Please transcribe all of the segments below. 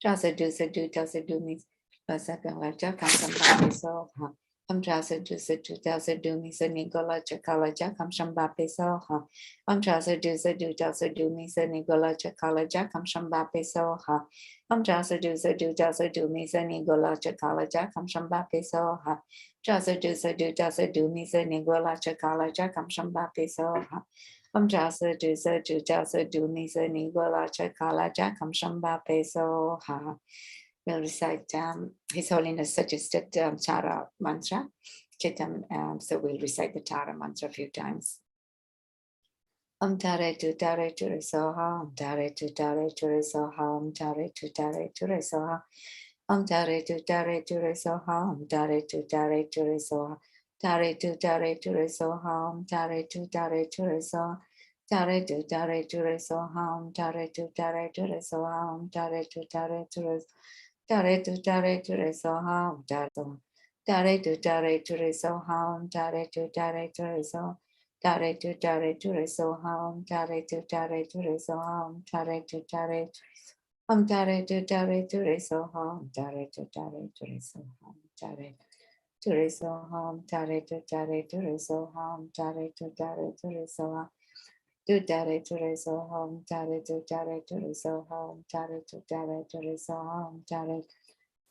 Trasadu Sadu Tasadu means Pasakalaja Kamsambapiso. Trasadu Sadu Tasadu means Nicola Chakalaja Kamshambapiso. Trasadu Sadu Tasadu means Nicola Chakalaja Kamshambapiso. Trasadu Sadu Tasadu means Nicola Chakalaja Kamshambapiso. Trasadu Sadu Tasadu means Nicola Chakalaja Kamshambapiso. Jasa Jusa Jujasa Dumisa Nigwala Chakala Jakam Shamba Peso Ha. We'll recite His Holiness suggested Tara mantra. Chitam, so we'll recite the Tara mantra a few times. Tare tu resoha, tare tu resoha, tare tu resoha, tare tu resoha, tare tu resoha. Tare tu resoha, tare tu resoha, tare tu resoha, tare tu resoha, tare tu resoha, tare tu resoha, tare tu resoha, tare tu resoha. Tare tu resoham, tare tu resoham, tare tu tare tu resoham, tare tu resoham, tare tu resoham, tare tu resoham, tare tu resoham, tu tare tu resoham, tare tu resoham, tare tu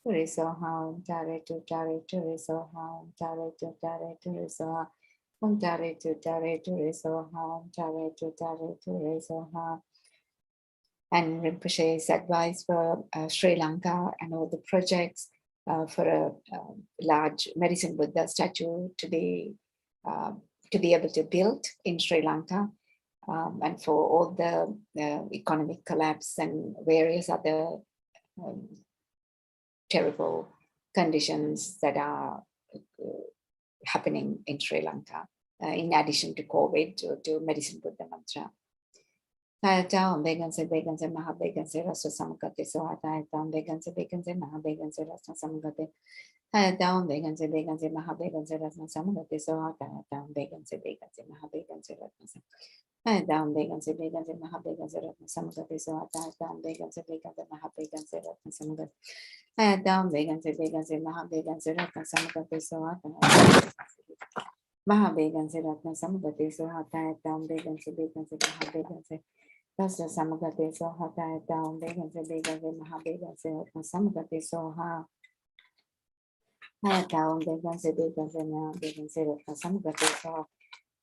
resoham, tare tu resoham, tare tu resoham, tare tu resoham. Tare tu resoham, tare tu resoham. And Rinpoche's advice for Sri Lanka and all the projects for a large medicine Buddha statue to be able to build in Sri Lanka, and for all the economic collapse and various other terrible conditions that are happening in Sri Lanka, in addition to COVID, to medicine Buddha mantra. Tayatam Veganse Mahaveganse Rasa Samakate Soha Tayatam Veganse Mahaveganse Rasa Samakate Tayatam Veganse Mahaveganse Rasa Samakate Soha Tayatam Veganse Mahaveganse Rasa Tayatam Veganse Mahaveganse Rasa Samakate Soha Tayatam Veganse Mahaveganse Rasa Samakate Tayatam Veganse Mahaveganse Rasa Samakate Soha Mahaveganse Rasa Samakate Soha Tayatam Veganse Mahaveganse Rasa Samakate Soha Tayatam Veganse Mahaveganse Rasa Samakate Soha Tayatam Veganse Mahaveganse Rasa Samakate Soha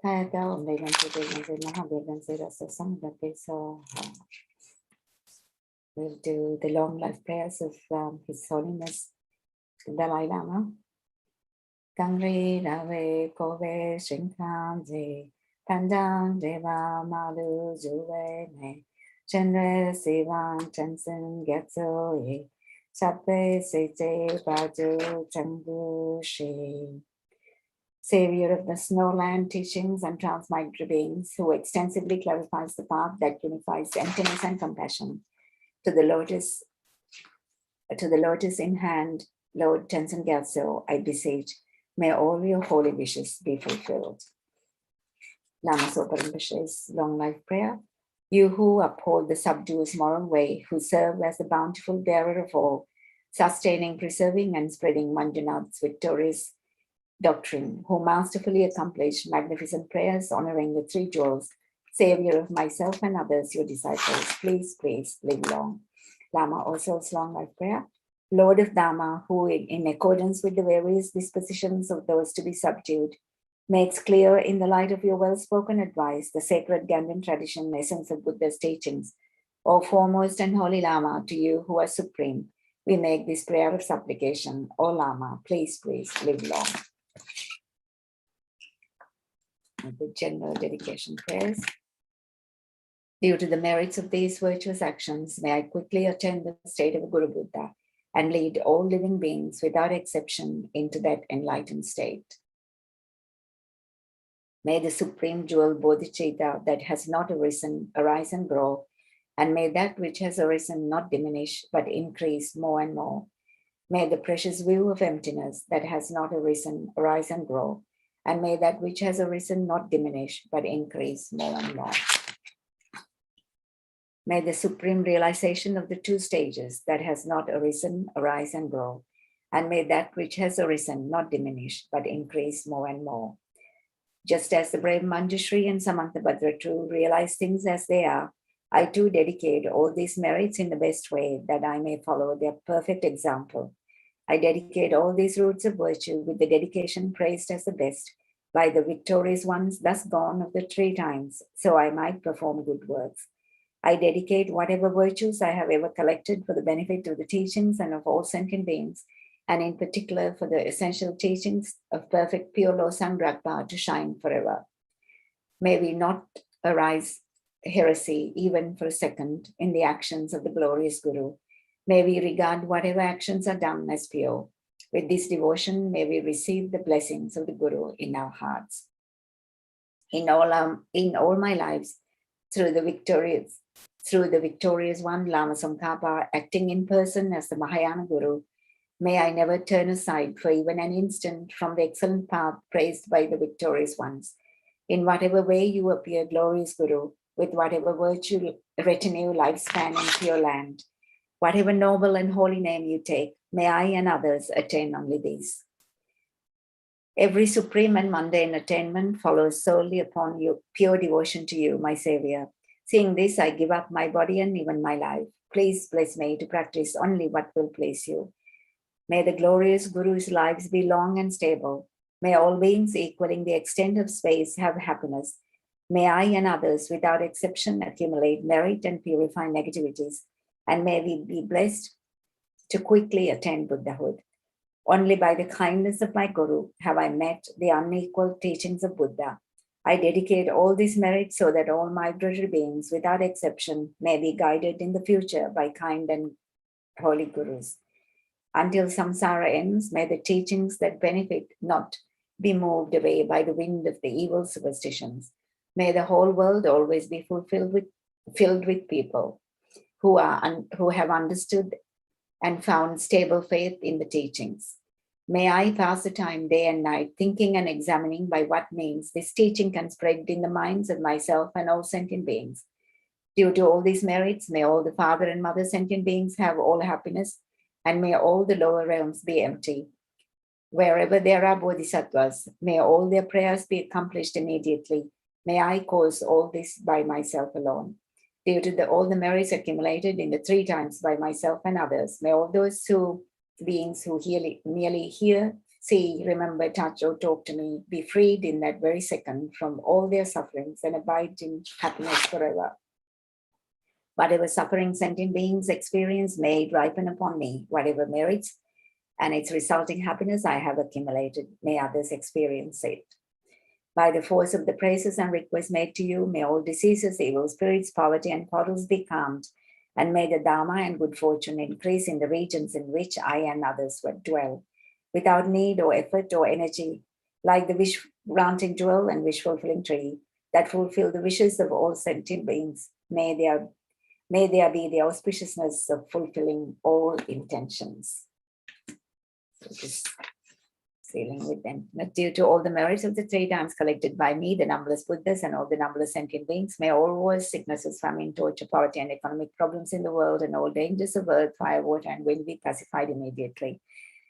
Tayatam Veganse Mahaveganse Rasa Samakate Soha. We'll do the long life prayers of His Holiness the Dalai Lama. Gangri Rave Kove Shinkanze Pandang Deva Malu Juve Ne Chenrezig Institute Getso Sape Sete Baju Changu Shi. Savior of the Snowland teachings and transmigratory beings, who extensively clarifies the path that unifies emptiness and compassion, to the lotus in hand, Lord Thangtong Gyalpo, I beseech, may all your holy wishes be fulfilled. Lama Zopa Rinpoche's long life prayer. You who uphold the subduous moral way, who serve as the bountiful bearer of all, sustaining, preserving, and spreading Manjunath's victorious doctrine, who masterfully accomplish magnificent prayers honoring the three jewels, Savior of myself and others, your disciples, please live long. Lama Oso's long life prayer. Lord of Dharma, who in accordance with the various dispositions of those to be subdued, makes clear in the light of your well-spoken advice the sacred Ganden tradition essence of Buddha's teachings. O foremost and holy Lama, to you who are supreme, we make this prayer of supplication. O Lama, please live long. The general dedication prayers. Due to the merits of these virtuous actions, may I quickly attain the state of a Guru Buddha and lead all living beings without exception into that enlightened state. May the supreme jewel bodhicitta that has not arisen arise and grow, and may that which has arisen not diminish but increase more and more. May the precious view of emptiness that has not arisen arise and grow, and may that which has arisen not diminish but increase more and more. May the supreme realization of the two stages that has not arisen arise and grow, and may that which has arisen not diminish but increase more and more. Just as the brave Manjushri and Samantabhadra too realize things as they are, I too dedicate all these merits in the best way that I may follow their perfect example. I dedicate all these roots of virtue with the dedication praised as the best by the victorious ones thus gone of the 3 times, so I might perform good works. I dedicate whatever virtues I have ever collected for the benefit of the teachings and of all sentient beings, and in particular for the essential teachings of perfect pure Losang Dragpa to shine forever. May we not arise heresy even for a second in the actions of the glorious Guru. May we regard whatever actions are done as pure. With this devotion, may we receive the blessings of the Guru in our hearts. In all my lives, through the victorious one, Lama Tsongkhapa, acting in person as the Mahayana Guru, may I never turn aside for even an instant from the excellent path praised by the victorious ones. In whatever way you appear, glorious Guru, with whatever virtue, retinue, lifespan, and pure land, whatever noble and holy name you take, may I and others attain only these. Every supreme and mundane attainment follows solely upon your pure devotion to you, my Savior. Seeing this, I give up my body and even my life. Please bless me to practice only what will please you. May the glorious Guru's lives be long and stable. May all beings equaling the extent of space have happiness. May I and others, without exception, accumulate merit and purify negativities. And may we be blessed to quickly attain Buddhahood. Only by the kindness of my Guru have I met the unequaled teachings of Buddha. I dedicate all these merits so that all migratory beings, without exception, may be guided in the future by kind and holy Gurus. Until samsara ends, may the teachings that benefit not be moved away by the wind of the evil superstitions. May the whole world always be filled with people who have understood and found stable faith in the teachings. May I pass the time day and night thinking and examining by what means this teaching can spread in the minds of myself and all sentient beings. Due to all these merits, may all the father and mother sentient beings have all happiness, and may all the lower realms be empty. Wherever there are bodhisattvas, may all their prayers be accomplished immediately. May I cause all this by myself alone. Due to all the merits accumulated in the 3 times by myself and others, may all those beings who merely hear, see, remember, touch, or talk to me be freed in that very second from all their sufferings and abide in happiness forever. Whatever suffering sentient beings experience, may it ripen upon me. Whatever merits and its resulting happiness I have accumulated, may others experience it. By the force of the praises and requests made to you, may all diseases, evil spirits, poverty, and quarrels be calmed, and may the Dharma and good fortune increase in the regions in which I and others would dwell, without need or effort or energy, like the wish-granting jewel and wish-fulfilling tree that fulfill the wishes of all sentient beings. May there be the auspiciousness of fulfilling all intentions. So just sealing with them. But due to all the merits of the 3 times collected by me, the numberless Buddhas and all the numberless sentient beings, may all wars, sicknesses, famine, torture, poverty, and economic problems in the world, and all dangers of earth, fire, water, and wind be pacified immediately.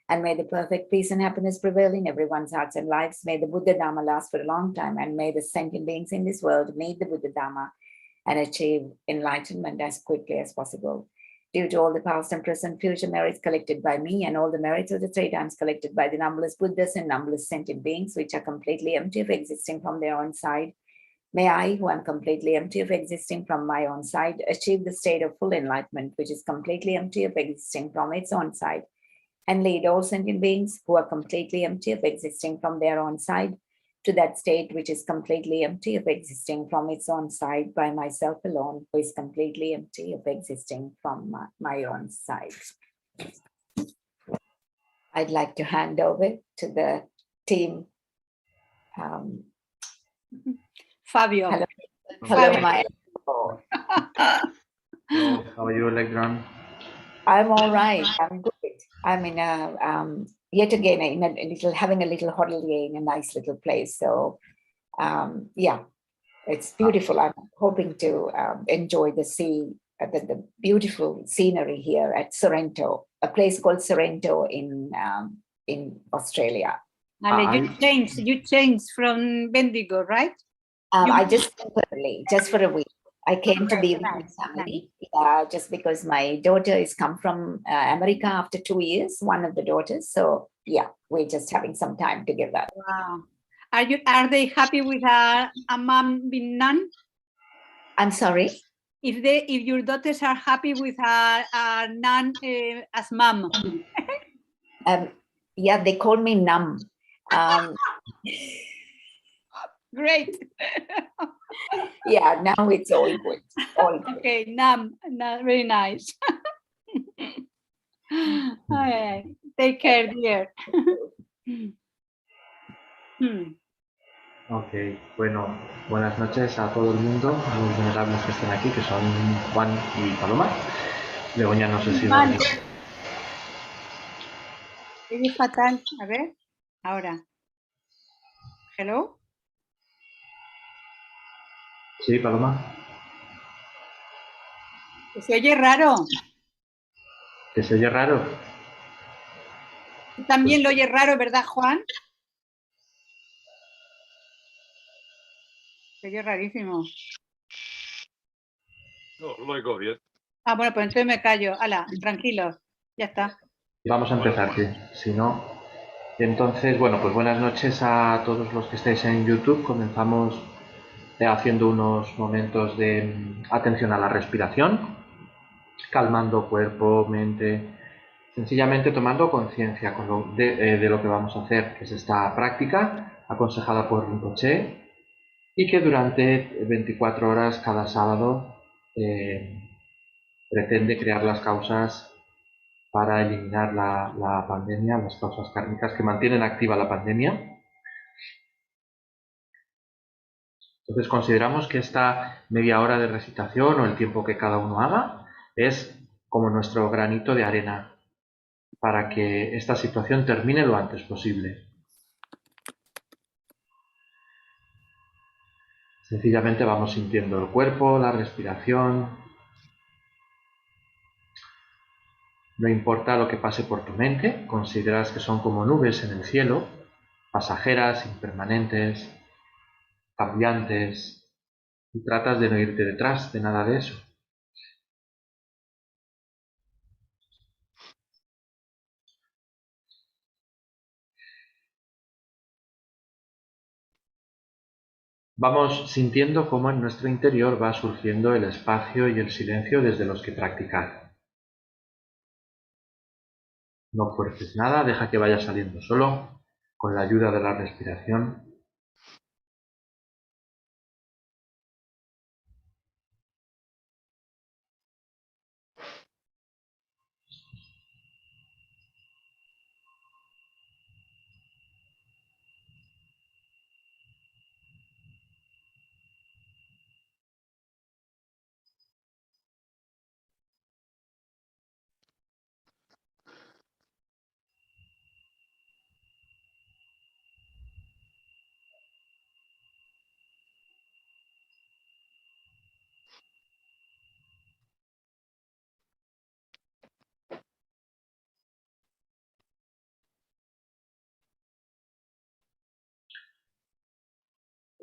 And may the perfect peace and happiness prevail in everyone's hearts and lives. May the Buddha Dharma last for a long time, and may the sentient beings in this world meet the Buddha Dharma and achieve enlightenment as quickly as possible. Due to all the past and present future merits collected by me and all the merits of the 3 times collected by the numberless Buddhas and numberless sentient beings, which are completely empty of existing from their own side, may I, who am completely empty of existing from my own side, achieve the state of full enlightenment, which is completely empty of existing from its own side, and lead all sentient beings who are completely empty of existing from their own side to that state which is completely empty of existing from its own side by myself alone, who is completely empty of existing from my own side. I'd like to hand over to the team. Fabio. Hello, Fabio. my Hello, how are you, Legrand? I'm all right. I'm good. I'm in yet again in a little, having a little holiday in a nice little place. So yeah, it's beautiful. I'm hoping to enjoy the sea the beautiful scenery here at Sorrento, a place called Sorrento in Australia. Ale, you changed from Bendigo, right? I just temporarily, just for a week. I came to be with my family, just because my daughter has come from America after 2 years, one of the daughters. So yeah, we're just having some time together. Wow. Are they happy with a mom being nun? I'm sorry? If your daughters are happy with a nun as mom. Yeah, they call me Num. Great. Yeah, now it's all good. All good. Okay, Num, very nice. Take care, dear. Ok, bueno, buenas noches a todo el mundo, a los venerables que estén aquí, que son Juan y Paloma. Begoña, no sé si lo Vale. Es fatal. A ver, ahora. Hello. Sí, Paloma. Se oye raro. ¿Que se oye raro? Tú también lo oyes raro, ¿verdad, Juan? Se oye rarísimo. No, lo oigo bien. Ah, bueno, pues entonces me callo. Hala, tranquilos. Ya está. Vamos a empezar, que si no... Entonces, bueno, pues buenas noches a todos los que estáis en YouTube. Comenzamos haciendo unos momentos de atención a la respiración, calmando cuerpo, mente, sencillamente tomando conciencia de lo que vamos a hacer, que es esta práctica aconsejada por Rinpoche y que durante 24 horas cada sábado pretende crear las causas para eliminar la pandemia, las causas kármicas que mantienen activa la pandemia. Entonces consideramos que esta media hora de recitación o el tiempo que cada uno haga es como nuestro granito de arena para que esta situación termine lo antes posible. Sencillamente vamos sintiendo el cuerpo, la respiración. No importa lo que pase por tu mente, consideras que son como nubes en el cielo, pasajeras, impermanentes, cambiantes, y tratas de no irte detrás de nada de eso. Vamos sintiendo cómo en nuestro interior va surgiendo el espacio y el silencio desde los que practicar. No fuerces nada, deja que vaya saliendo solo, con la ayuda de la respiración.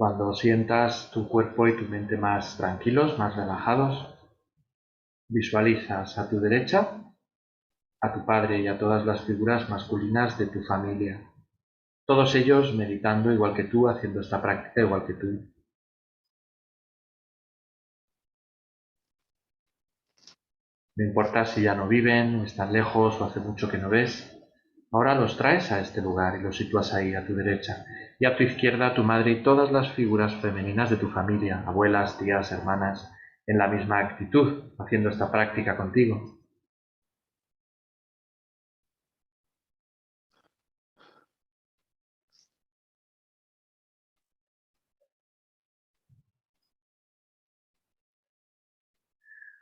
Cuando sientas tu cuerpo y tu mente más tranquilos, más relajados, visualizas a tu derecha a tu padre y a todas las figuras masculinas de tu familia. Todos ellos meditando igual que tú, haciendo esta práctica igual que tú. No importa si ya no viven, o están lejos, o hace mucho que no ves. Ahora los traes a este lugar y los sitúas ahí a tu derecha. Y a tu izquierda tu madre y todas las figuras femeninas de tu familia, abuelas, tías, hermanas, en la misma actitud, haciendo esta práctica contigo.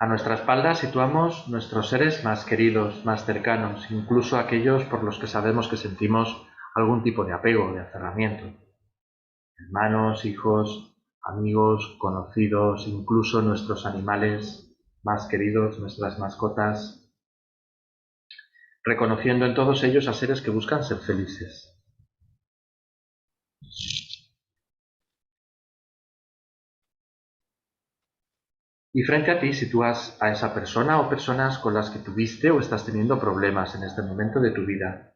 A nuestra espalda situamos nuestros seres más queridos, más cercanos, incluso aquellos por los que sabemos que sentimos algún tipo de apego, de aferramiento. Hermanos, hijos, amigos, conocidos, incluso nuestros animales, más queridos, nuestras mascotas, reconociendo en todos ellos a seres que buscan ser felices. Y frente a ti sitúas a esa persona o personas con las que tuviste o estás teniendo problemas en este momento de tu vida.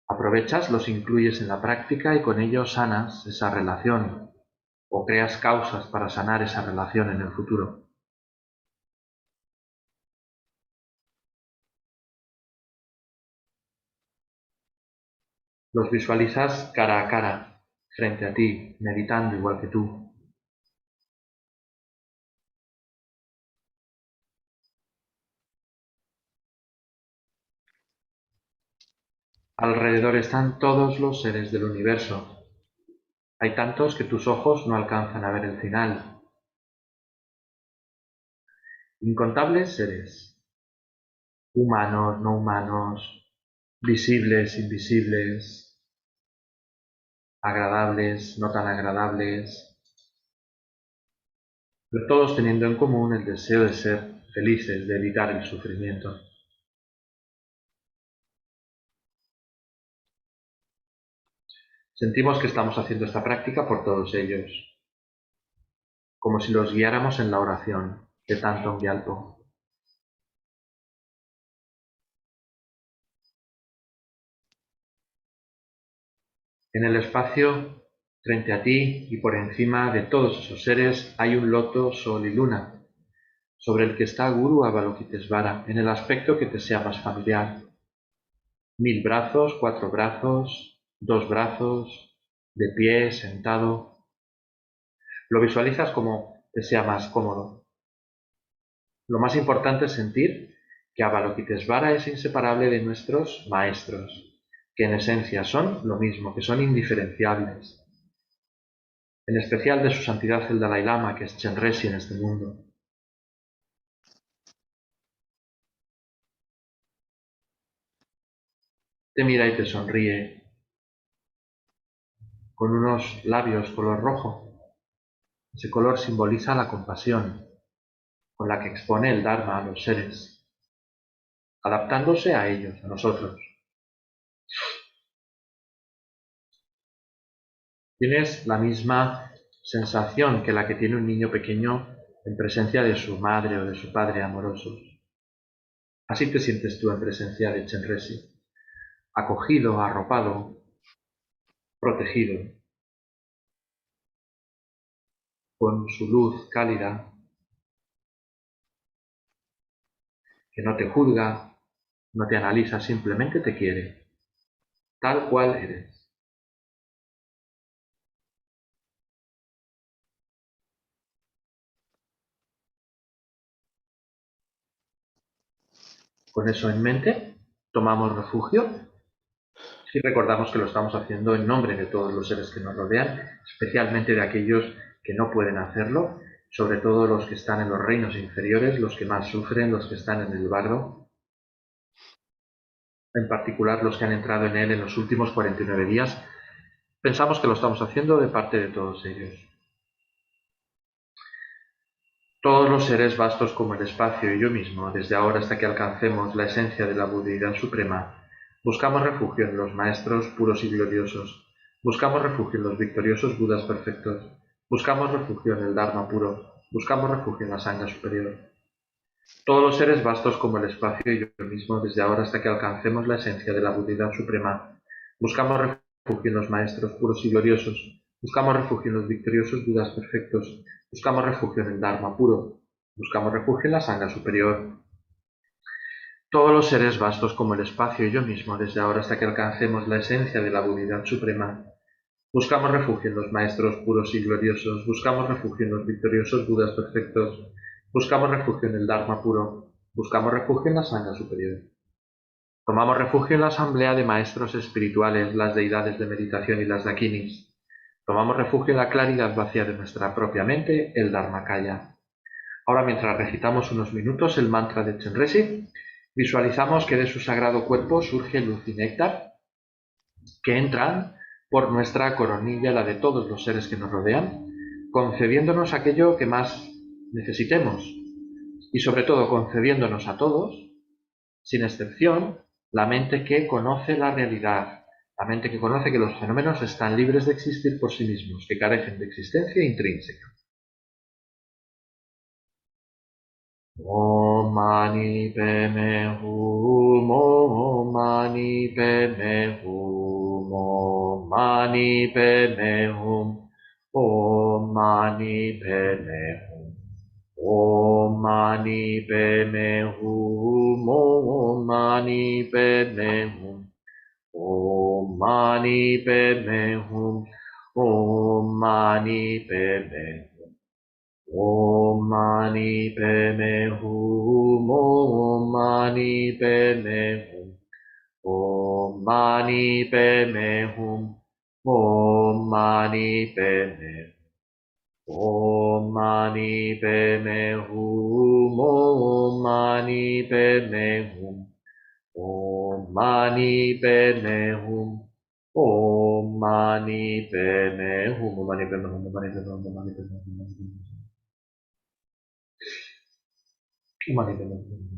Aprovechas, los incluyes en la práctica y con ello sanas esa relación o creas causas para sanar esa relación en el futuro. Los visualizas cara a cara, frente a ti, meditando igual que tú. Alrededor están todos los seres del universo. Hay tantos que tus ojos no alcanzan a ver el final. Incontables seres, humanos, no humanos, visibles, invisibles, agradables, no tan agradables, pero todos teniendo en común el deseo de ser felices, de evitar el sufrimiento. Sentimos que estamos haciendo esta práctica por todos ellos, como si los guiáramos en la oración de Thangtong Gyalpo. En el espacio, frente a ti y por encima de todos esos seres, hay un loto, sol y luna, sobre el que está Guru Avalokitesvara, en el aspecto que te sea más familiar. 1000 brazos, 4 brazos, 2 brazos, de pie, sentado. Lo visualizas como te sea más cómodo. Lo más importante es sentir que Avalokitesvara es inseparable de nuestros maestros, que en esencia son lo mismo, que son indiferenciables. En especial de su santidad el Dalai Lama, que es Chenrezig en este mundo. Te mira y te sonríe, con unos labios color rojo. Ese color simboliza la compasión, con la que expone el Dharma a los seres, adaptándose a ellos, a nosotros. Tienes la misma sensación que la que tiene un niño pequeño en presencia de su madre o de su padre amorosos. Así te sientes tú en presencia de Chenrezig, acogido, arropado, protegido, con su luz cálida, que no te juzga, no te analiza, simplemente te quiere, tal cual eres. Con eso en mente, tomamos refugio y recordamos que lo estamos haciendo en nombre de todos los seres que nos rodean, especialmente de aquellos que no pueden hacerlo, sobre todo los que están en los reinos inferiores, los que más sufren, los que están en el bardo, en particular los que han entrado en él en los últimos 49 días. Pensamos que lo estamos haciendo de parte de todos ellos. Todos los seres vastos como el espacio y yo mismo, desde ahora hasta que alcancemos la esencia de la budeidad suprema, buscamos refugio en los maestros puros y gloriosos, buscamos refugio en los victoriosos Budas perfectos, buscamos refugio en el Dharma puro, buscamos refugio en la Sangha superior. Todos los seres vastos como el espacio y yo mismo, desde ahora hasta que alcancemos la esencia de la budeidad suprema, buscamos refugio en los maestros puros y gloriosos, buscamos refugio en los victoriosos Budas perfectos, buscamos refugio en el Dharma puro, buscamos refugio en la Sangha superior. Todos los seres vastos como el espacio y yo mismo, desde ahora hasta que alcancemos la esencia de la budeidad suprema, buscamos refugio en los maestros puros y gloriosos, buscamos refugio en los victoriosos Budas perfectos, buscamos refugio en el Dharma puro, buscamos refugio en la Sangha superior. Tomamos refugio en la asamblea de maestros espirituales, las deidades de meditación y las dakinis. Tomamos refugio en la claridad vacía de nuestra propia mente, el Dharmakaya. Ahora, mientras recitamos unos minutos el mantra de Chenrezig, visualizamos que de su sagrado cuerpo surge luz y néctar que entran por nuestra coronilla, la de todos los seres que nos rodean, concediéndonos aquello que más necesitemos y sobre todo concediéndonos a todos, sin excepción, la mente que conoce la realidad, la mente que conoce que los fenómenos están libres de existir por sí mismos, que carecen de existencia intrínseca. Om mani padme hum, om mani padme hum, om mani padme hum, om mani padme hum, om mani padme hum, om mani padme hum, om mani padme hum, om mani padme hum. Om mani padme hum, om mani padme hum, om mani padme hum, om mani padme hum, om mani padme hum, om mani padme hum, om mani padme hum, om mani padme hum, om mani padme hum, om mani padme hum, om mani padme hum.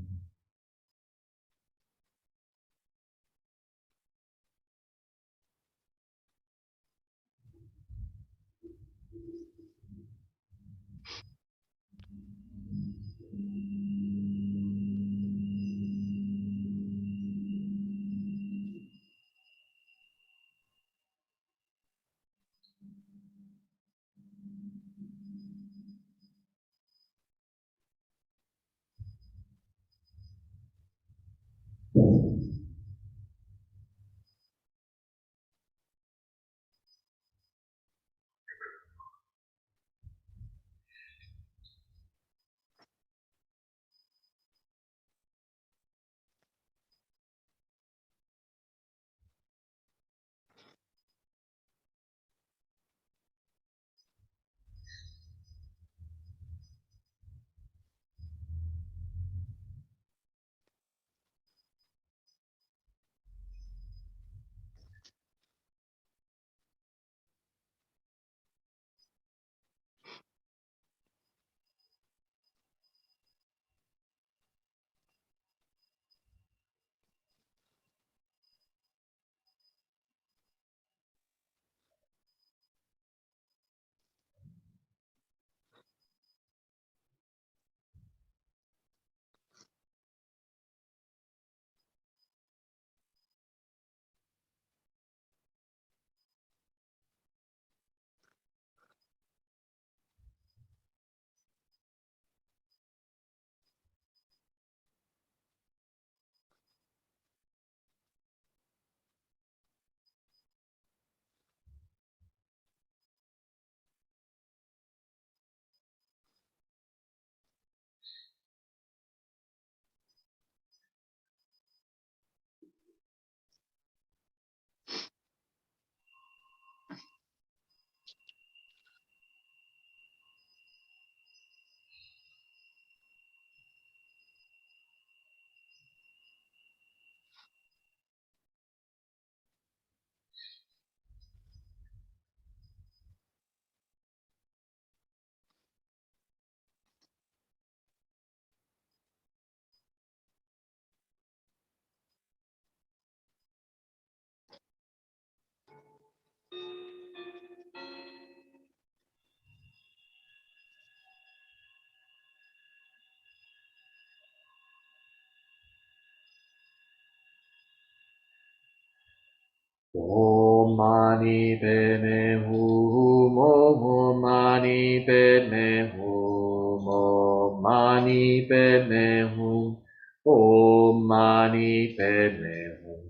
Om mani padme hum, om mani padme hum, om mani padme hum, om mani padme hum,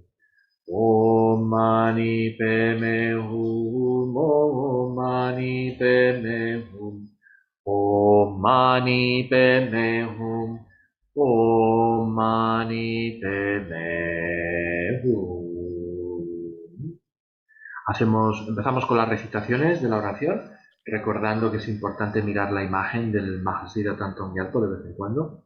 om mani padme hum, om mani padme hum, om mani padme hum, om mani padme hum. Empezamos con las recitaciones de la oración, recordando que es importante mirar la imagen del Mahasida Thangtong Gyalpo de vez en cuando.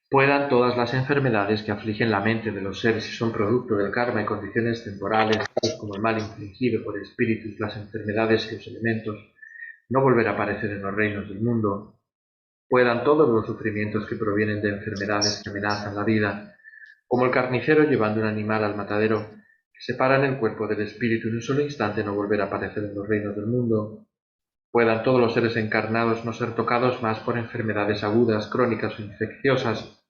Puedan todas las enfermedades que afligen la mente de los seres y son producto del karma y condiciones temporales, tales como el mal infligido por espíritus, las enfermedades y los elementos, no volver a aparecer en los reinos del mundo, puedan todos los sufrimientos que provienen de enfermedades que amenazan la vida, como el carnicero llevando un animal al matadero, que separan el cuerpo del espíritu en un solo instante no volver a aparecer en los reinos del mundo, puedan todos los seres encarnados no ser tocados más por enfermedades agudas, crónicas o infecciosas,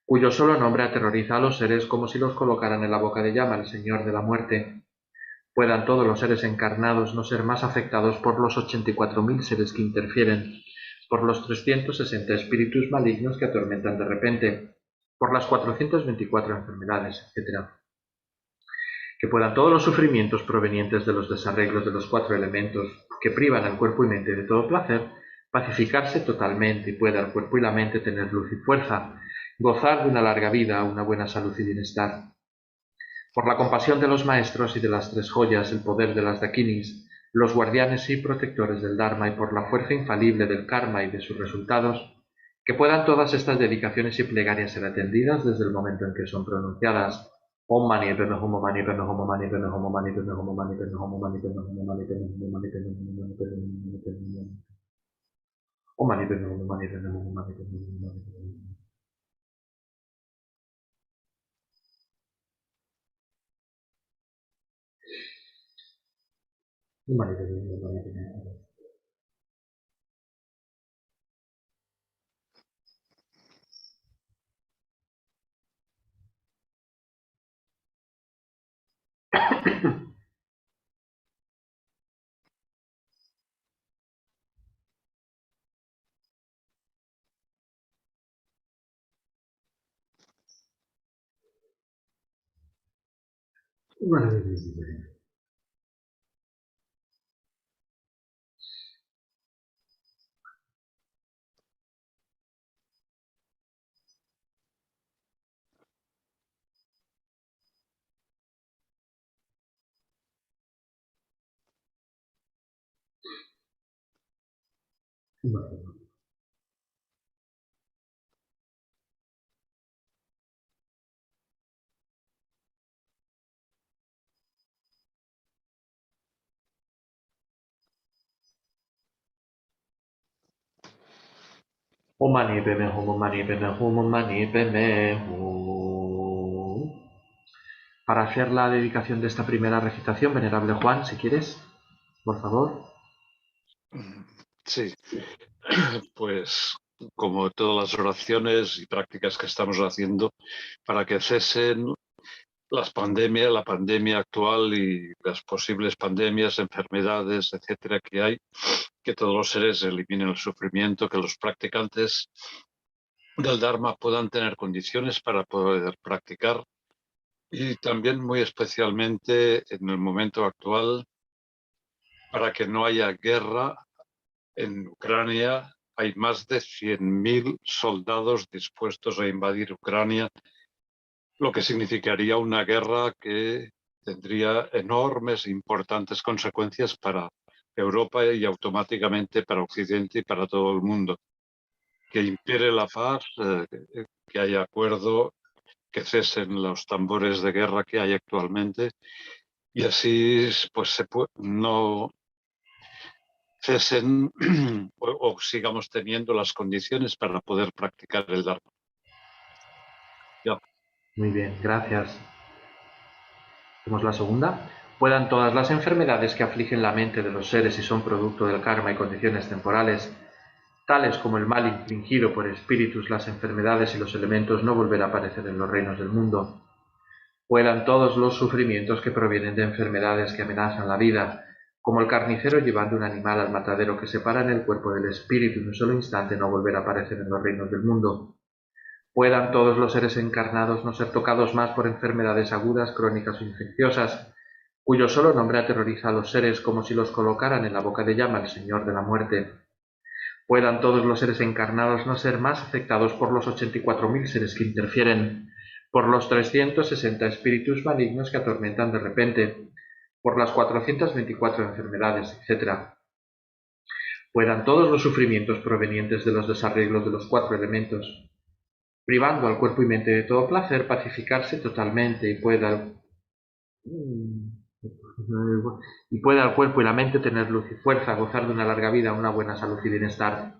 cuyo solo nombre aterroriza a los seres como si los colocaran en la boca de llama el Señor de la muerte. Puedan todos los seres encarnados no ser más afectados por los 84.000 seres que interfieren, por los 360 espíritus malignos que atormentan de repente, por las 424 enfermedades, etc. Que puedan todos los sufrimientos provenientes de los desarreglos de los 4 elementos que privan al cuerpo y mente de todo placer, pacificarse totalmente y pueda el cuerpo y la mente tener luz y fuerza, gozar de una larga vida, una buena salud y bienestar. Por la compasión de los maestros y de las 3 joyas, el poder de las dakinis, los guardianes y protectores del Dharma y por la fuerza infalible del karma y de sus resultados, que puedan todas estas dedicaciones y plegarias ser atendidas desde el momento en que son pronunciadas. Om Mani Padme Hum Mani Padme Hum Mani Padme Hum Mani Padme Hum Mani Padme Hum Mani Padme Hum Mani Padme Hum Mani Padme Hum Mani Padme Hum Mani Padme Om Mani Padme Hum Mani Padme Hum Mani Padme Hum Mani Padme Hum Mani Padme Hum Mani Padme. Om Mani Padme Hum Mani Padme Hum Mani Padme Hum. Para hacer la dedicación de esta primera recitación, venerable Juan, si quieres, por favor. Sí, pues como todas las oraciones y prácticas que estamos haciendo para que cesen la pandemia actual y las posibles pandemias, enfermedades, etcétera, que hay, que todos los seres eliminen el sufrimiento, que los practicantes del Dharma puedan tener condiciones para poder practicar y también muy especialmente en el momento actual para que no haya guerra en Ucrania. Hay más de 100.000 soldados dispuestos a invadir Ucrania, lo que significaría una guerra que tendría enormes e importantes consecuencias para Europa y automáticamente para Occidente y para todo el mundo. Que impere la paz, que haya acuerdo, que cesen los tambores de guerra que hay actualmente y así pues no cesen o sigamos teniendo las condiciones para poder practicar el Dharma. Ya. Muy bien, gracias. Hacemos la segunda. Puedan todas las enfermedades que afligen la mente de los seres y son producto del karma y condiciones temporales, tales como el mal infligido por espíritus, las enfermedades y los elementos, no volver a aparecer en los reinos del mundo. Puedan todos los sufrimientos que provienen de enfermedades que amenazan la vida, como el carnicero llevando un animal al matadero que separa en el cuerpo del espíritu en un solo instante, no volver a aparecer en los reinos del mundo. Puedan todos los seres encarnados no ser tocados más por enfermedades agudas, crónicas o infecciosas, cuyo solo nombre aterroriza a los seres como si los colocaran en la boca de llama el Señor de la muerte. Puedan todos los seres encarnados no ser más afectados por los 84.000 seres que interfieren, por los 360 espíritus malignos que atormentan de repente, por las 424 enfermedades, etc. Puedan todos los sufrimientos provenientes de los desarreglos de los 4 elementos, privando al cuerpo y mente de todo placer, pacificarse totalmente y pueda al cuerpo y la mente tener luz y fuerza, gozar de una larga vida, una buena salud y bienestar.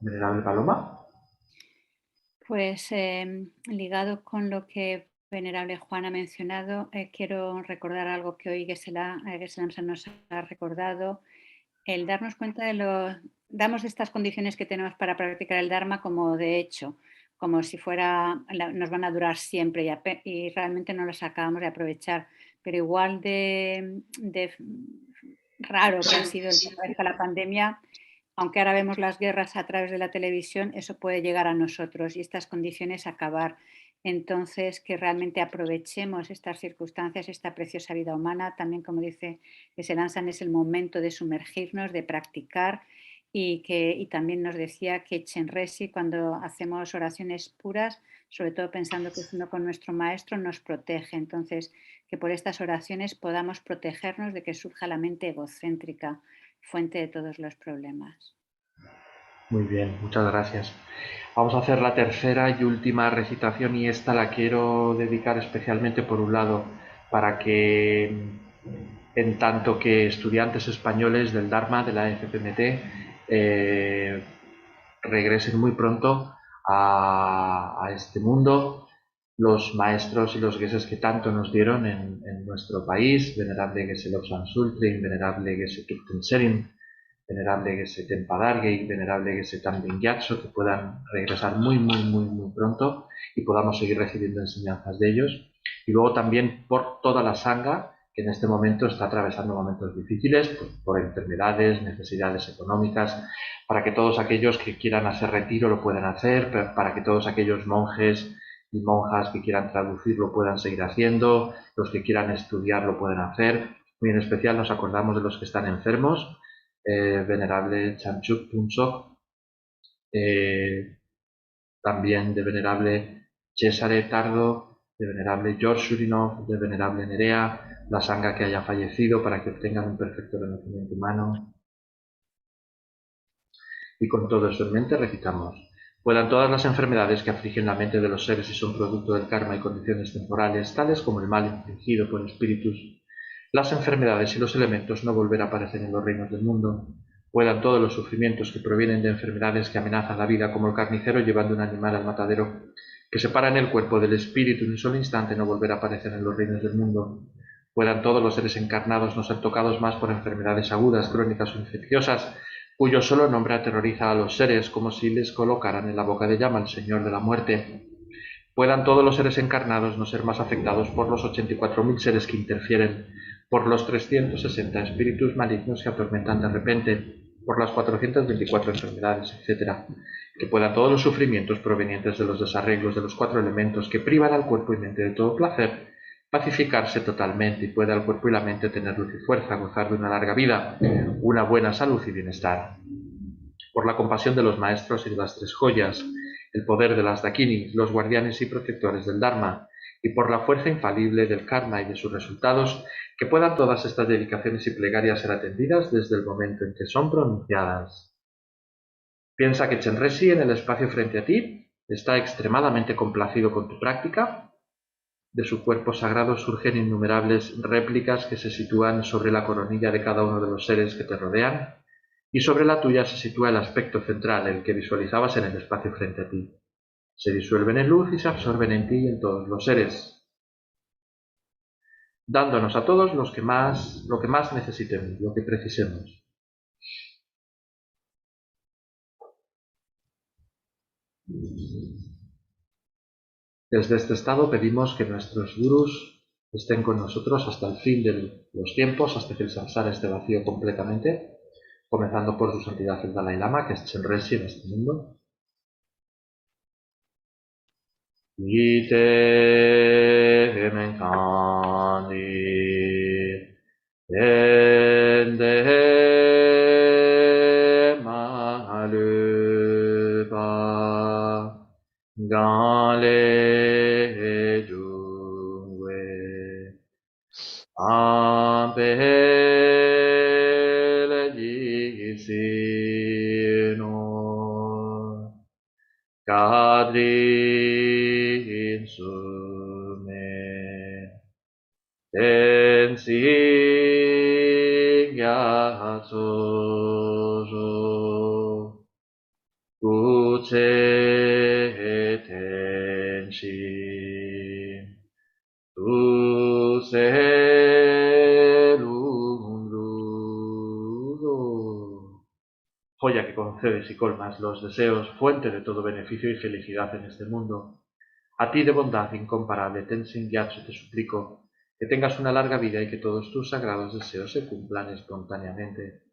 Venerable Paloma. Pues ligado con lo que Venerable Juan ha mencionado, quiero recordar algo que hoy Geshe-la nos ha recordado, el darnos cuenta damos estas condiciones que tenemos para practicar el Dharma como de hecho, como si nos van a durar siempre y realmente no las acabamos de aprovechar, pero igual de raro que ha sido la pandemia, aunque ahora vemos las guerras a través de la televisión, eso puede llegar a nosotros y estas condiciones acabar. Entonces, que realmente aprovechemos estas circunstancias, esta preciosa vida humana. También, como dice Geshe-la, es el momento de sumergirnos, de practicar y también nos decía que Chenrezig, cuando hacemos oraciones puras, sobre todo pensando que es uno con nuestro maestro, nos protege. Entonces, que por estas oraciones podamos protegernos de que surja la mente egocéntrica, fuente de todos los problemas. Muy bien, muchas gracias. Vamos a hacer la tercera y última recitación y esta la quiero dedicar especialmente, por un lado, para que en tanto que estudiantes españoles del Dharma, de la FPMT, regresen muy pronto a este mundo los maestros y los geshes que tanto nos dieron en nuestro país, venerable Geshe Lobsang Sultrim, venerable Geshe Thupten Serim, venerable Geshe Tenpa Dargey, venerable Geshe Thangtong Gyatso, que puedan regresar muy pronto y podamos seguir recibiendo enseñanzas de ellos. Y luego también por toda la Sangha, que en este momento está atravesando momentos difíciles por enfermedades, necesidades económicas, para que todos aquellos que quieran hacer retiro lo puedan hacer, para que todos aquellos monjes y monjas que quieran traducir lo puedan seguir haciendo, los que quieran estudiar lo pueden hacer. Muy en especial nos acordamos de los que están enfermos, venerable Chanchuk Punsok, también de venerable Cesare Tardo, de venerable George Shurinov, de venerable Nerea, la sangha que haya fallecido, para que obtengan un perfecto renacimiento humano. Y con todo eso en mente recitamos: puedan todas las enfermedades que afligen la mente de los seres y son producto del karma y condiciones temporales, tales como el mal infligido por espíritus, las enfermedades y los elementos, no volver a aparecer en los reinos del mundo. Puedan todos los sufrimientos que provienen de enfermedades que amenazan la vida, como el carnicero llevando un animal al matadero, que separan el cuerpo del espíritu en un solo instante, no volver a aparecer en los reinos del mundo. Puedan todos los seres encarnados no ser tocados más por enfermedades agudas, crónicas o infecciosas, cuyo solo nombre aterroriza a los seres, como si les colocaran en la boca de llama al Señor de la muerte. Puedan todos los seres encarnados no ser más afectados por los 84.000 seres que interfieren, por los 360 espíritus malignos que atormentan de repente, por las 424 enfermedades, etc. Que puedan todos los sufrimientos provenientes de los desarreglos de los 4 elementos que privan al cuerpo y mente de todo placer, pacificarse totalmente y pueda el cuerpo y la mente tener luz y fuerza, gozar de una larga vida, una buena salud y bienestar. Por la compasión de los maestros y de las tres joyas, el poder de las dakinis, los guardianes y protectores del Dharma, y por la fuerza infalible del karma y de sus resultados, que puedan todas estas dedicaciones y plegarias ser atendidas desde el momento en que son pronunciadas. Piensa que Chenrezig, en el espacio frente a ti, está extremadamente complacido con tu práctica. De su cuerpo sagrado surgen innumerables réplicas que se sitúan sobre la coronilla de cada uno de los seres que te rodean, y sobre la tuya se sitúa el aspecto central, el que visualizabas en el espacio frente a ti. Se disuelven en luz y se absorben en ti y en todos los seres, dándonos a todos lo que más necesitemos, lo que precisemos. Desde este estado pedimos que nuestros gurús estén con nosotros hasta el fin de los tiempos, hasta que el samsara esté vacío completamente, comenzando por su santidad el Dalai Lama, que es Chenrezig en este mundo. Ite menkandi ende malupa gale jungwe ampele jisino Kadri insume tensing yatsojo uche tenshin tu se joya que concedes y colmas los deseos, fuente de todo beneficio y felicidad en este mundo. A ti de bondad incomparable, Tenzin Gyatso, te suplico que tengas una larga vida y que todos tus sagrados deseos se cumplan espontáneamente.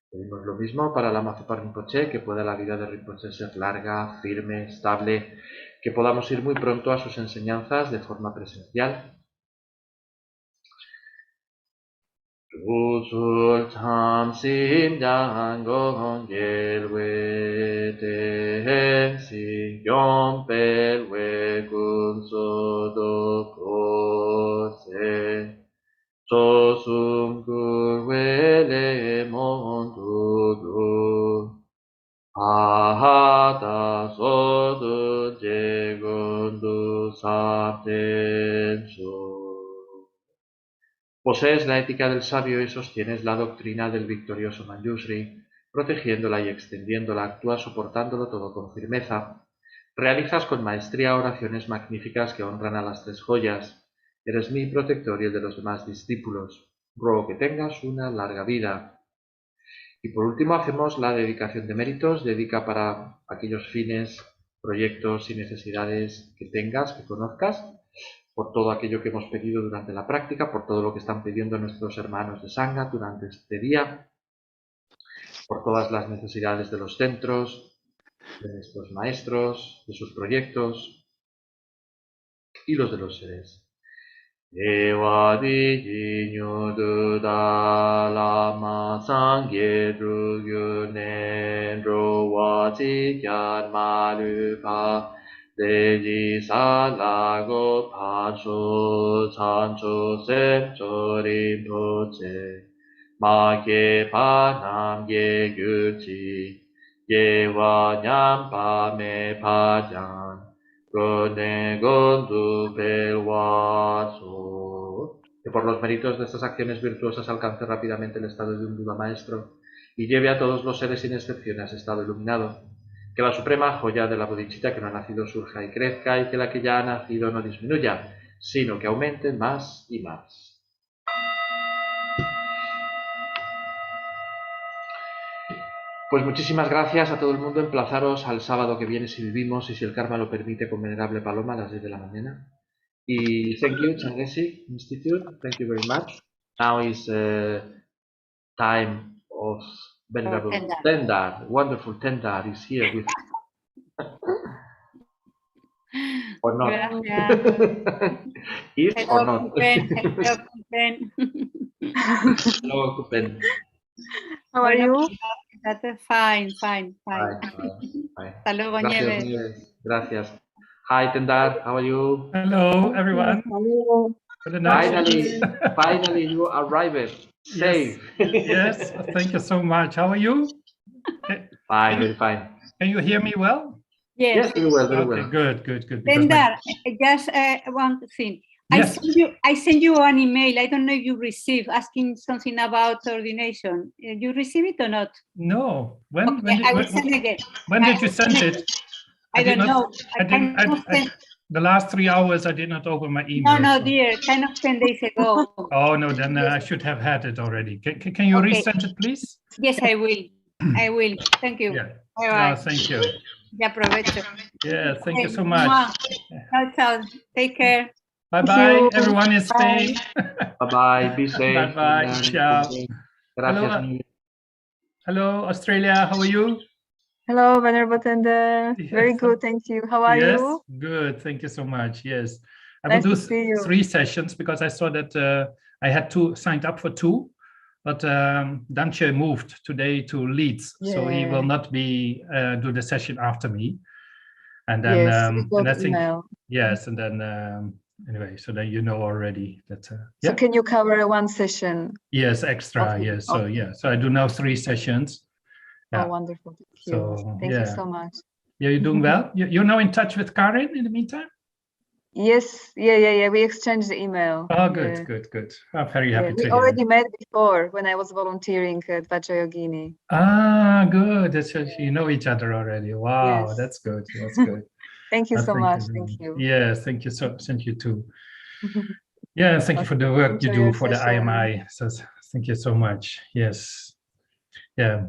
Pedimos lo mismo para Lama Zopa Rinpoche, que pueda la vida de Rinpoche ser larga, firme, estable, que podamos ir muy pronto a sus enseñanzas de forma presencial. Usul tam sim dangong gelwe ten si yom pelwe kun so do kose so sum kurwe le mon du du ahata so du je gundu sapten so. Posees la ética del sabio y sostienes la doctrina del victorioso Manjushri, protegiéndola y extendiéndola, actúas soportándolo todo con firmeza. Realizas con maestría oraciones magníficas que honran a las tres joyas. Eres mi protector y el de los demás discípulos. Ruego que tengas una larga vida. Y por último hacemos la dedicación de méritos. Dedica para aquellos fines, proyectos y necesidades que tengas, que conozcas, por todo aquello que hemos pedido durante la práctica, por todo lo que están pidiendo nuestros hermanos de Sangha durante este día, por todas las necesidades de los centros, de nuestros maestros, de sus proyectos y los de los seres. Ewa di jinyu du da lama sangye drugyu nendro wa chi kyan ma lu pa Deji salago pacho chancho sepcho rinpoche ma ke pa nam ye gyuchi ye wa nyam pa me pa jan gone gondu pelwaso. Que por los méritos de estas acciones virtuosas alcance rápidamente el estado de un Buda maestro y lleve a todos los seres sin excepción a ese estado iluminado. Que la suprema joya de la bodhicitta que no ha nacido surja y crezca, y que la que ya ha nacido no disminuya, sino que aumente más y más. Pues muchísimas gracias a todo el mundo. Emplazaros al sábado que viene si vivimos y si el karma lo permite con Venerable Paloma a las 10 de la mañana. Y thank you, Chenrezig Institute. Thank you very much. Now is time of Venerable Tendar. Wonderful Tendar is here with or not? Gracias. Is or Hello, not? Kupen. Hello, Kupen. Hello, Kupen. How are you? That's fine. Fine. Hasta luego, Gracias, Nieves. Nieves. Gracias. Hi, Tendar. How are you? Hello, everyone. Hello. For the night. Finally, you arrived. Safe. Yes, thank you so much. How are you? Fine, very fine. Can you hear me well? Yes. Very well, very Okay, well. good. because Tendar, just one thing. Yes. I sent you an email. I don't know if you received asking something about ordination. You receive it or not? No. Okay, I will send again. When did you send it? I don't know. The last 3 hours, I did not open my email. No, so- dear, kind of 10 days ago. Oh, no, then I should have had it already. Can you Okay. resend it, please? Yes, I will. Thank you. Yeah. Bye-bye. Thank you. Ya aprovecho. Yeah, thank you so Okay, much. mwah. Ciao. Take care. Bye-bye, you. everyone in Spain. Bye-bye. Be safe. Bye-bye. Ciao. Gracias. Hello. Hello, Australia. How are you? Hello, Venerable Tender. Very Yes. good, thank you. How are Yes, you? good. Thank you so much. Yes, I Nice will to do see you. 3 sessions because I saw that I had signed up for 2, but Danche moved today to Leeds, so he will Yeah. not be do the session after me. And then Yes, we got and I the think email. yes, and then anyway, so then you know already that So yeah. can you cover one session? Yes, extra. Okay, Yes, so okay. yeah, so I do now 3 sessions. Yeah. Oh, wonderful. Thank you. So, Thank you yeah. so much. Yeah, you're doing well. You're now in touch with Karin in the meantime. Yes, yeah. We exchanged the email. Oh, Yeah. good. I'm very Yeah, happy we to hear. already met before when I was volunteering at Vajrayogini. Ah, good. That's you know each other already. Wow, Yes. that's good. That's good. Thank you so much. you. Thank you. Yes, thank you so. Thank you too. Yeah, thank you for the work you Enjoy do your for the session. IMI. So thank you so much. Yes. Yeah,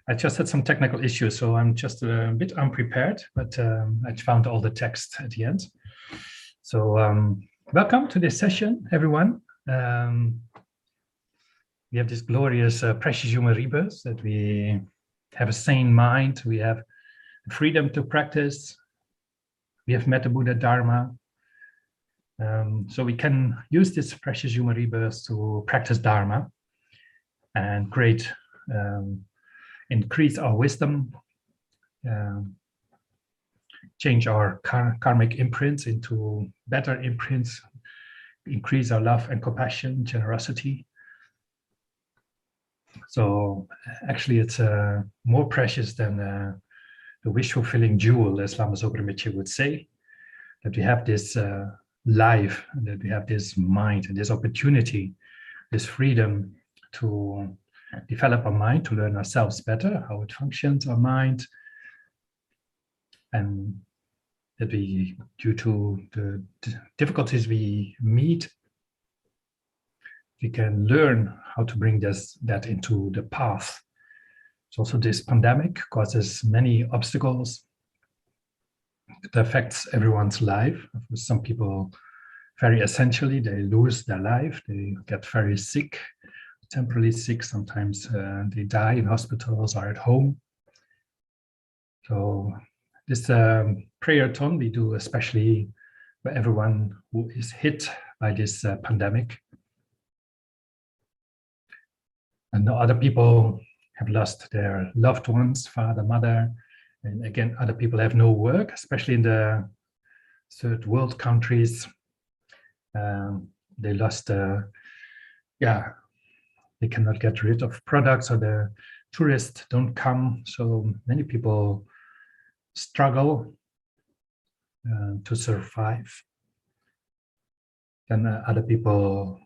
I just had some technical issues, so I'm just a bit unprepared, but I found all the text at the end. So welcome to this session, everyone. We have this glorious precious human rebirth, that we have a sane mind, we have freedom to practice, we have met the Buddha Dharma. So we can use this precious human rebirth to practice Dharma and increase our wisdom, change our karmic imprints into better imprints, increase our love and compassion, generosity. So actually it's more precious than the wish-fulfilling jewel, as Lama Zopa Rinpoche would say, that we have this life, and that we have this mind and this opportunity, this freedom to develop our mind, to learn ourselves better, how it functions, our mind, and that we, due to the difficulties we meet, we can learn how to bring that into the path. So also this pandemic causes many obstacles. It affects everyone's life. For some people, very essentially, they lose their life. They get very sick, temporarily sick. Sometimes they die in hospitals or at home. So this prayerathon we do especially for everyone who is hit by this pandemic. And other people have lost their loved ones, father, mother, and again, other people have no work, especially in the third world countries. They lost, they cannot get rid of products, or the tourists don't come. So many people struggle to survive. And other people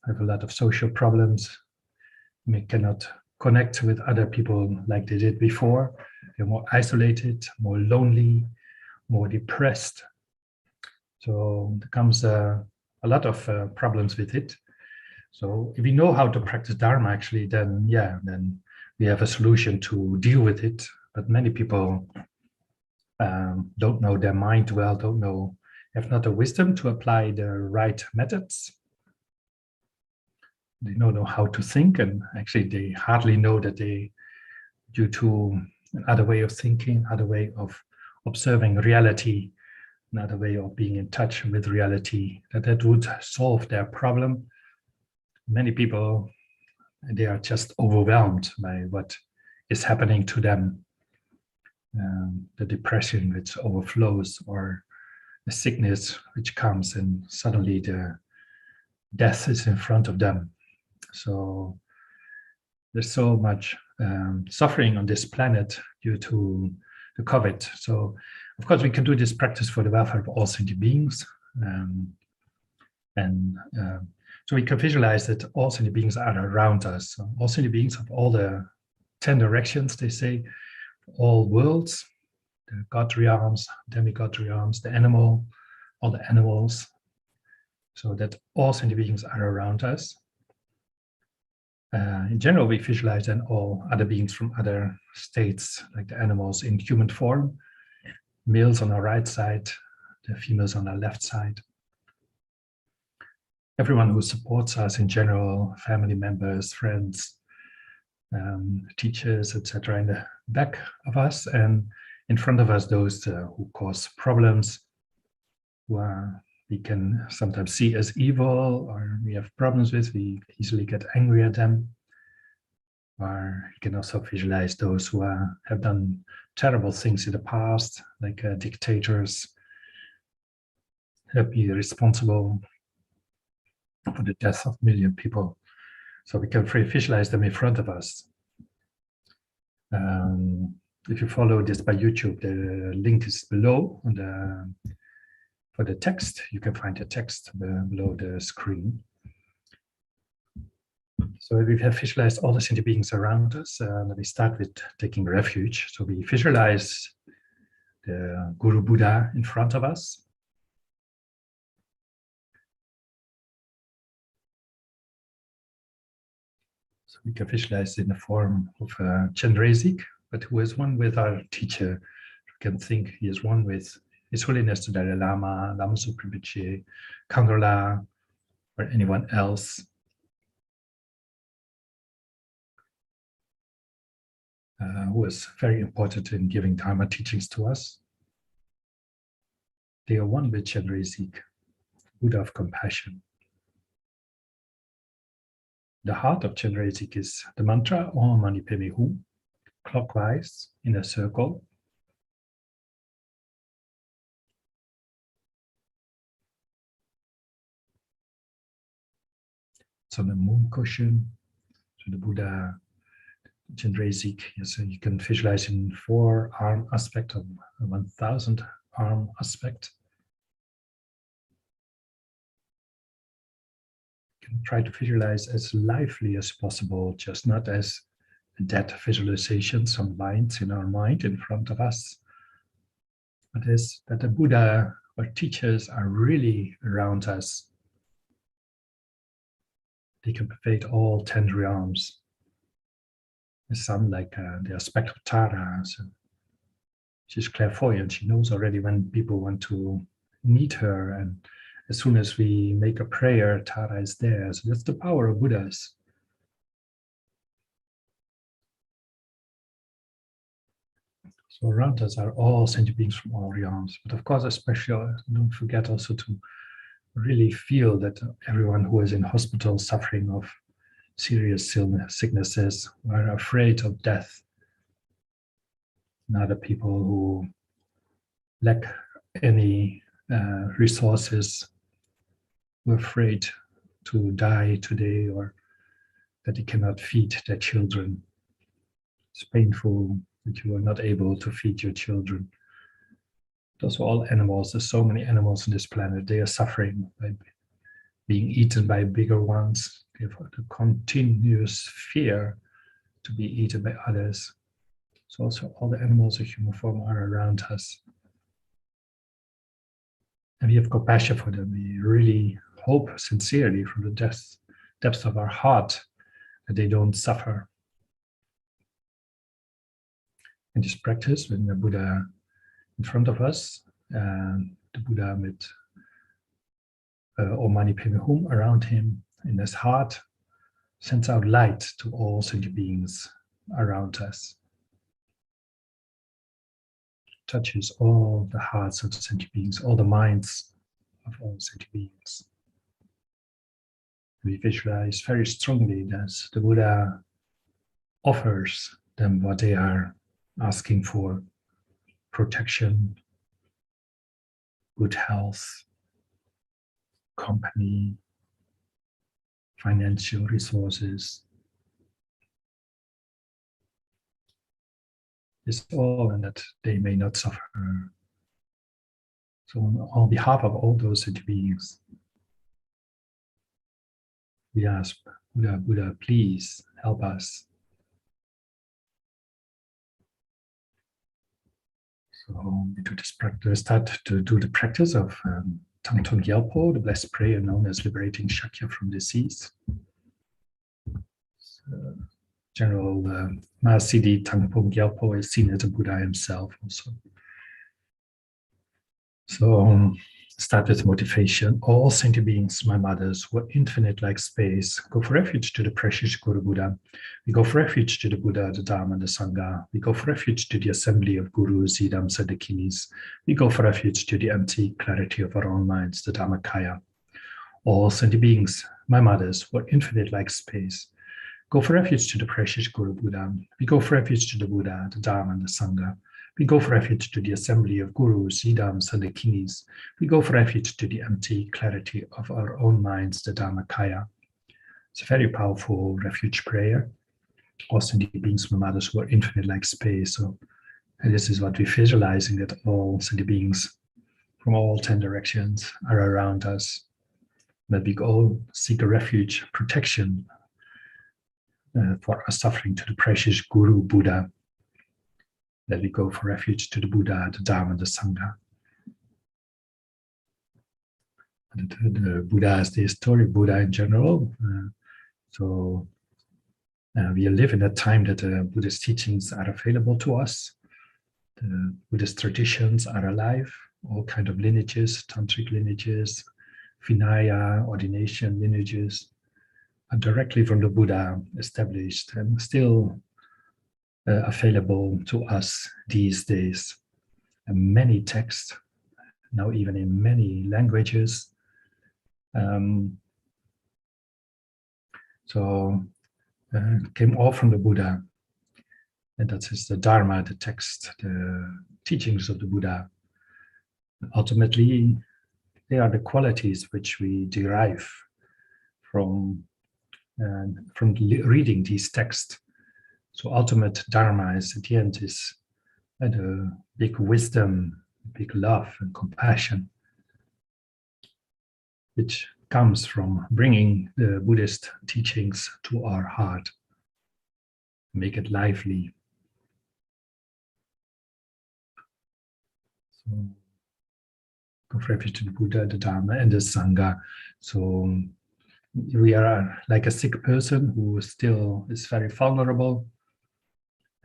have a lot of social problems. They cannot connect with other people like they did before. They're more isolated, more lonely, more depressed. So there comes a lot of problems with it. So if we know how to practice Dharma, actually, then we have a solution to deal with it. But many people don't know their mind well, have not the wisdom to apply the right methods. They don't know how to think, and actually they hardly know that they, due to another way of thinking, other way of observing reality, another way of being in touch with reality, that would solve their problem. Many people, they are just overwhelmed by what is happening to them. The depression which overflows, or the sickness which comes, and suddenly the death is in front of them. So there's so much suffering on this planet due to the COVID. So of course we can do this practice for the welfare of all sentient beings. So we can visualize that all sentient beings are around us. So all sentient beings of all the 10 directions, they say, all worlds, the God realms, demigod realms, the animal, all the animals, so that all sentient beings are around us. In general, we visualize then all other beings from other states, like the animals in human form, males on our right side, the females on our left side. Everyone who supports us in general, family members, friends, teachers, etc., in the back of us, and in front of us, those who cause problems, who we can sometimes see as evil, or we have problems with, we easily get angry at them. Or you can also visualize those who have done terrible things in the past, like dictators, be responsible for the death of millions of people. So we can visualize them in front of us. If you follow this by YouTube, the link is below. For the text, you can find the text below the screen. So we have visualized all the sentient beings around us. We start with taking refuge. So we visualize the Guru Buddha in front of us. So we can visualize in the form of Chenrezig, but who is one with our teacher. We can think he is one with His Holiness the Dalai Lama, Lama Zopa Rinpoche, Kangala, or anyone else. Who is very important in giving Dharma teachings to us. They are one with Chenrezig, Buddha of compassion. The heart of Chenrezig is the mantra Om Mani Padme Hum, clockwise in a circle. It's on the moon cushion. So the Buddha, Chenrezig, so you can visualize in 4-arm aspect of 1,000-arm aspect. You can try to visualize as lively as possible, just not as dead visualization, some lines in our mind in front of us, but is that the Buddha or teachers are really around us. They can pervade all 10 realms. There's some like the aspect of Tara. So she's clairvoyant. She knows already when people want to meet her, and as soon as we make a prayer, Tara is there. So that's the power of Buddhas. So around us are all sentient beings from all realms. But of course, especially, don't forget also to really feel that everyone who is in hospital suffering of serious sicknesses, are afraid of death, and other people who lack any resources, who are afraid to die today, or that they cannot feed their children. It's painful that you are not able to feed your children. Those are all animals. There's so many animals on this planet. They are suffering by being eaten by bigger ones. They have the continuous fear to be eaten by others. So also all the animals of human form are around us. And we have compassion for them. We really hope sincerely from the depths of our heart that they don't suffer. In this practice, when the Buddha in front of us, the Buddha with Om Mani Padme Hum around him, in his heart, sends out light to all sentient beings around us. touches all the hearts of sentient beings, all the minds of all sentient beings. We visualize very strongly that the Buddha offers them what they are asking for: protection, good health, company, financial resources. It's all, and that they may not suffer. So on behalf of all those beings, we ask Buddha, please help us. So we do this practice, start to do the practice of Thangtong Gyalpo, the blessed prayer known as liberating Shakya from disease. So, General Mahasiddhi Thangtong Gyalpo is seen as a Buddha himself also. So start with motivation. All sentient beings, my mothers, were infinite like space. Go for refuge to the precious Guru Buddha. We go for refuge to the Buddha, the Dharma, and the Sangha. We go for refuge to the assembly of Gurus, Idams, and the Kinis. We go for refuge to the empty clarity of our own minds, the Dharmakaya. All sentient beings, my mothers, were infinite like space. Go for refuge to the precious Guru Buddha. We go for refuge to the Buddha, the Dharma, and the Sangha. We go for refuge to the assembly of Gurus, Idams, and the Kinis. We go for refuge to the empty clarity of our own minds, the Dharmakaya. It's a very powerful refuge prayer. All sentient beings, my mothers, were infinite like space. So, and this is what we're visualizing, that all sentient beings from all 10 directions are around us. That we all seek a refuge, protection for our suffering to the precious Guru Buddha. That we go for refuge to the Buddha, the Dharma, and the Sangha. The Buddha is the historic Buddha in general. We live in a time that the Buddhist teachings are available to us. The Buddhist traditions are alive, all kind of lineages, tantric lineages, Vinaya, ordination lineages, are directly from the Buddha established and still available to us these days. And many texts, now even in many languages. Came all from the Buddha. And that is the Dharma, the text, the teachings of the Buddha. Ultimately, they are the qualities which we derive from reading these texts. So ultimate Dharma is, at the end, is the big wisdom, big love and compassion, which comes from bringing the Buddhist teachings to our heart, make it lively. So, go for refuge to the Buddha, the Dharma, and the Sangha. So we are like a sick person who still is very vulnerable.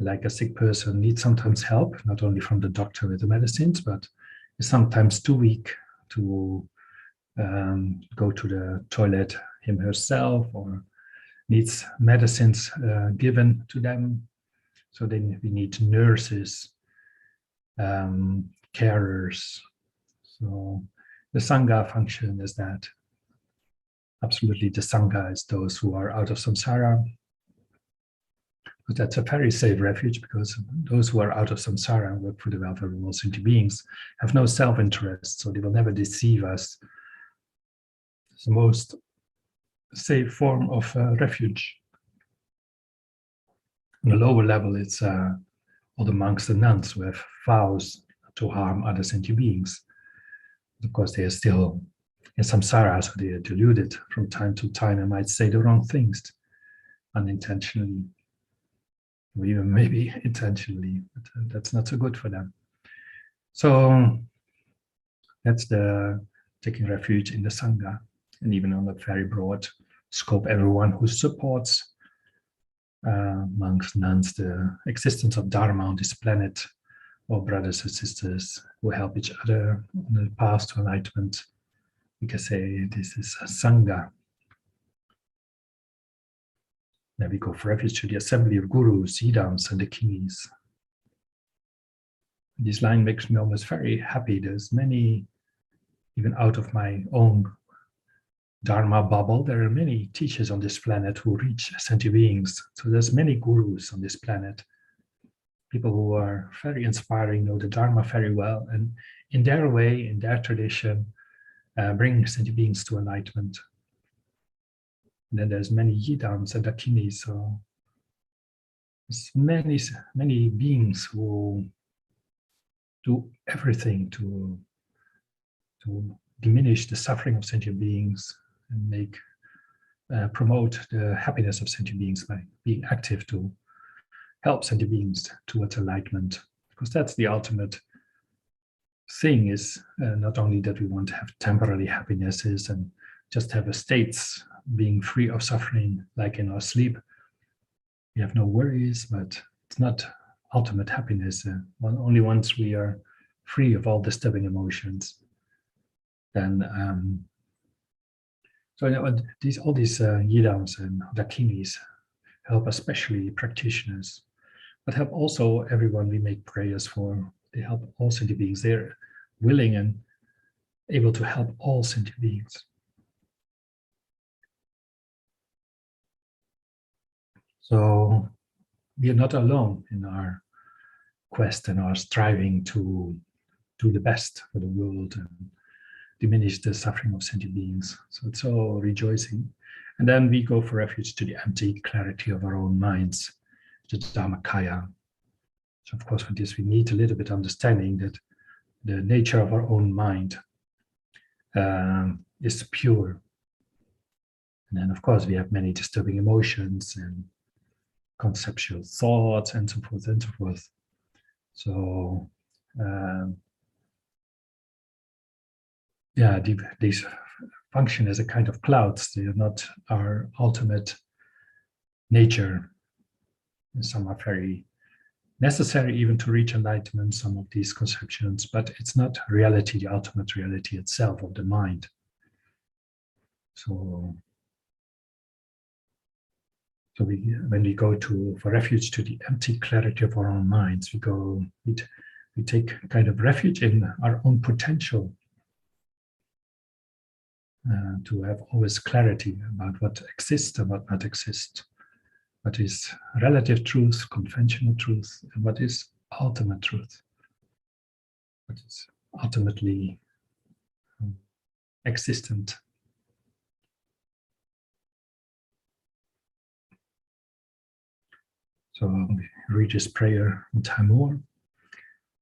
Like a sick person needs sometimes help, not only from the doctor with the medicines, but is sometimes too weak to go to the toilet him herself, or needs medicines given to them. So then we need nurses, carers. So the Sangha function is that. Absolutely, the Sangha is those who are out of samsara. But that's a very safe refuge, because those who are out of samsara and work for the welfare of all sentient beings have no self-interest, so they will never deceive us. It's the most safe form of refuge. On the lower level, it's all the monks and nuns who have vows to harm other sentient beings. Of course, they are still in samsara, so they are deluded from time to time and might say the wrong things unintentionally, or even maybe intentionally, but that's not so good for them. So that's the taking refuge in the Sangha, and even on a very broad scope, everyone who supports monks, nuns, the existence of Dharma on this planet, or brothers and sisters who help each other on the path to enlightenment. We can say this is a Sangha. Then we go for refuge to the assembly of Gurus, Idams, and the Kinis. This line makes me almost very happy. There's many, even out of my own Dharma bubble, there are many teachers on this planet who reach sentient beings. So there's many gurus on this planet, people who are very inspiring, know the Dharma very well, and in their way, in their tradition, bring sentient beings to enlightenment. And then there's many yidams and dakinis, so there's many beings who do everything to diminish the suffering of sentient beings and promote the happiness of sentient beings by being active to help sentient beings towards enlightenment. Because that's the ultimate thing, is not only that we want to have temporary happinesses and just have a states being free of suffering, like in our sleep. We have no worries, but it's not ultimate happiness. Only once we are free of all disturbing emotions, then all these yidams and dakinis help, especially practitioners, but help also everyone we make prayers for. They help all sentient beings. They're willing and able to help all sentient beings. So we are not alone in our quest and our striving to do the best for the world and diminish the suffering of sentient beings. So it's all rejoicing. And then we go for refuge to the empty clarity of our own minds, the Dhammakaya. So of course, for this, we need a little bit understanding that the nature of our own mind is pure. And then of course, we have many disturbing emotions and conceptual thoughts and so forth and so forth. So these function as a kind of clouds. They are not our ultimate nature. And some are very necessary even to reach enlightenment, some of these conceptions, but it's not reality, the ultimate reality itself of the mind. So when we go for refuge to the empty clarity of our own minds, we take kind of refuge in our own potential to have always clarity about what exists and what not exists, what is relative truth, conventional truth, and what is ultimate truth, what is ultimately existent. So we read this prayer in time more.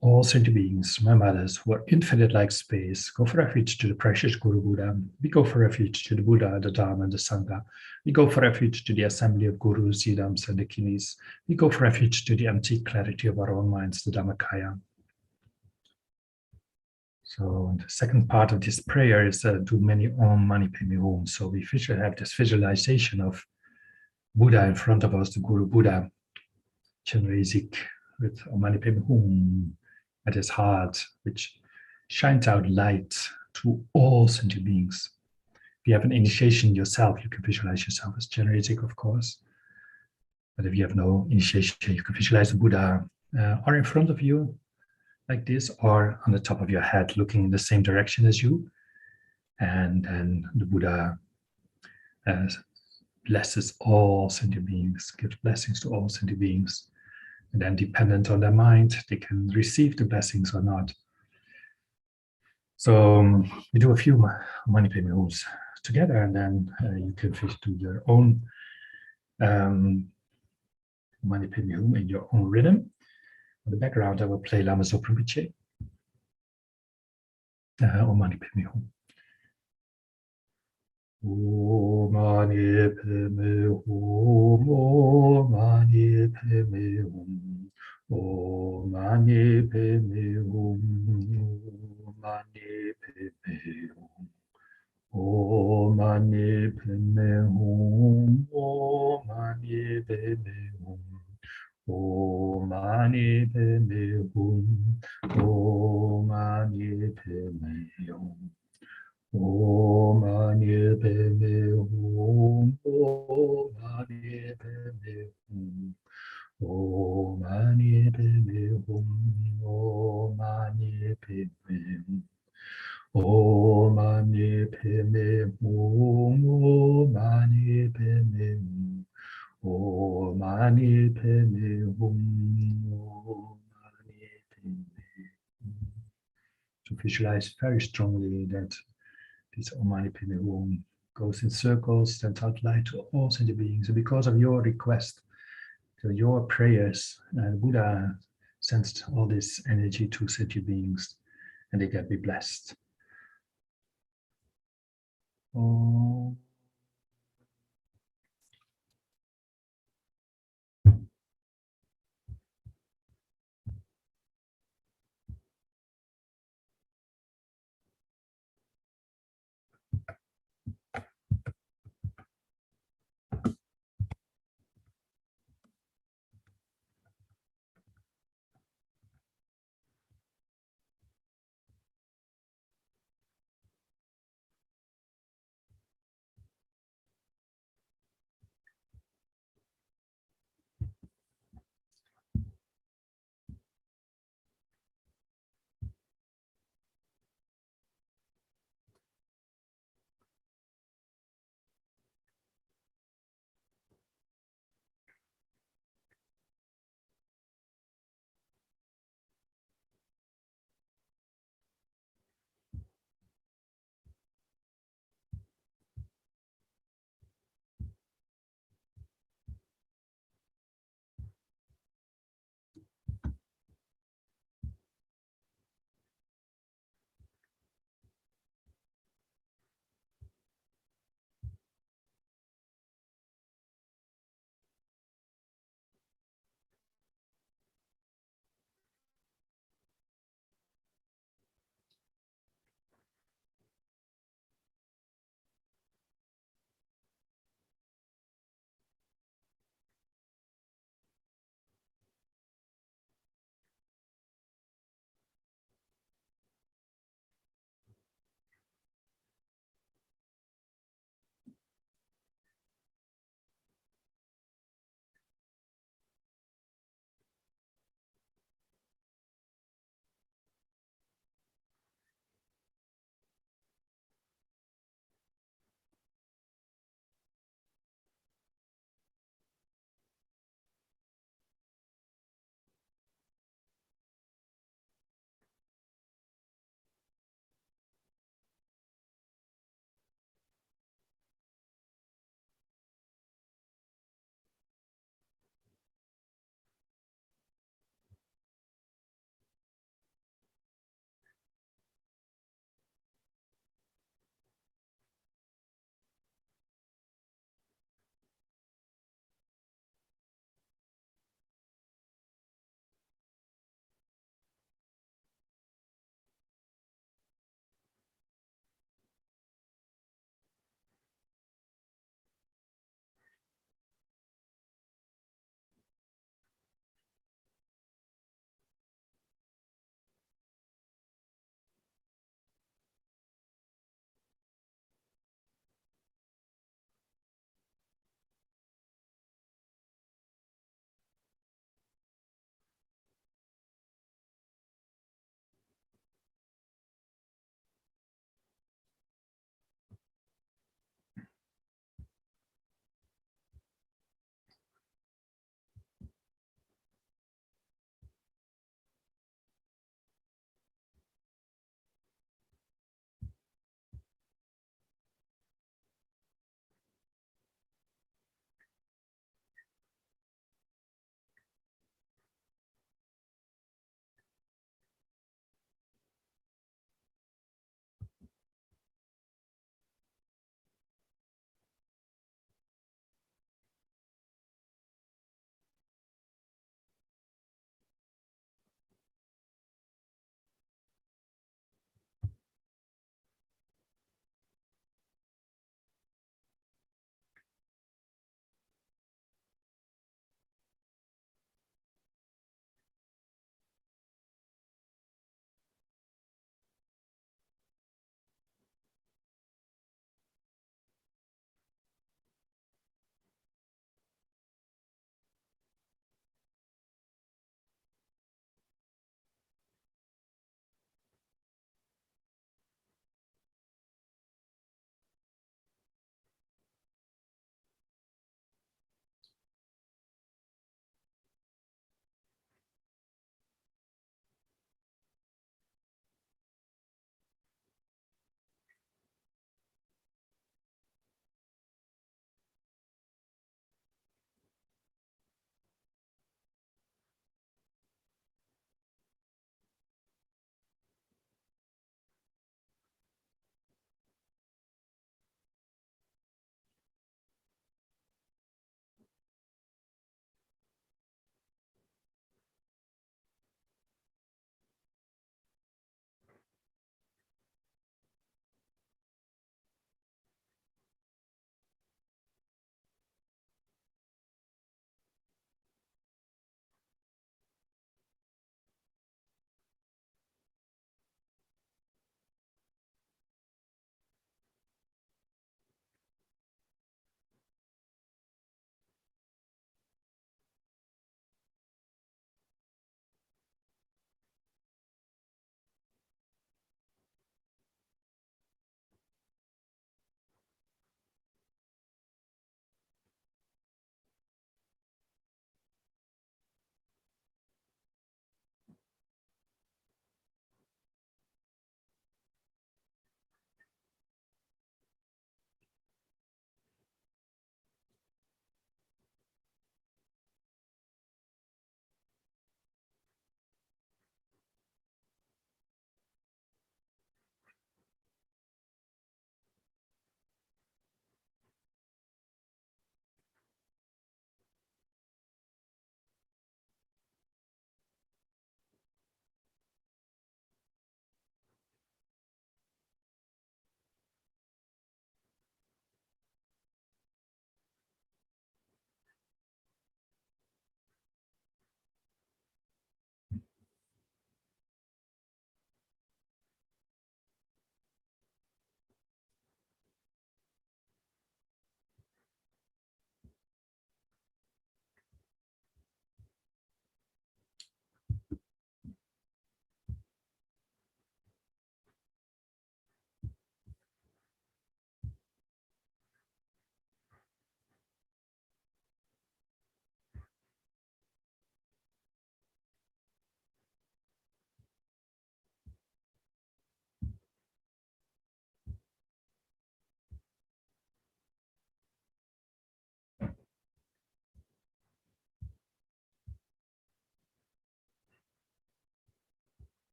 All sentient beings, my mothers, who are infinite like space, go for refuge to the precious Guru Buddha. We go for refuge to the Buddha, the Dharma, and the Sangha. We go for refuge to the assembly of Gurus, Yidams, and Dakinis. We go for refuge to the empty clarity of our own minds, the Dhammakaya. So the second part of this prayer is do many Om Mani Padme Hum. So we have this visualization of Buddha in front of us, the Guru Buddha, Chenrezig, with Om Mani Padme Hum at his heart, which shines out light to all sentient beings. If you have an initiation yourself, you can visualize yourself as Chenrezig, of course. But if you have no initiation, you can visualize the Buddha or in front of you, like this, or on the top of your head, looking in the same direction as you. And then the Buddha blesses all sentient beings, gives blessings to all sentient beings. And then dependent on their mind, they can receive the blessings or not. So we do a few Mani Padme Hums together, and then you can do your own Mani Padme Hum in your own rhythm. In the background, I will play Lama Zopa Rinpoche Om Mani Padme Hum. Om Mani Padme Hum, Om Mani Padme Hum, Om Mani Padme Hum, Om Mani Padme Hum, Om Mani Padme Hum, Om Mani Padme Hum, Om Mani Padme Hum, Om Mani Padme Hum. Om Mani Padme Hum, Om Mani Padme Hum, Om Mani Padme Hum, Om Pime Om Mani Padme Hum Om Mani Padme Hum Om Mani Padme Hum Om Mani Padme Hum. So visualize very strongly that this Om Mani Padme Hum goes in circles, sends out light to all sentient beings. And because of your request, to your prayers, Buddha sends all this energy to sentient beings, and they can be blessed. Om.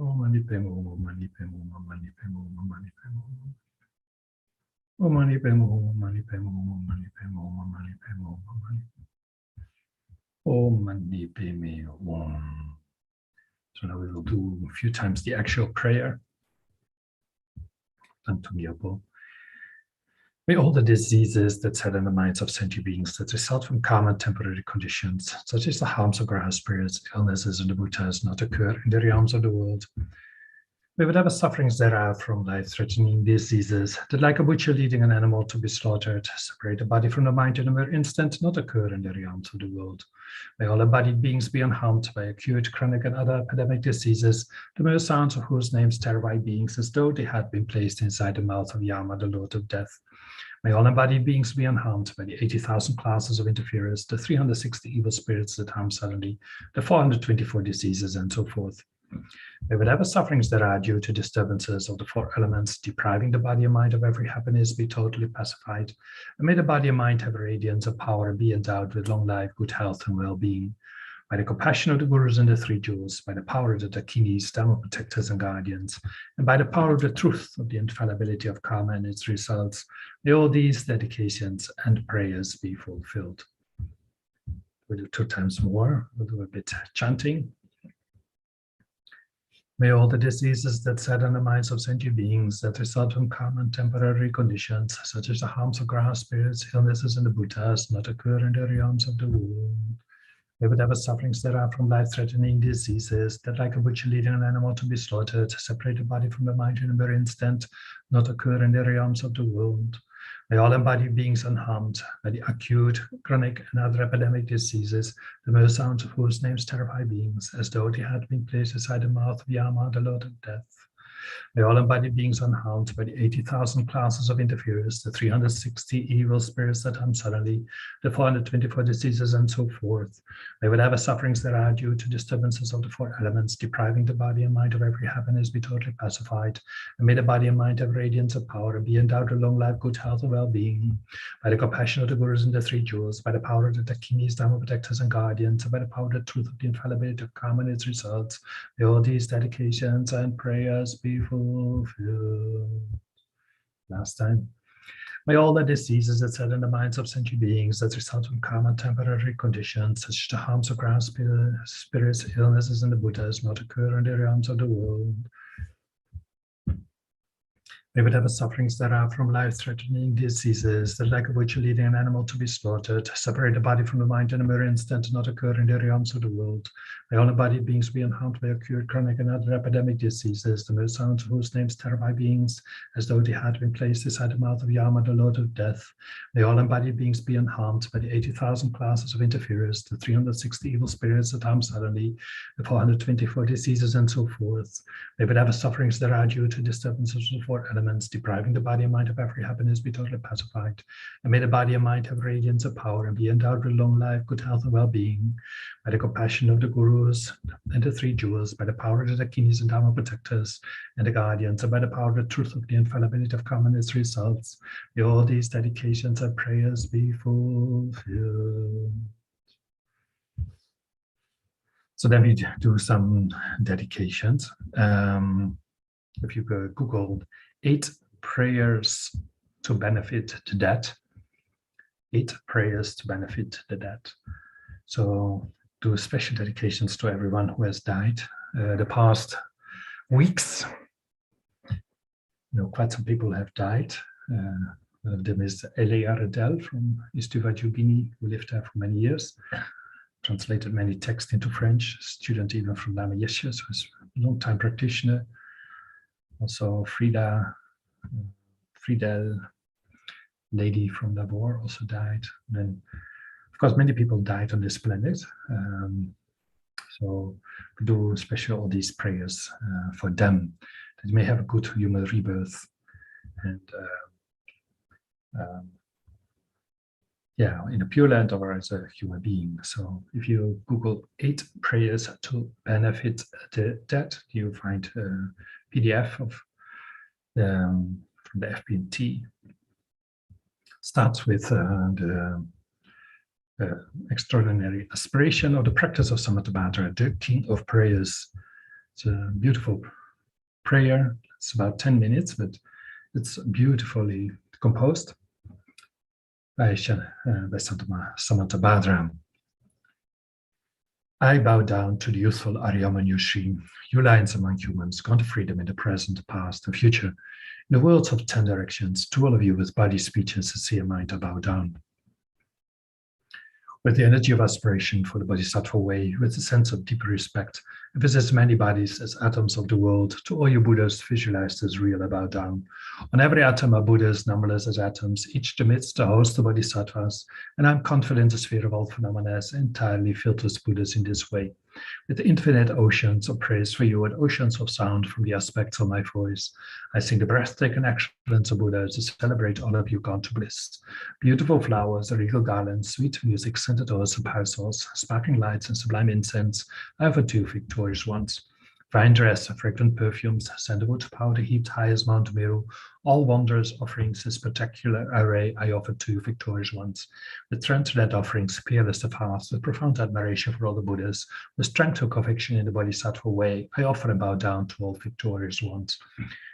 Om Mani Padme Hum, Om Mani Padme Hum, Om Mani Padme Hum, Om Mani Padme Hum. Om Mani Padme Hum, Om Mani Padme Hum, Om Mani Padme Hum, Om Mani Padme Hum, Om Mani. Om Mani Padme Hum. So now we will do a few times the actual prayer. Thangtong Gyalpo. May all the diseases that set in the minds of sentient beings that result from common temporary conditions, such as the harms of grass spirits, illnesses, and the Buddhas, not occur in the realms of the world. May whatever sufferings there are from life-threatening diseases, that like a butcher leading an animal to be slaughtered, separate the body from the mind in a mere instant, not occur in the realms of the world. May all embodied beings be unharmed by acute, chronic, and other epidemic diseases, the mere sounds of whose names terrify beings as though they had been placed inside the mouth of Yama, the Lord of Death. May all embodied beings be unharmed by the 80,000 classes of interferers, the 360 evil spirits that harm suddenly, the 424 diseases, and so forth. May whatever sufferings there are due to disturbances of the four elements, depriving the body and mind of every happiness, be totally pacified. And may the body and mind have a radiance of power and be endowed with long life, good health, and well-being. By the compassion of the Gurus and the Three Jewels, by the power of the Dakinis, Dharma protectors and guardians, and by the power of the truth of the infallibility of karma and its results, may all these dedications and prayers be fulfilled. We'll do 2 times more. We'll do a bit chanting. May all the diseases that set in the minds of sentient beings that result from common temporary conditions, such as the harms of grass spirits, illnesses, and the Buddhas, not occur in the realms of the world. May whatever sufferings there are from life-threatening diseases, that like a butcher leading an animal to be slaughtered, separate the body from the mind in a mere instant, not occur in the realms of the world. May all embodied beings unharmed by the acute, chronic, and other epidemic diseases, the mere sounds of whose names terrify beings, as though they had been placed inside the mouth of Yama, the Lord of Death. May all embodied beings unharmed by the 80,000 classes of interferers, the 360 evil spirits that harm suddenly, the 424 diseases, and so forth. May whatever sufferings there are due to disturbances of the four elements, depriving the body and mind of every happiness, be totally pacified. And may the body and mind have radiance of power and be endowed with long life, good health, and well-being. By the compassion of the Gurus and the Three Jewels, by the power of the Dakinis, Dharma protectors and guardians, and by the power of the truth of the infallibility of karma and its results, may all these dedications and prayers be fulfilled. Last time. May all the diseases that set in the minds of sentient beings that result from common temporary conditions, such as the harms of grass spirits, illnesses, and the Buddhas, not occur in the realms of the world. May whatever sufferings there are from life-threatening diseases, that like a butcher leading an animal to be slaughtered, separate the body from the mind in a mere instant, not occur in the realms of the world. May all embodied beings be unharmed by acute, chronic, and other epidemic diseases, the mere sounds of whose names terrify beings, as though they had been placed inside the mouth of Yama, the Lord of Death. May all embodied beings be unharmed by the 80,000 classes of interferers, the 360 evil spirits that harm suddenly, the 424 diseases, and so forth. May whatever sufferings there are due to disturbances of the four elements, depriving the body and mind of every happiness, be totally pacified. And may the body and mind have radiance of power and be endowed with long life, good health, and well-being. By the compassion of the Gurus and the Three Jewels, by the power of the Dakinis and Dharma protectors and the guardians, and by the power of the truth of the infallibility of karma and its results, may all these dedications and prayers be fulfilled. So then we do some dedications. If you go Google 8 prayers to benefit the dead, 8 prayers to benefit the dead. So do special dedications to everyone who has died the past weeks. Quite some people have died. One of them is Elia Redel from East New Guinea, who lived there for many years. Translated many texts into French, student even from Lama Yeshe, who is a long-time practitioner. Also Friedel, lady from Labor, also died. And then, of course, many people died on this planet. So we do especially all these prayers for them, that they may have a good human rebirth. And in a Pure Land or as a human being. So if you Google 8 prayers to benefit the dead, you find a PDF of from the FPMT. Starts with the extraordinary aspiration of the practice of Samatha Bhadra, the king of prayers, It's a beautiful prayer. It's about 10 minutes, but it's beautifully composed by Samantha Badram. I bow down to the youthful Aryaman Yushri, you lions among humans, gone to freedom in the present, past, and future. In the worlds of 10 directions, to all of you with body, speech, and sincere mind, I bow down. With the energy of aspiration for the Bodhisattva way, with a sense of deep respect, and with as many bodies as atoms of the world, to all you Buddhas visualized as real, I bow down. On every atom are Buddhas, numberless as atoms, each amidst a host of Bodhisattvas, and I'm confident the sphere of all phenomena is entirely filled with Buddhas in this way. With infinite oceans of praise for you and oceans of sound from the aspects of my voice, I sing the breathtaking excellence of Buddha to celebrate all of you gone to bliss. Beautiful flowers, regal garlands, sweet music, scented oils and parasols, sparkling lights and sublime incense, I offer two victorious ones. Fine dress, fragrant perfumes, sandalwood powder heaped high as Mount Meru, all wonders offerings in spectacular array, I offer two victorious ones. With transcendent offerings, peerless of heart, with profound admiration for all the Buddhas, with strength of conviction in the Bodhisattva way, I offer and bow down to all victorious ones.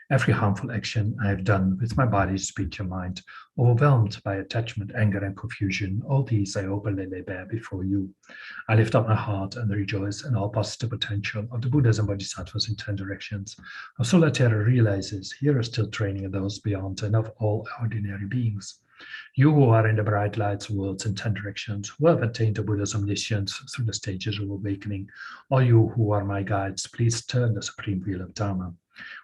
Every harmful action I have done with my body, speech, and mind, overwhelmed by attachment, anger, and confusion, all these I openly lay bare before you. I lift up my heart and rejoice in all positive potential of the Buddhas and Bodhisattvas in 10 directions. Our solar terror realizes here is still training of those beyond and of all ordinary beings. You who are in the bright lights worlds in 10 directions, who have attained the Buddha's omniscience through the stages of awakening, all you who are my guides, please turn the supreme wheel of Dharma.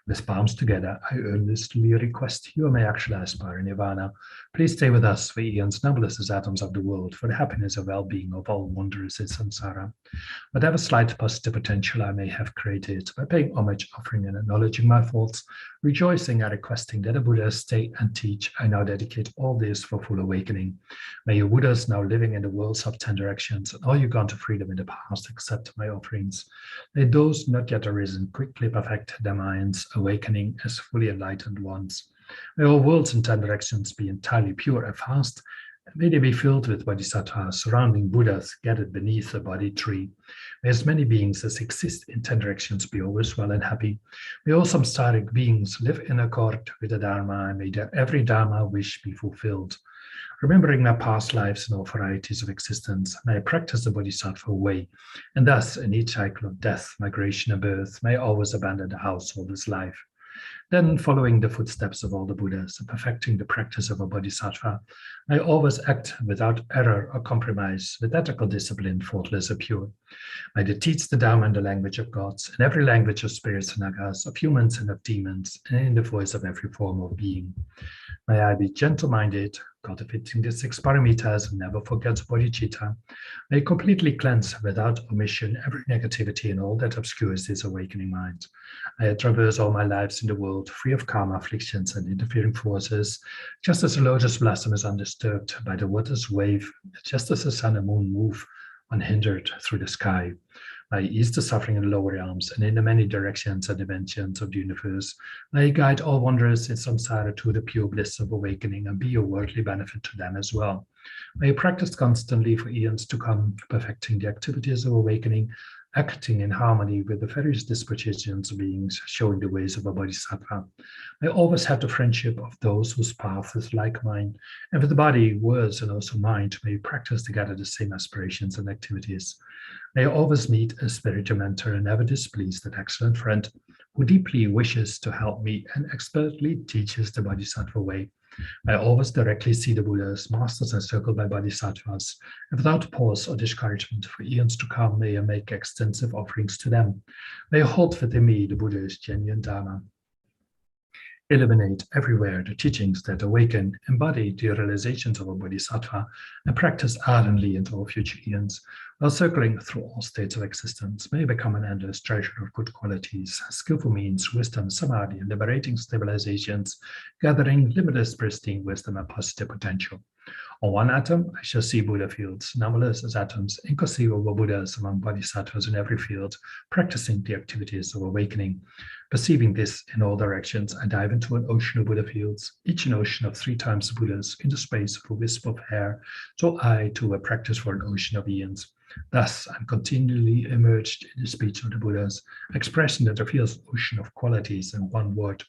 With palms together, I earnestly request you may actualize Parinirvana. Please stay with us for eons, numberless as atoms of the world, for the happiness and well-being of all wanderers in samsara. Whatever slight positive potential I may have created, by paying homage, offering, and acknowledging my faults, rejoicing and requesting that the Buddhas stay and teach, I now dedicate all this for full awakening. May you Buddhas now living in the worlds of 10 directions, and all you gone to freedom in the past, accept my offerings. May those not yet arisen quickly perfect their minds, awakening as fully enlightened ones. May all worlds in 10 directions be entirely pure and fast, and may they be filled with bodhisattvas surrounding Buddhas gathered beneath the body tree. May as many beings as exist in 10 directions be always well and happy. May all samsaric beings live in accord with the Dharma, and may their every Dharma wish be fulfilled. Remembering my past lives and all varieties of existence, may I practice the Bodhisattva way, and thus in each cycle of death, migration, and birth, may I always abandon the householder's life. Then, following the footsteps of all the Buddhas and perfecting the practice of a Bodhisattva, I always act without error or compromise, with ethical discipline, faultless or pure. May they teach the Dharma in the language of gods, in every language of spirits and nagas, of humans and of demons, and in the voice of every form of being. May I be gentle-minded, cultivating the 6 paramitas, and never forget bodhicitta. May I completely cleanse without omission every negativity and all that obscures this awakening mind. I traverse all my lives in the world, free of karma, afflictions, and interfering forces, just as a lotus blossom is undisturbed by the water's wave, just as the sun and moon move unhindered through the sky. I ease the suffering in the lower realms and in the many directions and dimensions of the universe. May I guide all wanderers in samsara to the pure bliss of awakening and be a worldly benefit to them as well. May I practice constantly for eons to come, perfecting the activities of awakening, acting in harmony with the various dispositions of beings, showing the ways of a bodhisattva. May I always have the friendship of those whose path is like mine, and with the body, words, and also mind, may we practice together the same aspirations and activities. May I always meet a spiritual mentor and never displease that excellent friend who deeply wishes to help me and expertly teaches the Bodhisattva way. May I always directly see the Buddhas, masters encircled by Bodhisattvas, and without pause or discouragement for eons to come, may I make extensive offerings to them. May I hold within me the Buddha's genuine Dharma. Illuminate everywhere the teachings that awaken, embody the realizations of a bodhisattva, and practice ardently into all future eons, while circling through all states of existence. May become an endless treasure of good qualities, skillful means, wisdom, samadhi, and liberating stabilizations, gathering limitless pristine wisdom and positive potential. On one atom, I shall see Buddha fields, numberless as atoms, inconceivable Buddhas among bodhisattvas in every field, practicing the activities of awakening. Perceiving this in all directions, I dive into an ocean of Buddha fields, each an ocean of 3 times the Buddhas, in the space of a wisp of hair, so I too will practice for an ocean of eons. Thus, I'm continually immersed in the speech of the Buddhas, expressing that there feels an ocean of qualities in one word,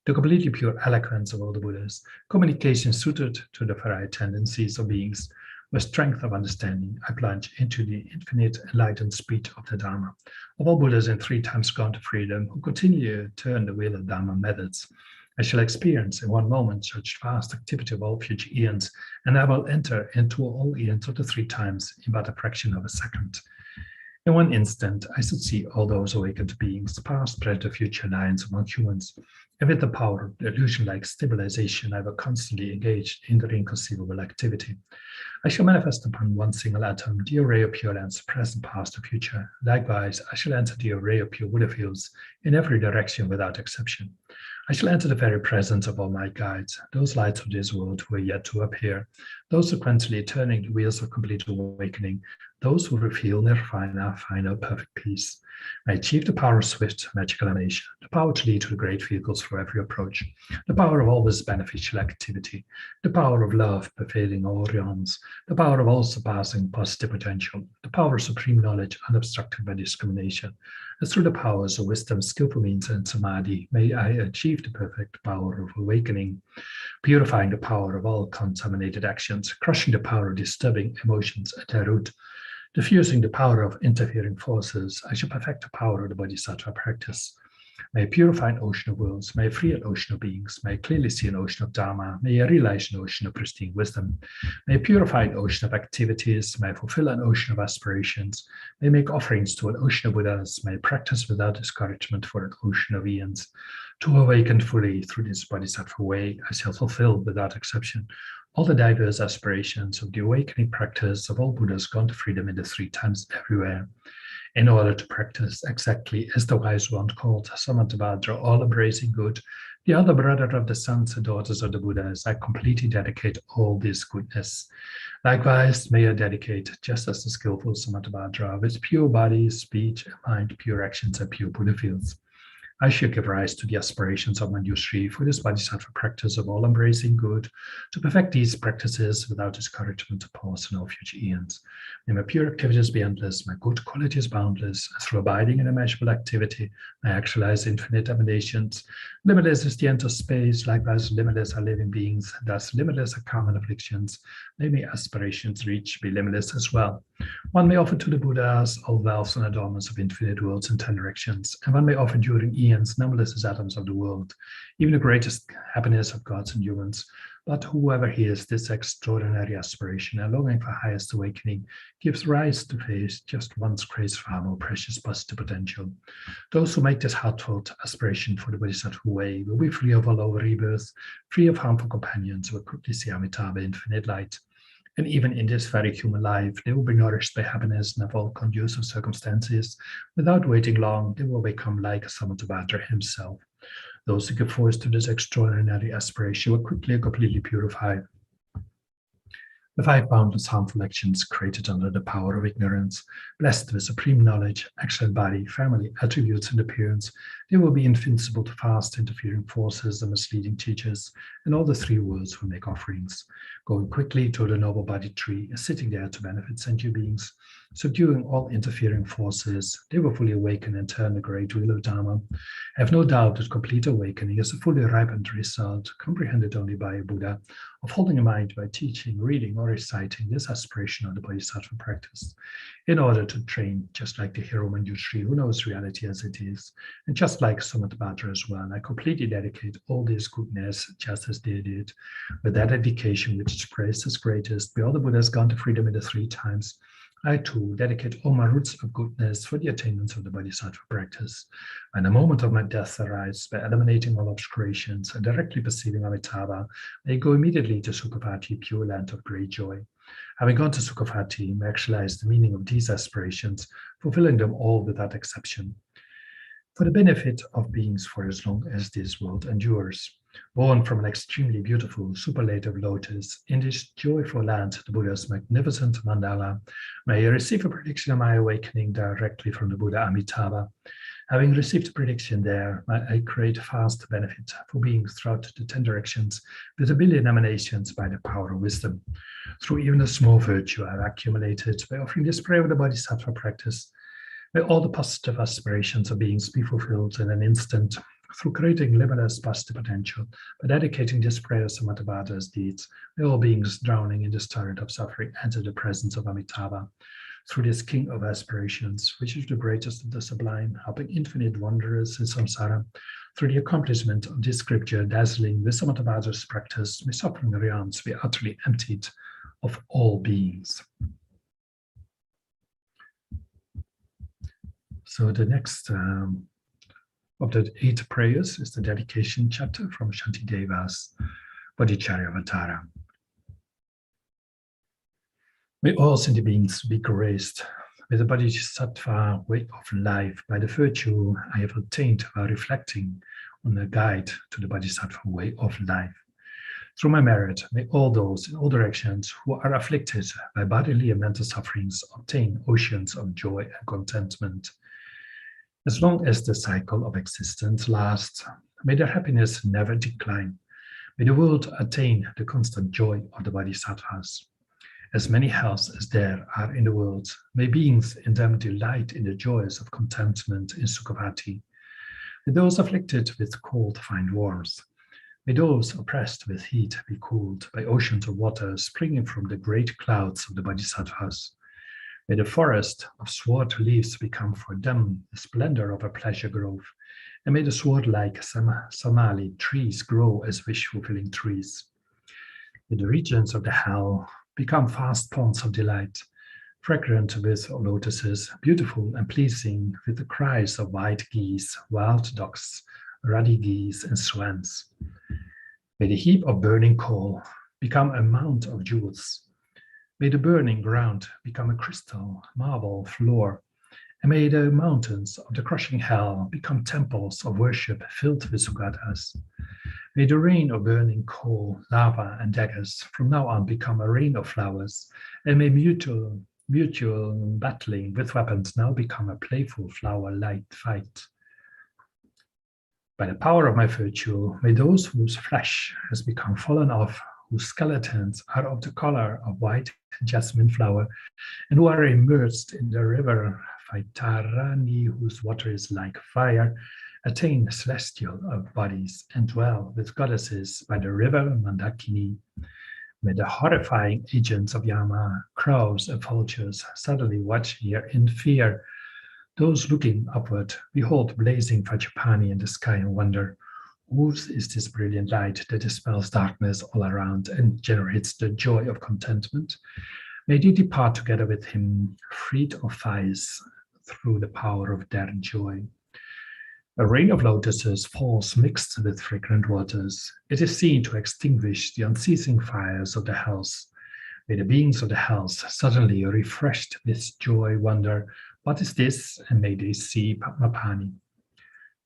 the completely pure eloquence of all the Buddhas, communication suited to the varied tendencies of beings. With strength of understanding, I plunge into the infinite enlightened speech of the Dharma, of all Buddhas in 3 times gone to freedom, who continue to turn the wheel of Dharma methods. I shall experience in one moment such vast activity of all future eons, and I will enter into all eons of the 3 times in but a fraction of a second. In one instant, I should see all those awakened beings, past, present, future lines among humans, and with the power of the illusion-like stabilization, I will constantly engage in their inconceivable activity. I shall manifest upon one single atom the array of pure lands, present, past, and future. Likewise, I shall enter the array of pure Buddha fields in every direction without exception. I shall enter the very presence of all my guides, those lights of this world who are yet to appear, those sequentially turning the wheels of complete awakening, those who reveal nirvana, final perfect peace. I achieve the power of swift magical emanation, the power to lead to the great vehicles for every approach, the power of always beneficial activity, the power of love pervading all realms, the power of all surpassing positive potential, the power of supreme knowledge unobstructed by discrimination. And through the powers of wisdom, skillful means, and samadhi, may I achieve the perfect power of awakening, purifying the power of all contaminated actions, crushing the power of disturbing emotions at their root, diffusing the power of interfering forces. I shall perfect the power of the bodhisattva practice. May I purify an ocean of worlds, may I free an ocean of beings, may I clearly see an ocean of Dharma, may I realize an ocean of pristine wisdom, may I purify an ocean of activities, may I fulfill an ocean of aspirations, may I make offerings to an ocean of Buddhas, may I practice without discouragement for an ocean of eons. To awaken fully through this bodhisattva way, I shall fulfill without exception all the diverse aspirations of the awakening practice of all Buddhas gone to freedom in the 3 times everywhere. In order to practice exactly as the wise one called Samantabhadra, all embracing good, the other brother of the sons and daughters of the Buddhas, I completely dedicate all this goodness. Likewise, may I dedicate, just as the skillful Samantabhadra, with pure body, speech, and mind, pure actions, and pure Buddha fields. I shall give rise to the aspirations of Manjushri for this bodhisattva practice of all embracing good, to perfect these practices without discouragement to pause in all future eons. May my pure activities be endless, my good qualities boundless, and through abiding in immeasurable activity, I actualize infinite emanations. Limitless is the end of space, likewise limitless are living beings, thus limitless are common afflictions. May my aspirations reach be limitless as well. One may offer to the Buddhas all wealths and adornments of infinite worlds in 10 directions, and one may offer during eons numberless as atoms of the world, even the greatest happiness of gods and humans. But whoever hears this extraordinary aspiration and longing for highest awakening gives rise to face just one's grace far more precious positive potential. Those who make this heartfelt aspiration for the Bodhisattva way will be free of all over rebirth, free of harmful companions who will quickly see Amitabha infinite light. And even in this very human life, they will be nourished by happiness and of all conducive circumstances. Without waiting long, they will become like Samantabhadra himself. Those who give force to this extraordinary aspiration will quickly and completely purify the 5 boundless harmful actions created under the power of ignorance. Blessed with supreme knowledge, excellent body, family, attributes, and appearance, they will be invincible to fast interfering forces and misleading teachers, and all the 3 worlds will make offerings. Going quickly to the noble body tree, sitting there to benefit sentient beings, subduing all interfering forces, they will fully awaken and turn the great wheel of Dharma. I have no doubt that complete awakening is a fully ripened result, comprehended only by a Buddha, of holding in mind by teaching, reading, or reciting this aspiration of the Bodhisattva practice, in order to train just like the hero Manjushri, who knows reality as it is, and just like Samantabhadra as well. I completely dedicate all this goodness just as they did, with that dedication which is praised as greatest by all the Buddhas gone to freedom in the 3 times. I too dedicate all my roots of goodness for the attainment of the Bodhisattva practice. When the moment of my death arrives, by eliminating all obscurations and directly perceiving Amitabha, I go immediately to Sukhavati, pure land of great joy. Having gone to Sukhavati, I actualize the meaning of these aspirations, fulfilling them all without exception, for the benefit of beings for as long as this world endures. Born from an extremely beautiful superlative lotus, in this joyful land, the Buddha's magnificent mandala, may I receive a prediction of my awakening directly from the Buddha Amitabha. Having received a prediction there, I create fast benefit for beings throughout the 10 directions with a billion emanations by the power of wisdom. Through even a small virtue I've accumulated by offering this prayer with the Bodhisattva practice, may all the positive aspirations of beings be fulfilled in an instant. Through creating limitless positive potential, by dedicating this prayer to Samatavada's deeds, may all beings drowning in this torrent of suffering enter the presence of Amitabha. Through this king of aspirations, which is the greatest of the sublime, helping infinite wanderers in samsara, through the accomplishment of this scripture dazzling with Samatavada's practice, may suffering realms be utterly emptied of all beings. So the next of the 8 prayers is the dedication chapter from Shantideva's Bodhicharyavatara. May all sentient beings be graced with the Bodhisattva way of life by the virtue I have obtained while reflecting on the guide to the Bodhisattva way of life. Through my merit, may all those in all directions who are afflicted by bodily and mental sufferings obtain oceans of joy and contentment. As long as the cycle of existence lasts, may their happiness never decline. May the world attain the constant joy of the Bodhisattvas. As many hells as there are in the world, may beings in them delight in the joys of contentment in Sukhavati. May those afflicted with cold find warmth. May those oppressed with heat be cooled by oceans of water springing from the great clouds of the Bodhisattvas. May the forest of sword leaves become for them the splendor of a pleasure grove, and may the sword-like samali trees grow as wish-fulfilling trees. May the regions of the hell become vast ponds of delight, fragrant with lotuses, beautiful and pleasing with the cries of white geese, wild ducks, ruddy geese, and swans. May the heap of burning coal become a mount of jewels. May the burning ground become a crystal marble floor, and may the mountains of the crushing hell become temples of worship filled with sugatas. May the rain of burning coal, lava, and daggers from now on become a rain of flowers, and may mutual battling with weapons now become a playful flower-light fight. By the power of my virtue, may those whose flesh has become fallen off, whose skeletons are of the color of white jasmine flower, and who are immersed in the river Vaitarani, whose water is like fire, attain celestial bodies and dwell with goddesses by the river Mandakini. May the horrifying agents of Yama, crows and vultures, suddenly watch here in fear. Those looking upward behold blazing Vajrapani in the sky and wonder, whose is this brilliant light that dispels darkness all around and generates the joy of contentment? May they depart together with him, freed of vice, through the power of their joy. A rain of lotuses falls mixed with fragrant waters. It is seen to extinguish the unceasing fires of the hells. May the beings of the hells, suddenly refreshed with joy, wonder, what is this? And may they see Padmapani.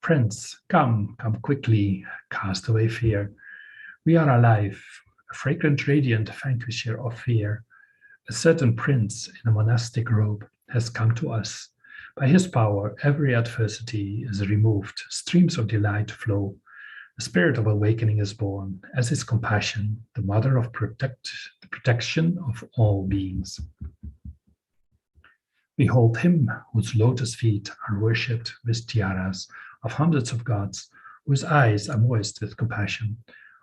Friends, come quickly, cast away fear. We are alive, a fragrant radiant vanquisher of fear. A certain prince in a monastic robe has come to us. By his power, every adversity is removed, streams of delight flow. The spirit of awakening is born, as is compassion, the mother of the protection of all beings. Behold him whose lotus feet are worshipped with tiaras of hundreds of gods, whose eyes are moist with compassion,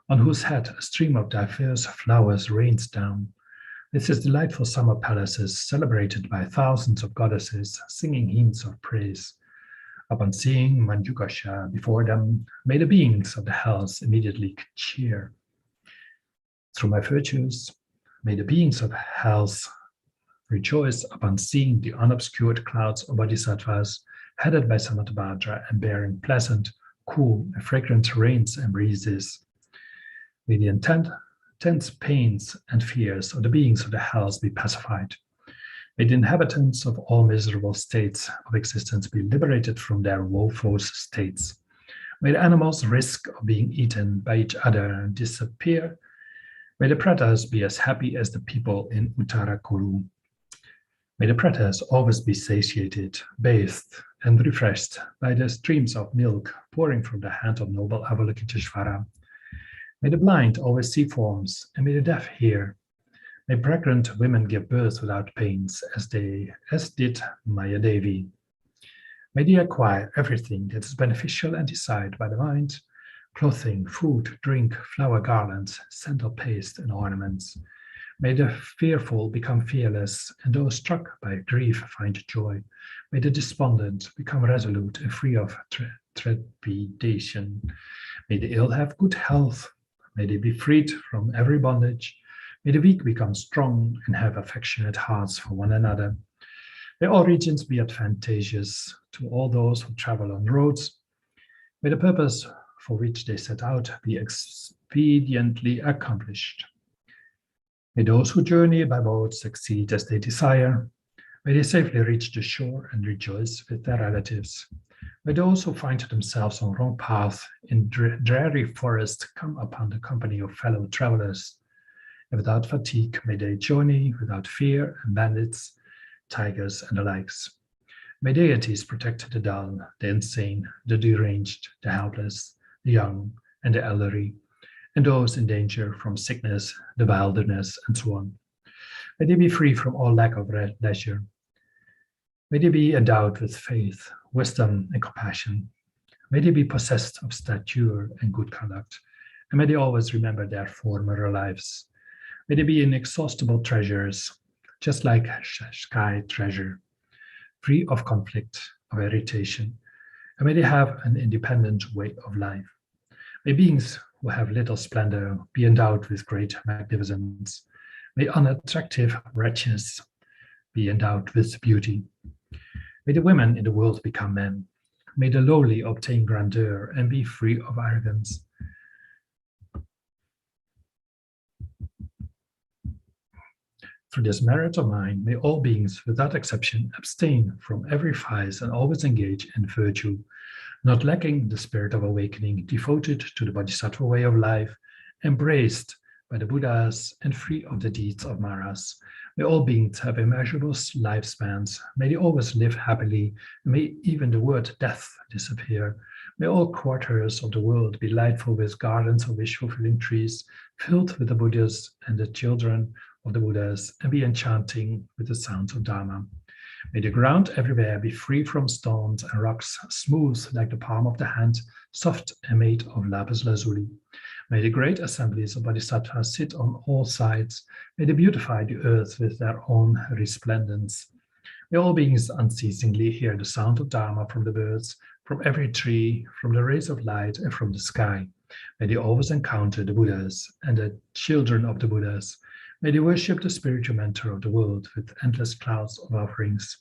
on whose head a stream of diverse flowers rains down. With his delightful summer palaces celebrated by thousands of goddesses singing hymns of praise. Upon seeing Manjugasha before them, may the beings of the hells immediately cheer. Through my virtues, may the beings of hells rejoice upon seeing the unobscured clouds of bodhisattvas headed by Samattabhadra and bearing pleasant, cool, and fragrant rains and breezes. May the intense pains and fears of the beings of the hells be pacified. May the inhabitants of all miserable states of existence be liberated from their woeful states. May the animals risk of being eaten by each other disappear. May the pretas be as happy as the people in Uttarakuru. May the pretas always be satiated, bathed, and refreshed by the streams of milk pouring from the hand of noble Avalokiteshvara. May the blind always see forms, and may the deaf hear. May pregnant women give birth without pains, as did Maya Devi. May they acquire everything that is beneficial and desired by the mind: clothing, food, drink, flower garlands, sandal paste, and ornaments. May the fearful become fearless, and those struck by grief find joy. May the despondent become resolute and free of trepidation. May the ill have good health. May they be freed from every bondage. May the weak become strong and have affectionate hearts for one another. May all regions be advantageous to all those who travel on roads. May the purpose for which they set out be expediently accomplished. May those who journey by boat succeed as they desire. May they safely reach the shore and rejoice with their relatives. May those who find themselves on wrong path in dreary forest come upon the company of fellow travelers. And without fatigue, may they journey without fear and bandits, tigers, and the likes. May deities protect the dull, the insane, the deranged, the helpless, the young, and the elderly, and those in danger from sickness, the wilderness, and so on. May they be free from all lack of leisure. May they be endowed with faith, wisdom, and compassion. May they be possessed of stature and good conduct, and may they always remember their former lives. May they be inexhaustible treasures, just like sky treasure, free of conflict, of irritation, and may they have an independent way of life. May beings who have little splendor be endowed with great magnificence. May unattractive wretches be endowed with beauty. May the women in the world become men. May the lowly obtain grandeur and be free of arrogance. Through this merit of mine, may all beings, without exception, abstain from every vice and always engage in virtue, not lacking the spirit of awakening, devoted to the Bodhisattva way of life, embraced by the Buddhas, and free of the deeds of Maras. May all beings have immeasurable lifespans. May they always live happily. May even the word death disappear. May all quarters of the world be lightful with gardens of wish-fulfilling trees, filled with the Buddhas and the children of the Buddhas, and be enchanting with the sounds of Dharma. May the ground everywhere be free from stones and rocks, smooth like the palm of the hand, soft and made of lapis lazuli. May the great assemblies of bodhisattvas sit on all sides. May they beautify the earth with their own resplendence. May all beings unceasingly hear the sound of Dharma from the birds, from every tree, from the rays of light, and from the sky. May they always encounter the Buddhas and the children of the Buddhas. May they worship the spiritual mentor of the world with endless clouds of offerings.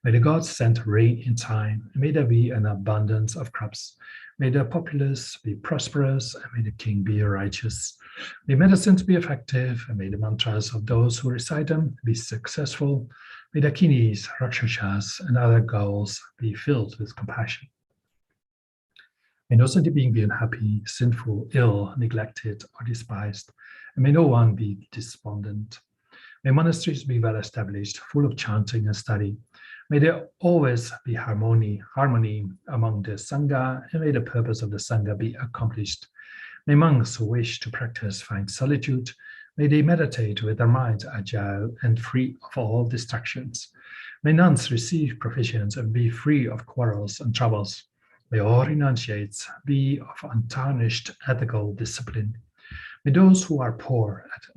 May the gods send rain in time, and may there be an abundance of crops. May the populace be prosperous, and may the king be righteous. May medicines be effective, and may the mantras of those who recite them be successful. May the kinis, rakshasas, and other ghouls be filled with compassion. May no sentient being be unhappy, sinful, ill, neglected, or despised, and may no one be despondent. May monasteries be well established, full of chanting and study. May there always be harmony among the Sangha, and may the purpose of the Sangha be accomplished. May monks who wish to practice find solitude. May they meditate with their minds agile and free of all distractions. May nuns receive provisions and be free of quarrels and troubles. May all renunciates be of untarnished ethical discipline. May those who are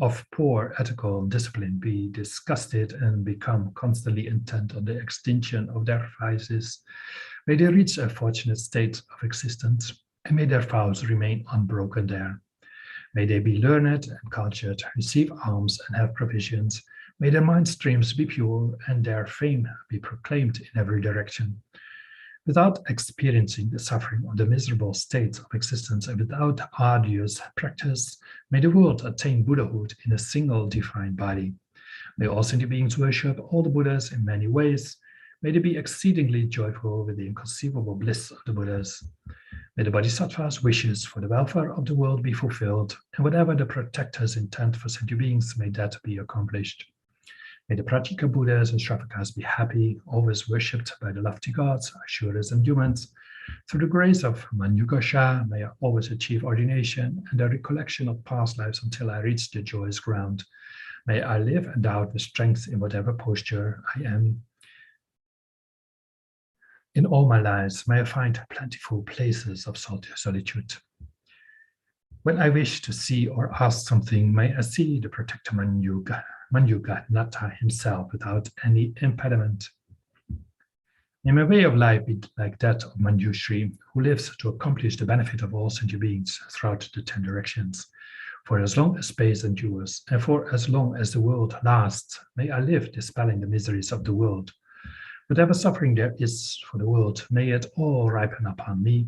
of poor ethical discipline be disgusted and become constantly intent on the extinction of their vices. May they reach a fortunate state of existence, and may their vows remain unbroken there. May they be learned and cultured, receive alms and have provisions. May their mind streams be pure and their fame be proclaimed in every direction. Without experiencing the suffering of the miserable states of existence and without arduous practice, may the world attain Buddhahood in a single divine body. May all sentient beings worship all the Buddhas in many ways. May they be exceedingly joyful with the inconceivable bliss of the Buddhas. May the Bodhisattva's wishes for the welfare of the world be fulfilled, and whatever the protector's intent for sentient beings, may that be accomplished. May the Pratyeka Buddhas and Shravakas be happy, always worshipped by the lofty gods, Asuras and humans. Through the grace of Manyugosha, may I always achieve ordination and the recollection of past lives until I reach the joyous ground. May I live endowed with strength in whatever posture I am. In all my lives, may I find plentiful places of solitude. When I wish to see or ask something, may I see the protector Manyuga Nata himself without any impediment. May my way of life be like that of Manjushri, who lives to accomplish the benefit of all sentient beings throughout the 10 directions. For as long as space endures, and for as long as the world lasts, may I live dispelling the miseries of the world. Whatever suffering there is for the world, may it all ripen upon me.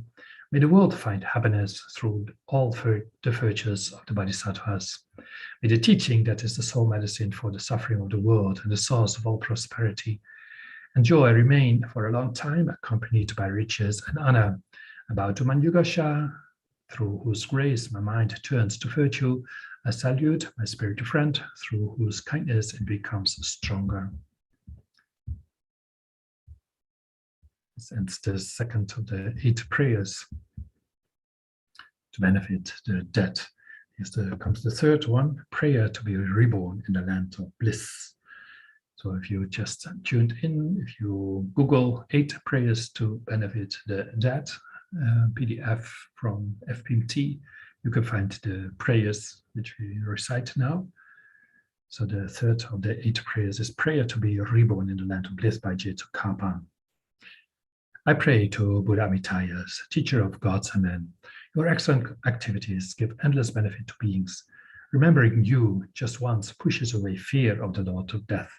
May the world find happiness through all the virtues of the Bodhisattvas. May the teaching that is the sole medicine for the suffering of the world and the source of all prosperity and joy remain for a long time, accompanied by riches and honor. I bow to Manyugasha, through whose grace my mind turns to virtue. I salute my spiritual friend, through whose kindness it becomes stronger. This ends the second of the 8 prayers to benefit the dead. Here comes the third one, prayer to be reborn in the land of bliss. So if you just tuned in, if you Google 8 prayers to benefit the dead, PDF from FPMT, you can find the prayers which we recite now. So the third of the 8 prayers is prayer to be reborn in the land of bliss by Jeto Kapa. I pray to Buddha Amitabhas, teacher of gods and men. Your excellent activities give endless benefit to beings. Remembering you just once pushes away fear of the Lord of Death.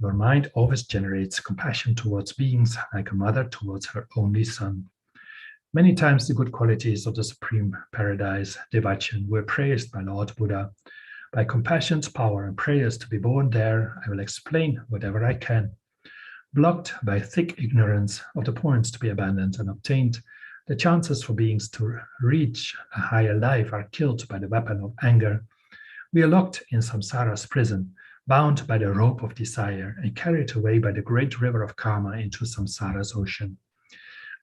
Your mind always generates compassion towards beings like a mother towards her only son. Many times the good qualities of the supreme paradise, Devachan, were praised by Lord Buddha. By compassion's power and prayers to be born there, I will explain whatever I can. Blocked by thick ignorance of the points to be abandoned and obtained, the chances for beings to reach a higher life are killed by the weapon of anger. We are locked in samsara's prison, bound by the rope of desire and carried away by the great river of karma into samsara's ocean.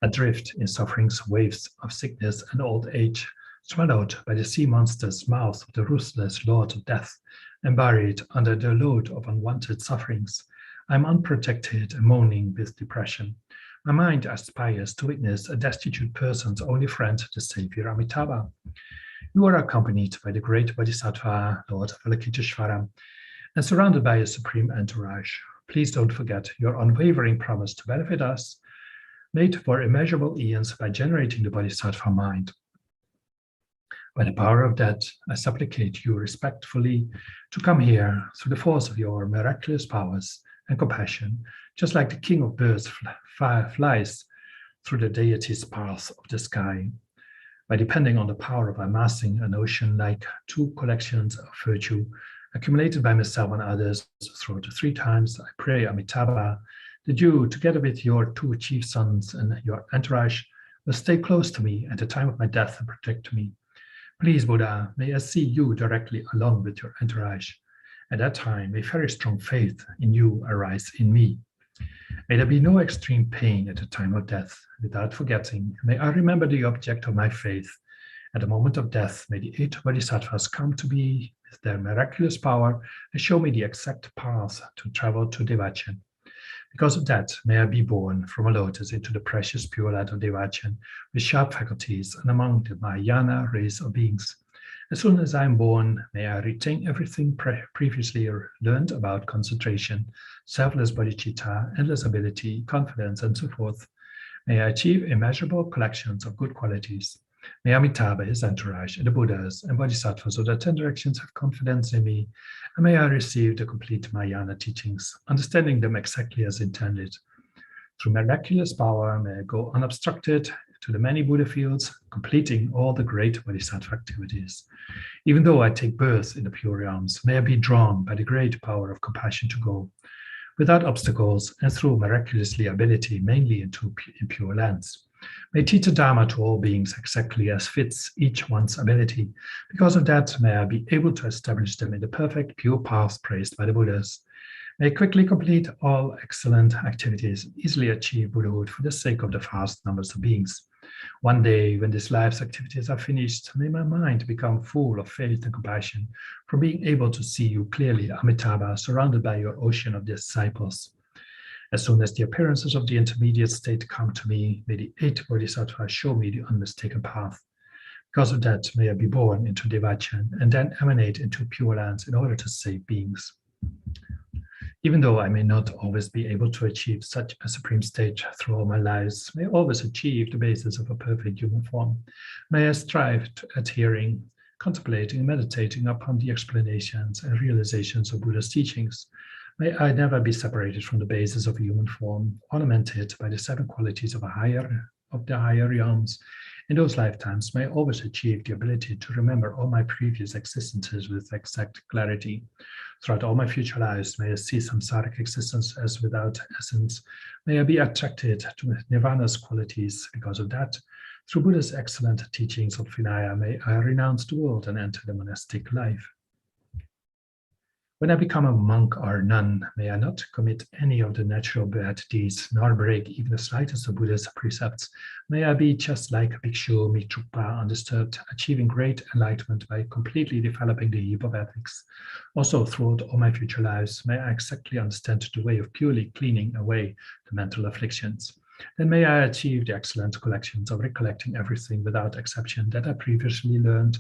Adrift in suffering's waves of sickness and old age, swallowed by the sea monster's mouth of the ruthless Lord of Death, and buried under the load of unwanted sufferings, I am unprotected and moaning with depression. My mind aspires to witness a destitute person's only friend, the Savior Amitabha. You are accompanied by the great Bodhisattva, Lord Avalokiteshvara, and surrounded by a supreme entourage. Please don't forget your unwavering promise to benefit us, made for immeasurable eons by generating the Bodhisattva mind. By the power of that, I supplicate you respectfully to come here through the force of your miraculous powers and compassion, just like the King of Birds flies through the deity's path of the sky. By depending on the power of amassing an ocean-like 2 collections of virtue accumulated by myself and others throughout the 3 times, I pray Amitabha that you, together with your 2 chief sons and your entourage, will stay close to me at the time of my death and protect me. Please, Buddha, may I see you directly along with your entourage. At that time, may very strong faith in you arise in me. May there be no extreme pain at the time of death. Without forgetting, may I remember the object of my faith. At the moment of death, may the 8 Bodhisattvas come to me with their miraculous power and show me the exact path to travel to Devachan. Because of that, may I be born from a lotus into the precious pure light of Devachan with sharp faculties and among the Mahayana race of beings. As soon as I am born, may I retain everything previously learned about concentration, selfless bodhicitta, endless ability, confidence, and so forth. May I achieve immeasurable collections of good qualities. May Amitabha, his entourage, and the Buddhas and Bodhisattvas of the 10 directions have confidence in me, and may I receive the complete Mahayana teachings, understanding them exactly as intended. Through miraculous power, may I go unobstructed to the many Buddha fields, completing all the great Bodhisattva activities. Even though I take birth in the pure realms, may I be drawn by the great power of compassion to go, without obstacles and through miraculously ability, mainly into impure lands. May teach the Dharma to all beings exactly as fits each one's ability. Because of that, may I be able to establish them in the perfect, pure path praised by the Buddhas. May I quickly complete all excellent activities, easily achieve Buddhahood for the sake of the vast numbers of beings. One day, when this life's activities are finished, may my mind become full of faith and compassion from being able to see you clearly, Amitabha, surrounded by your ocean of disciples. As soon as the appearances of the intermediate state come to me, may the 8 Bodhisattvas show me the unmistaken path. Because of that, may I be born into Devachan and then emanate into Pure Lands in order to save beings. Even though I may not always be able to achieve such a supreme state through all my lives, may I always achieve the basis of a perfect human form. May I strive to adhering, contemplating, and meditating upon the explanations and realizations of Buddha's teachings. May I never be separated from the basis of a human form, ornamented by the 7 qualities of the higher realms. In those lifetimes, may I always achieve the ability to remember all my previous existences with exact clarity. Throughout all my future lives, may I see samsaric existence as without essence. May I be attracted to Nirvana's qualities. Because of that, through Buddha's excellent teachings of Vinaya, may I renounce the world and enter the monastic life. When I become a monk or nun, may I not commit any of the natural bad deeds, nor break even the slightest of Buddha's precepts. May I be just like Bhikshu Mitrukpa, undisturbed, achieving great enlightenment by completely developing the heap of ethics. Also, throughout all my future lives, may I exactly understand the way of purely cleaning away the mental afflictions. Then may I achieve the excellent collections of recollecting everything without exception that I previously learned,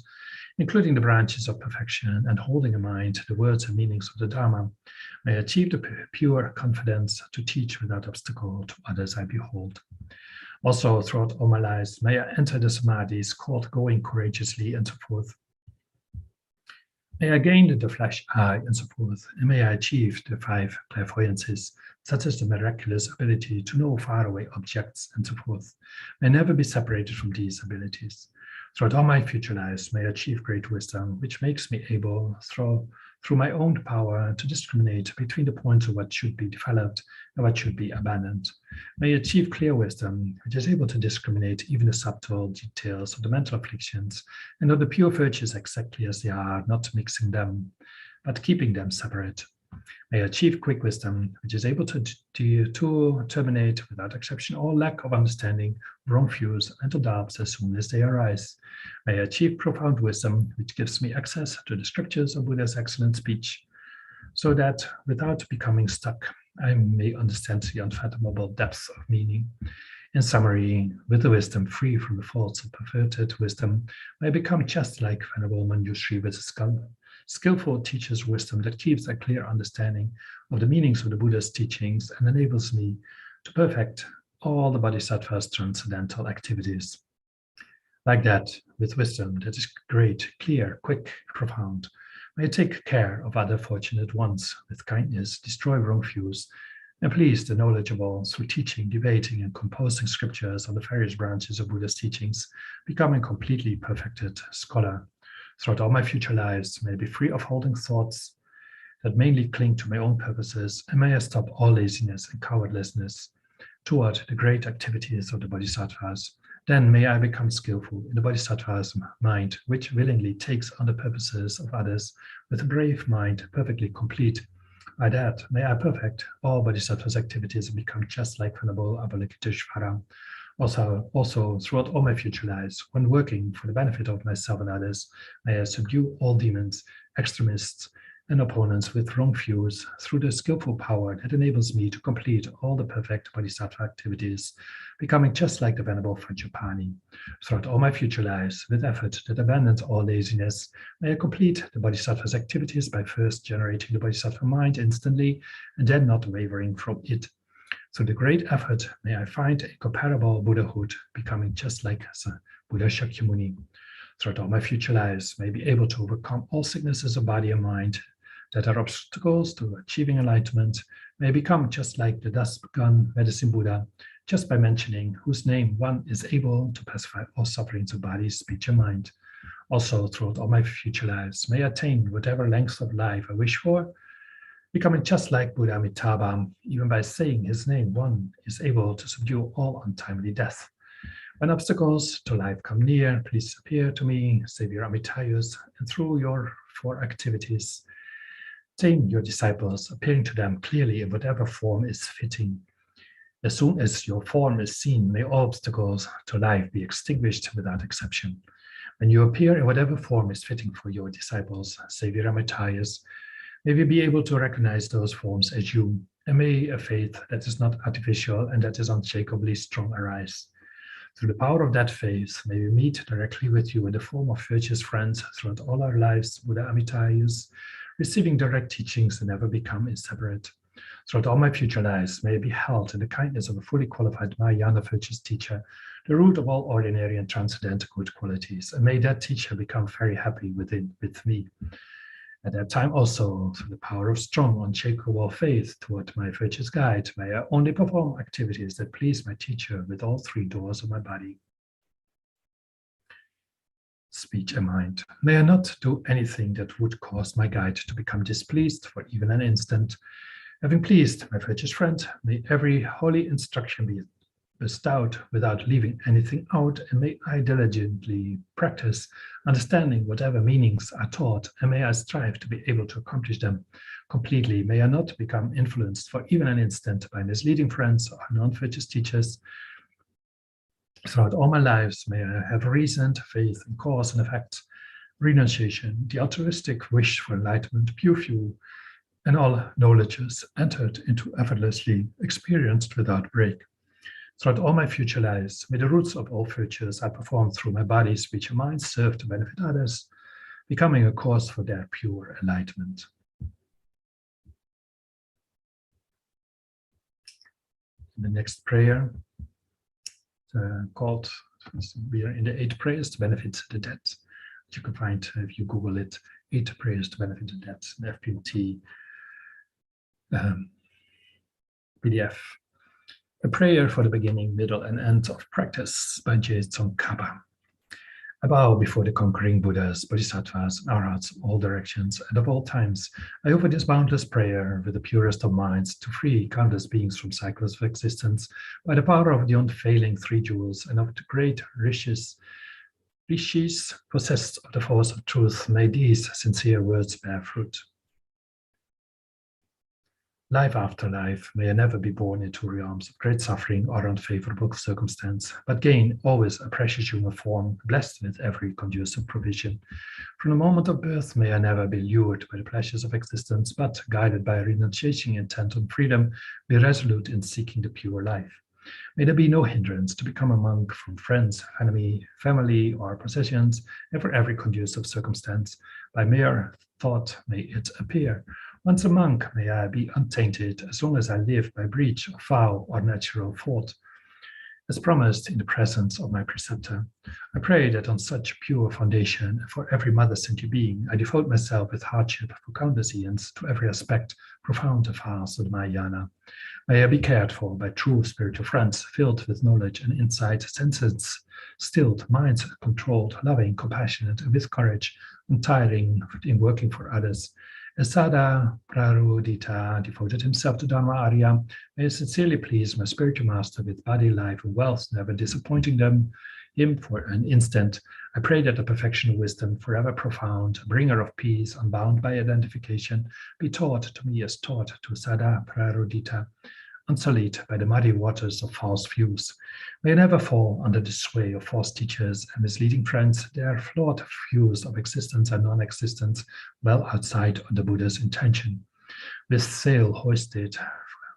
including the branches of perfection, and holding in mind the words and meanings of the Dharma. May I achieve the pure confidence to teach without obstacle to others I behold. Also, throughout all my lives, may I enter the samadhis called going courageously and so forth. May I gain the flesh eye and so forth, and may I achieve the 5 clairvoyances, such as the miraculous ability to know faraway objects and so forth. May I never be separated from these abilities. Throughout all my future lives, may I achieve great wisdom, which makes me able, through my own power, to discriminate between the points of what should be developed and what should be abandoned. May I achieve clear wisdom, which is able to discriminate even the subtle details of the mental afflictions and of the pure virtues exactly as they are, not mixing them, but keeping them separate. May I achieve quick wisdom, which is able to terminate without exception all lack of understanding, wrong views, and doubts as soon as they arise. May I achieve profound wisdom, which gives me access to the scriptures of Buddha's excellent speech, so that without becoming stuck, I may understand the unfathomable depths of meaning. In summary, with the wisdom free from the faults of perverted wisdom, may I become just like Venerable Manjushri with a skillful teacher's wisdom that keeps a clear understanding of the meanings of the Buddha's teachings and enables me to perfect all the Bodhisattva's transcendental activities. Like that, with wisdom that is great, clear, quick, profound, may I take care of other fortunate ones with kindness, destroy wrong views, and please the knowledgeable through teaching, debating, and composing scriptures on the various branches of Buddha's teachings, becoming a completely perfected scholar. Throughout all my future lives, may I be free of holding thoughts that mainly cling to my own purposes, and may I stop all laziness and cowardlessness toward the great activities of the Bodhisattvas. Then may I become skillful in the Bodhisattva's mind, which willingly takes on the purposes of others with a brave mind perfectly complete. By that, may I perfect all Bodhisattva's activities and become just like Venerable Avalokiteshvara. Also, throughout all my future lives, when working for the benefit of myself and others, may I subdue all demons, extremists, and opponents with wrong views through the skillful power that enables me to complete all the perfect Bodhisattva activities, becoming just like the Venerable Vajrapani. Throughout all my future lives, with effort that abandons all laziness, may I complete the Bodhisattva's activities by first generating the Bodhisattva mind instantly and then not wavering from it. Through the great effort, may I find a comparable Buddhahood, becoming just like Buddha Shakyamuni. Throughout all my future lives, may I be able to overcome all sicknesses of body and mind that are obstacles to achieving enlightenment. May I become just like the thus begun medicine Buddha, just by mentioning whose name one is able to pacify all sufferings of body, speech, and mind. Also, throughout all my future lives, may I attain whatever length of life I wish for, becoming just like Buddha Amitabha. Even by saying his name, one is able to subdue all untimely death. When obstacles to life come near, please appear to me, Savior Amitayus, and through your 4 activities, tame your disciples, appearing to them clearly in whatever form is fitting. As soon as your form is seen, may all obstacles to life be extinguished without exception. When you appear in whatever form is fitting for your disciples, Savior Amitayus, may we be able to recognize those forms as you, and may a faith that is not artificial and that is unshakably strong arise. Through the power of that faith, may we meet directly with you in the form of virtuous friends throughout all our lives, Buddha Amitayus, receiving direct teachings and never become inseparate. Throughout all my future lives, may I be held in the kindness of a fully qualified Mahayana virtuous teacher, the root of all ordinary and transcendental good qualities, and may that teacher become very happy with me. At that time also, through the power of strong, unshakable faith toward my virtuous guide, may I only perform activities that please my teacher with all 3 doors of my body. Speech and mind. May I not do anything that would cause my guide to become displeased for even an instant. Having pleased my virtuous friend, may every holy instruction be bestowed without leaving anything out, and may I diligently practice understanding whatever meanings are taught, and may I strive to be able to accomplish them completely. May I not become influenced for even an instant by misleading friends or non-virtuous teachers. Throughout all my lives, may I have reasoned faith in cause and effect, renunciation, the altruistic wish for enlightenment, pure view, and all knowledges entered into effortlessly, experienced without break. Throughout all my future lives, may the roots of all virtues I perform through my body, speech, and mind serve to benefit others, becoming a cause for their pure enlightenment. The next prayer, called, we are in the 8 prayers to benefit the dead. You can find, if you Google it, 8 prayers to benefit the dead, the FPMT PDF. A prayer for the beginning, middle, and end of practice by Thangtong Gyalpo. I bow before the conquering Buddhas, Bodhisattvas, and Arhats of all directions and of all times. I offer this boundless prayer with the purest of minds to free countless beings from cycles of existence by the power of the unfailing 3 jewels and of the great rishis possessed of the force of truth. May these sincere words bear fruit. Life after life, may I never be born into realms of great suffering or unfavorable circumstance, but gain always a precious human form, blessed with every conducive provision. From the moment of birth, may I never be lured by the pleasures of existence, but guided by a renunciating intent on freedom, be resolute in seeking the pure life. May there be no hindrance to become a monk from friends, family, or possessions, and for every conducive circumstance. By mere thought may it appear. Once a monk, may I be untainted as long as I live by breach of vow or natural fault. As promised in the presence of my preceptor, I pray that on such pure foundation, for every mother sentient being, I devote myself with hardship for countless eons to every aspect, profound and vast of the Mahayana. May I be cared for by true spiritual friends, filled with knowledge and insight, senses stilled, minds controlled, loving, compassionate, and with courage, untiring in working for others. As Sada Prarudita devoted himself to Dharma Arya, may I sincerely please my spiritual master with body, life, and wealth, never disappointing him for an instant. I pray that the perfection of wisdom, forever profound, bringer of peace, unbound by identification, be taught to me as taught to Sada Prarudita, unsullied by the muddy waters of false views. May I never fall under the sway of false teachers and misleading friends. Their flawed views of existence and non-existence, well outside of the Buddha's intention. With sail hoisted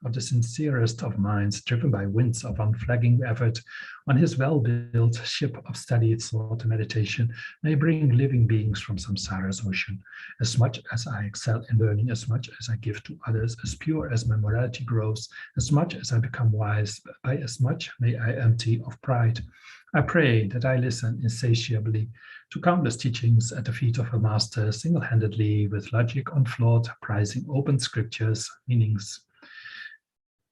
of the sincerest of minds, driven by winds of unflagging effort, on his well-built ship of study, thought, and meditation, may bring living beings from samsara's ocean. As much as I excel in learning, as much as I give to others, as pure as my morality grows, as much as I become wise, by as much may I empty of pride. I pray that I listen insatiably to countless teachings at the feet of a master, single-handedly, with logic unflawed, prizing open scriptures, meanings.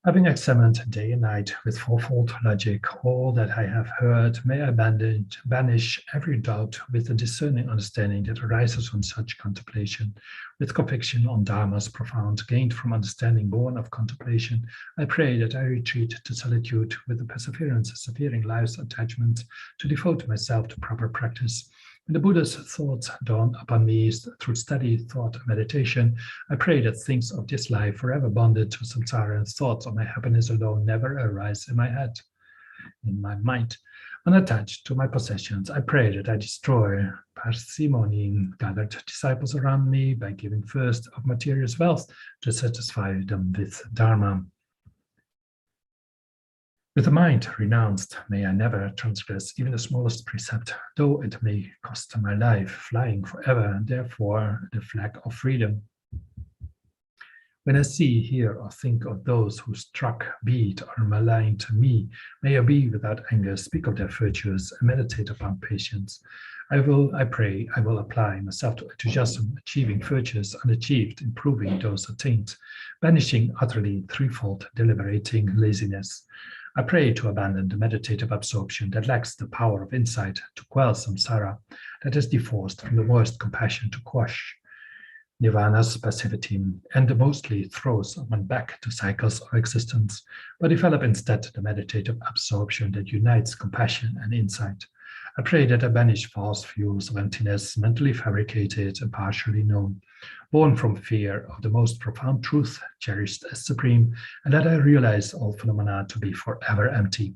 Having examined day and night with fourfold logic all that I have heard, may I banish every doubt with a discerning understanding that arises from such contemplation, with conviction on dharmas profound, gained from understanding born of contemplation. I pray that I retreat to solitude with the perseverance of severing life's attachments, to devote myself to proper practice. When the Buddha's thoughts dawn upon me through study, thought, and meditation, I pray that things of this life, forever bonded to samsara and thoughts of my happiness alone, never arise in my head, in my mind. Unattached to my possessions, I pray that I destroy parsimony, gathered disciples around me by giving first of material wealth to satisfy them with dharma. With a mind renounced, may I never transgress even the smallest precept, though it may cost my life, flying forever, and therefore the flag of freedom. When I see, hear, or think of those who struck, beat, or maligned me, may I be without anger, speak of their virtues, and meditate upon patience. I pray, I will apply myself to enthusiasm, achieving virtues unachieved, improving those attained, banishing utterly threefold deliberating laziness. I pray to abandon the meditative absorption that lacks the power of insight to quell samsara, that is divorced from the worst compassion to quash nirvana's passivity, and mostly throws one back to cycles of existence, but develop instead the meditative absorption that unites compassion and insight. I pray that I banish false views of emptiness, mentally fabricated and partially known, born from fear of the most profound truth, cherished as supreme, and that I realize all phenomena to be forever empty.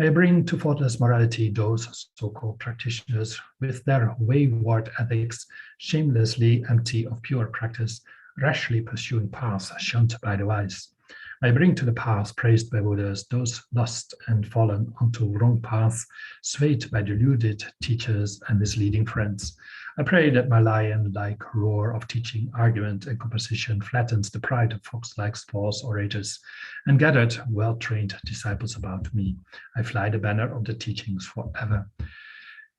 I bring to faultless morality those so-called practitioners with their wayward ethics, shamelessly empty of pure practice, rashly pursuing paths shunned by the wise. I bring to the path praised by Buddhas those lost and fallen onto wrong paths, swayed by deluded teachers and misleading friends. I pray that my lion-like roar of teaching, argument, and composition flattens the pride of fox-like false orators, and gathered, well-trained disciples about me. I fly the banner of the teachings forever.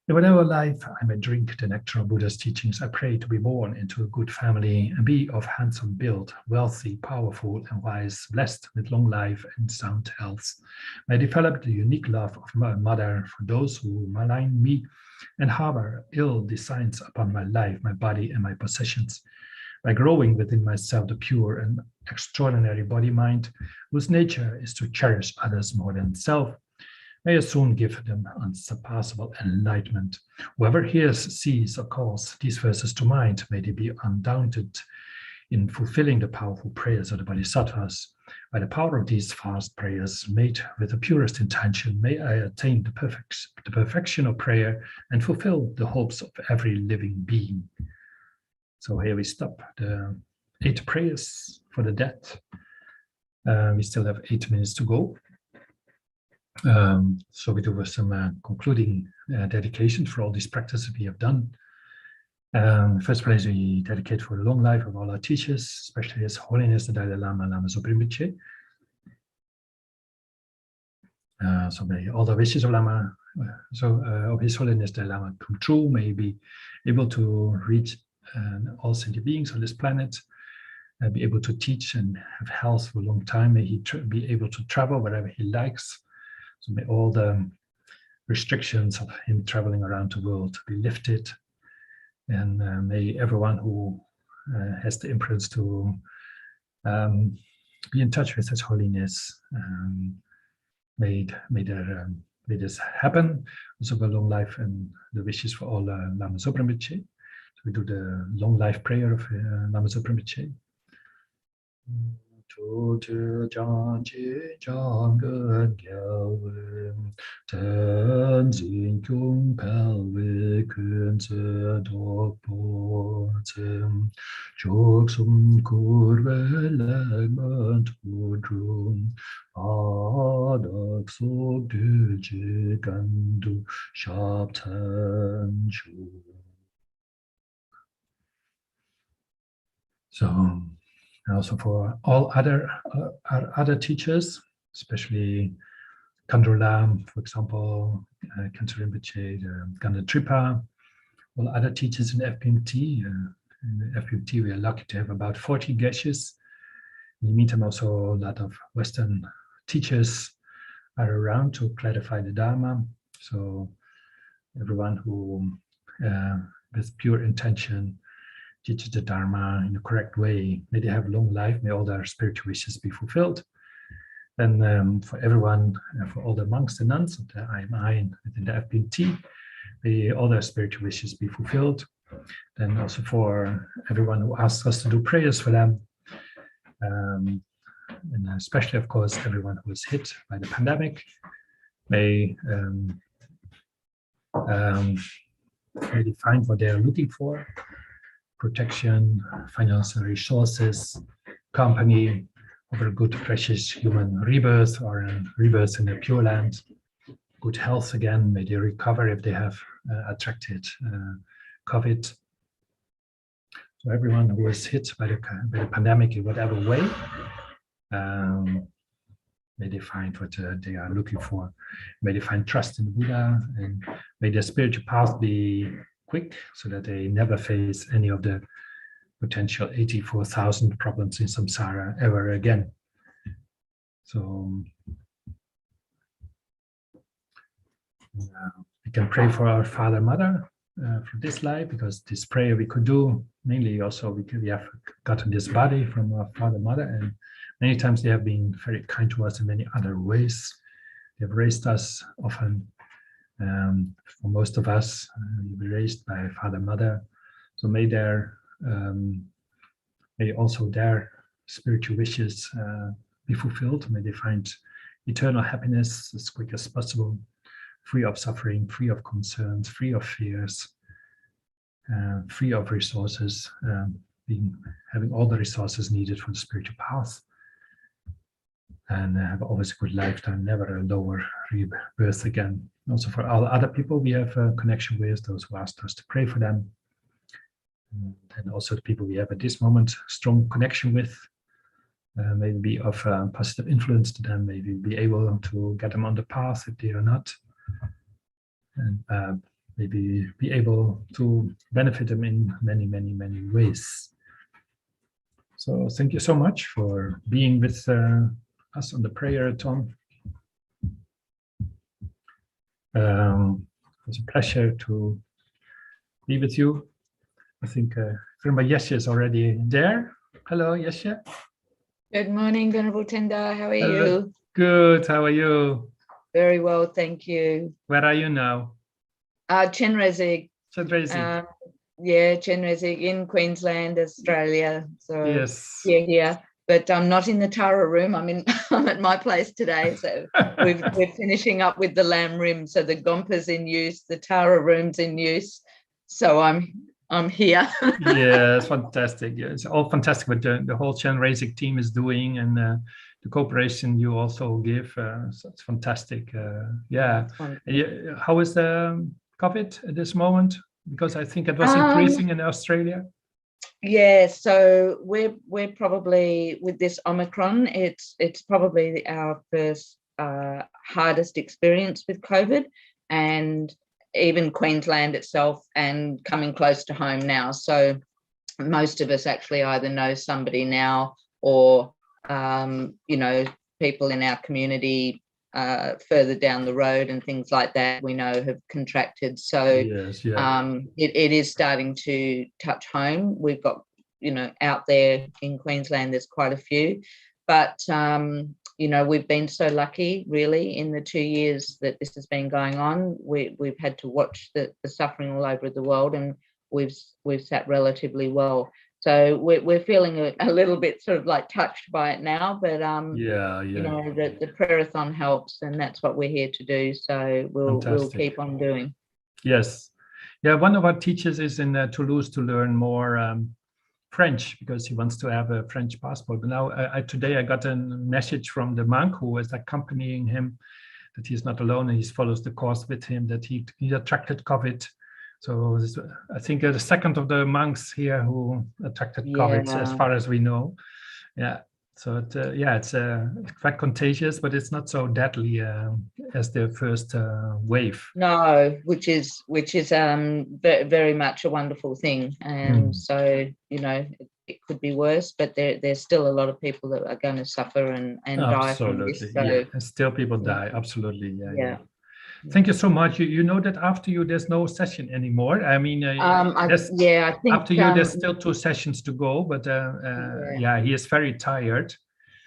In whatever life I may drink the nectar of Buddha's teachings, I pray to be born into a good family and be of handsome build, wealthy, powerful, and wise, blessed with long life and sound health. May I develop the unique love of my mother for those who malign me and harbor ill designs upon my life, my body, and my possessions. By growing within myself the pure and extraordinary body-mind, whose nature is to cherish others more than self, may I soon give them unsurpassable enlightenment. Whoever hears, sees, or calls these verses to mind, may they be undaunted in fulfilling the powerful prayers of the Bodhisattvas. By the power of these fast prayers, made with the purest intention, may I attain the perfection of prayer and fulfill the hopes of every living being. So here we stop the 8 prayers for the dead. We still have 8 minutes to go. So we do some concluding dedications for all these practices we have done. First place we dedicate for the long life of all our teachers, especially His Holiness the Dalai Lama, Lama Zopa Rinpoche. So may all the wishes of Lama, of His Holiness the Dalai Lama come true. May he be able to reach all sentient beings on this planet, be able to teach and have health for a long time. May he be able to travel wherever he likes. So may all the restrictions of him traveling around the world be lifted, and may everyone who has the influence to be in touch with His Holiness, may this happen. Also for long life and the wishes for all Lama Zopa Rinpoche. So we do the long life prayer of Lama Zopa Rinpoche. Tu Zhang Ji Zhang Gen Gyal Wen Ten Zin Kyung Pel Wei Kun Ze Dok Po Zim Chok Sum Kur Wei Leg Man Tu Drun Adak Sok Du Ji Gan Du Shap Ten Shu. So also for all other teachers, especially Kandrolam, for example, Kantar Rinpoche, Ganda Tripa, all other teachers in FPMT. In the FPMT, we are lucky to have about 40 geshes, In the meantime, also a lot of Western teachers are around to clarify the Dharma. So everyone who, with pure intention, teaches the Dharma in the correct way, may they have a long life, may all their spiritual wishes be fulfilled. And for everyone, for all the monks, the nuns of the IMI within the FPMT, may all their spiritual wishes be fulfilled. Then also for everyone who asks us to do prayers for them, and especially, of course, everyone who is hit by the pandemic, may they find what they are looking for: protection, financial resources, company, of a good, precious human rebirth, or a rebirth in the Pure Land, good health again. May they recover if they have attracted COVID. So everyone who is hit by the pandemic in whatever way, may they find what they are looking for. May they find trust in the Buddha, and may their spiritual path be quick, so that they never face any of the potential 84,000 problems in samsara ever again. So we can pray for our Father, Mother for this life, because this prayer we could do mainly also we have gotten this body from our Father, Mother, and many times they have been very kind to us in many other ways. They have raised us often. For most of us, we were raised by Father, Mother. So may also their spiritual wishes be fulfilled. May they find eternal happiness as quick as possible, free of suffering, free of concerns, free of fears, free of resources, having all the resources needed for the spiritual path, and have always a good lifetime, never a lower rebirth again. Also for all other people we have a connection with, those who asked us to pray for them, and also the people we have at this moment strong connection with, maybe be of positive influence to them, maybe be able to get them on the path if they are not, and maybe be able to benefit them in many, many, many ways. So thank you so much for being with us on the prayerathon. It was a pleasure to be with you. I think Venerable Yeshe is already there. Hello, Yeshe. Good morning, Venerable Tenda. How are you? Good. How are you? Very well, thank you. Where are you now? Chenrezig. Chenrezig. Yeah, Chenrezig in Queensland, Australia. So yes. Yeah. But I'm not in the Tara room. I'm at my place today. So we're finishing up with the lamb rim. So the Gompa's in use, the Tara room's in use. So I'm here. Yeah, it's fantastic. Yeah, it's all fantastic what the whole Chenrezig team is doing, and the cooperation you also give. So it's fantastic. Yeah. How is the COVID at this moment? Because I think it was increasing in Australia. Yeah, so we're probably with this Omicron, it's probably our first hardest experience with COVID, and even Queensland itself, and coming close to home now. So most of us actually either know somebody now, or people in our community further down the road and things like that we know have contracted. So yes, yeah. It is starting to touch home. We've got, out there in Queensland, there's quite a few, but we've been so lucky really in the 2 years that this has been going on. We've had to watch the suffering all over the world, and we've sat relatively well. So we're feeling a little bit sort of like touched by it now, but the prayerathon helps, and that's what we're here to do. So we'll keep on doing. Yes, yeah. One of our teachers is in Toulouse to learn more French, because he wants to have a French passport. But now today I got a message from the monk who is accompanying him that he's not alone, and he follows the course with him, that he attracted COVID. So I think the second of the monks here who attracted COVID, as far as we know. Yeah. So it's quite contagious, but it's not so deadly as the first wave. No, which is very much a wonderful thing. And so it could be worse, but there's still a lot of people that are going to suffer and die from this. Absolutely, So, yeah. And still people die. Absolutely, yeah. yeah. Thank you so much. You know that after you, there's no session anymore. I mean, I think after you, there's still 2 sessions to go. But yeah, he is very tired.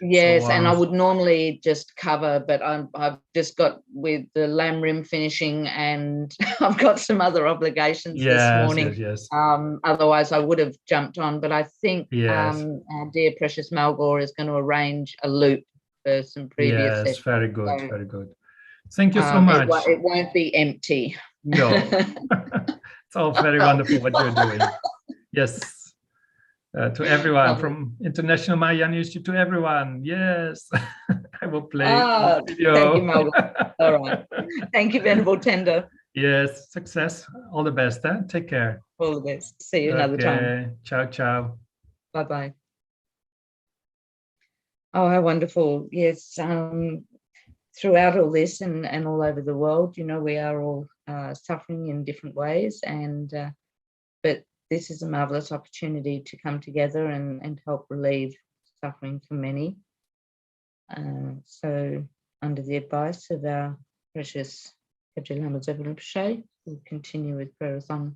Yes, so, and I would normally just cover, but I've just got with the lamb rim finishing, and I've got some other obligations this morning. Yes. Otherwise, I would have jumped on. But I think Yes. our dear precious Malgore is going to arrange a loop for some previous sessions. Yes, very good, So, very good. Thank you so much. It won't be empty. No, it's all very wonderful what you're doing. Yes. To everyone from International Mahayana Institute, to everyone. Yes, I will play the video. Thank you, Malgore. All right. Thank you, Venerable Tender. Yes, success. All the best. Take care. All the best. See you another time. Ciao, ciao. Bye-bye. Oh, how wonderful. Yes. Throughout all this and all over the world, you know, we are all suffering in different ways, and but this is a marvelous opportunity to come together and help relieve suffering for many. So under the advice of our precious Kyabje Lama Zopa Rinpoche, we'll continue with prayerathon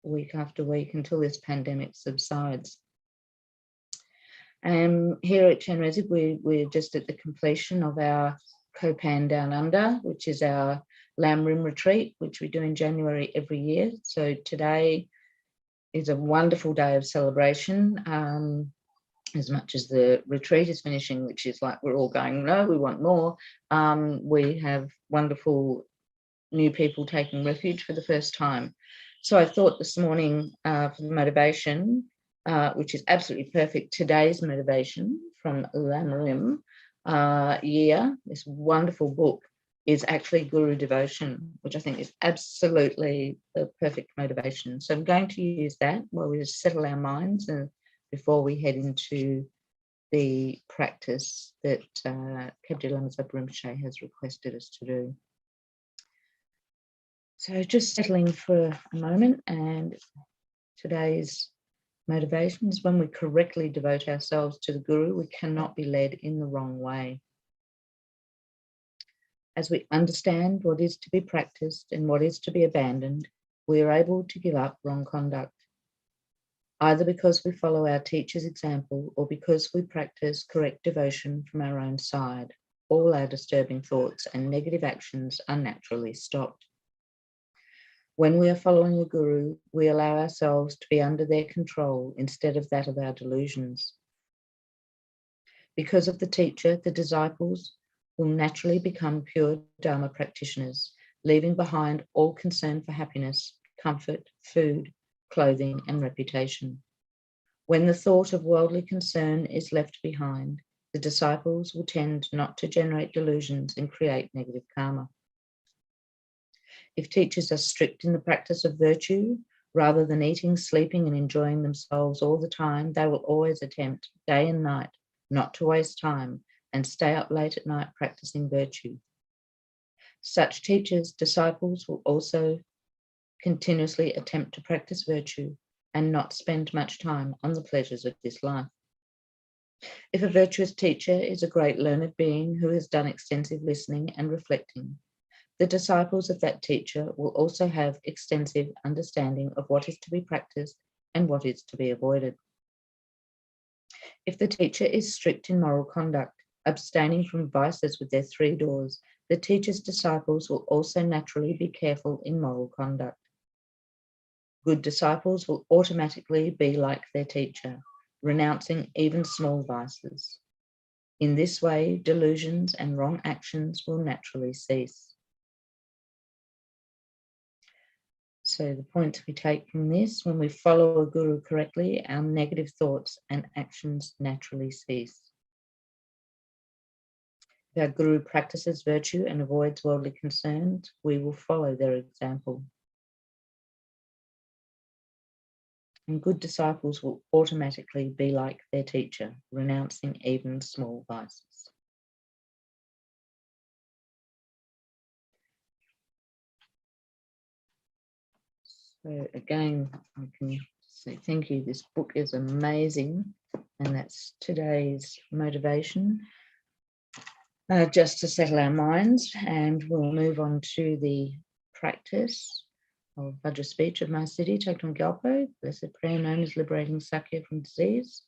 week after week until this pandemic subsides. Here at Chenrezig, we're just at the completion of our Kopan Down Under, which is our Lamb Rim retreat, which we do in January every year. So today is a wonderful day of celebration, as much as the retreat is finishing, which is like we're all going, no, we want more. We have wonderful new people taking refuge for the first time. So I thought this morning for the motivation, which is absolutely perfect, today's motivation from Lam Rim year, this wonderful book, is actually Guru Devotion, which I think is absolutely the perfect motivation. So I'm going to use that while we just settle our minds and before we head into the practice that Kyabje Lama Zopa Rinpoche has requested us to do. So just settling for a moment, and today's motivation is when we correctly devote ourselves to the Guru, we cannot be led in the wrong way. As we understand what is to be practiced and what is to be abandoned, we are able to give up wrong conduct, either because we follow our teacher's example or because we practice correct devotion from our own side. All our disturbing thoughts and negative actions are naturally stopped. When we are following a Guru, we allow ourselves to be under their control instead of that of our delusions. Because of the teacher, the disciples will naturally become pure Dharma practitioners, leaving behind all concern for happiness, comfort, food, clothing, and reputation. When the thought of worldly concern is left behind, the disciples will tend not to generate delusions and create negative karma. If teachers are strict in the practice of virtue, rather than eating, sleeping, and enjoying themselves all the time, they will always attempt, day and night, not to waste time and stay up late at night practicing virtue. Such teachers, disciples will also continuously attempt to practice virtue and not spend much time on the pleasures of this life. If a virtuous teacher is a great learned being who has done extensive listening and reflecting, the disciples of that teacher will also have extensive understanding of what is to be practiced and what is to be avoided. If the teacher is strict in moral conduct, abstaining from vices with their 3 doors, the teacher's disciples will also naturally be careful in moral conduct. Good disciples will automatically be like their teacher, renouncing even small vices. In this way, delusions and wrong actions will naturally cease. So the points we take from this, when we follow a Guru correctly, our negative thoughts and actions naturally cease. If our Guru practices virtue and avoids worldly concerns, we will follow their example. And good disciples will automatically be like their teacher, renouncing even small vices. So again, I can So thank you. This book is amazing. And that's today's motivation. Just to settle our minds, and we'll move on to the practice of Vajra speech of my city, Thangtong Gyalpo, blessed prayer known as liberating Sakya from disease.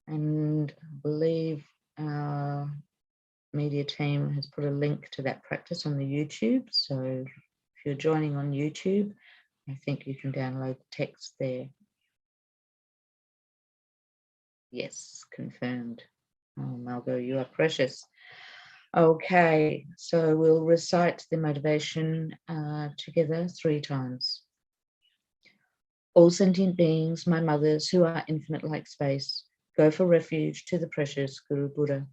And I believe our media team has put a link to that practice on the YouTube. So if you're joining on YouTube, I think you can download the text there. Yes, confirmed. Oh, Margot, you are precious. Okay, so we'll recite the motivation together 3 times. All sentient beings, my mothers, who are infinite like space, go for refuge to the precious Guru Buddha.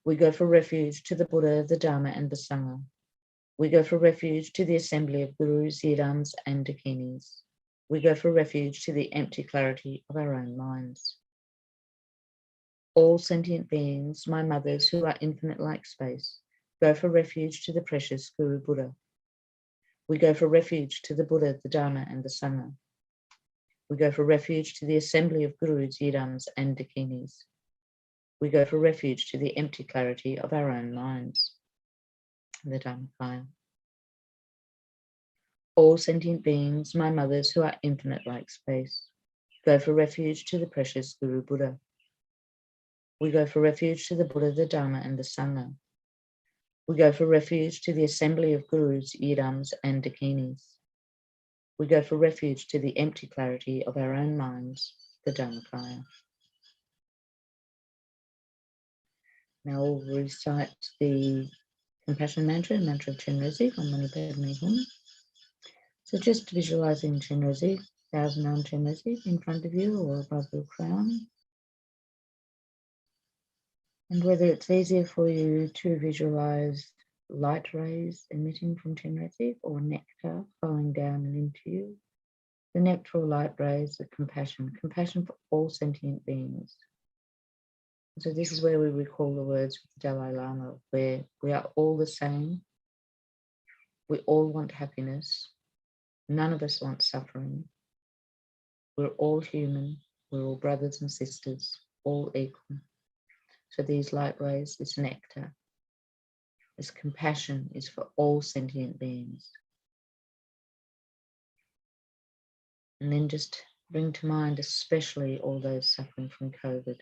We go for refuge to the Buddha, the Dharma, and the Sangha. We go for refuge to the assembly of Gurus, Yidams, and Dakinis. We go for refuge to the empty clarity of our own minds. All sentient beings, my mothers, who are infinite like space, go for refuge to the precious Guru Buddha. We go for refuge to the Buddha, the Dharma, and the Sangha. We go for refuge to the assembly of Gurus, Yidams, and Dakinis. We go for refuge to the empty clarity of our own minds. The Dhammakaya. All sentient beings, my mothers, who are infinite like space, go for refuge to the precious Guru Buddha. We go for refuge to the Buddha, the Dharma, and the Sangha. We go for refuge to the assembly of Gurus, Yidams, and Dakinis. We go for refuge to the empty clarity of our own minds, the Dhammakaya. Now we'll recite the compassion mantra, mantra of Chenrezig, on Mani Padme Hum. So just visualizing Chenrezig, 1000-arm Chenrezig in front of you or above your crown. And whether it's easier for you to visualize light rays emitting from Chenrezig or nectar flowing down and into you, the nectar or light rays of compassion, compassion for all sentient beings. So this is where we recall the words of the Dalai Lama, where we are all the same. We all want happiness. None of us want suffering. We're all human. We're all brothers and sisters, all equal. So these light rays, this nectar, this compassion is for all sentient beings. And then just bring to mind especially all those suffering from COVID.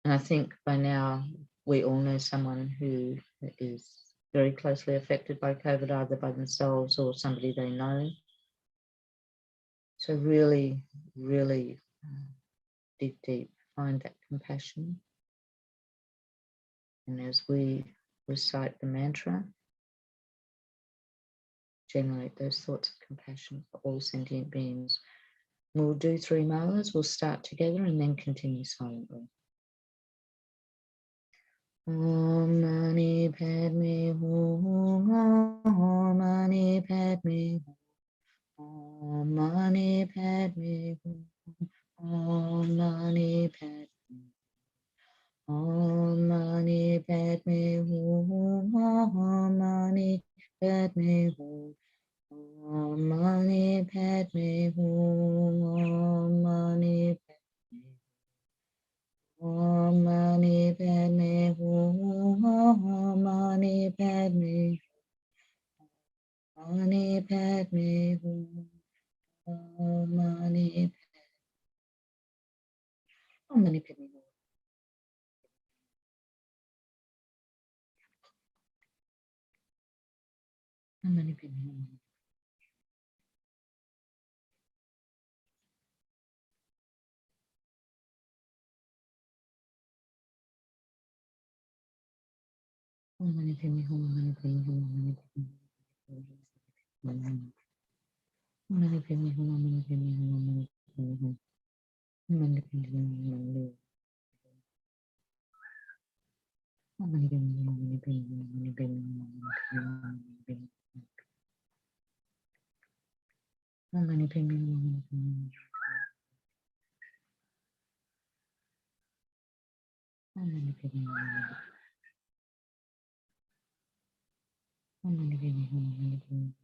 And I think by now we all know someone who is very closely affected by COVID, either by themselves or somebody they know. So really, really dig deep, find that compassion. And as we recite the mantra, generate those thoughts of compassion for all sentient beings. We'll do 3 malas. We'll start together and then continue silently. Om Mani Padme Hum, Om Mani Padme Hum, Om Mani Padme Hum, Om Mani Padme Hum, Om Mani Padme Hum, Om Mani Padme Hum, Om Mani Padme Hum, Om Mani Om Mani Padme Hum, Om Mani Padme Hum, Mani Padme Hum, Om Mani Om Mani Padme Hum. Om Mani Padme Hum. Om Mani Padme Hum, Mani Padme Hum, Mani Padme Hum. Om Mani Padme Hum, Mani Padme Hum, Mani Padme Hum. Om Mani Padme Hum. Om Mani Padme Hum, Mani Padme Hum, Mani Padme Hum. Om Mani Padme Hum, Mani Padme Hum. Om Mani Padme Hum. Om Mani Padme Hum, Mani Padme Hum.